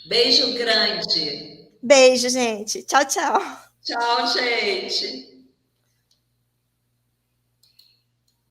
beijo grande. Beijo, gente. Tchau, tchau. Tchau, gente.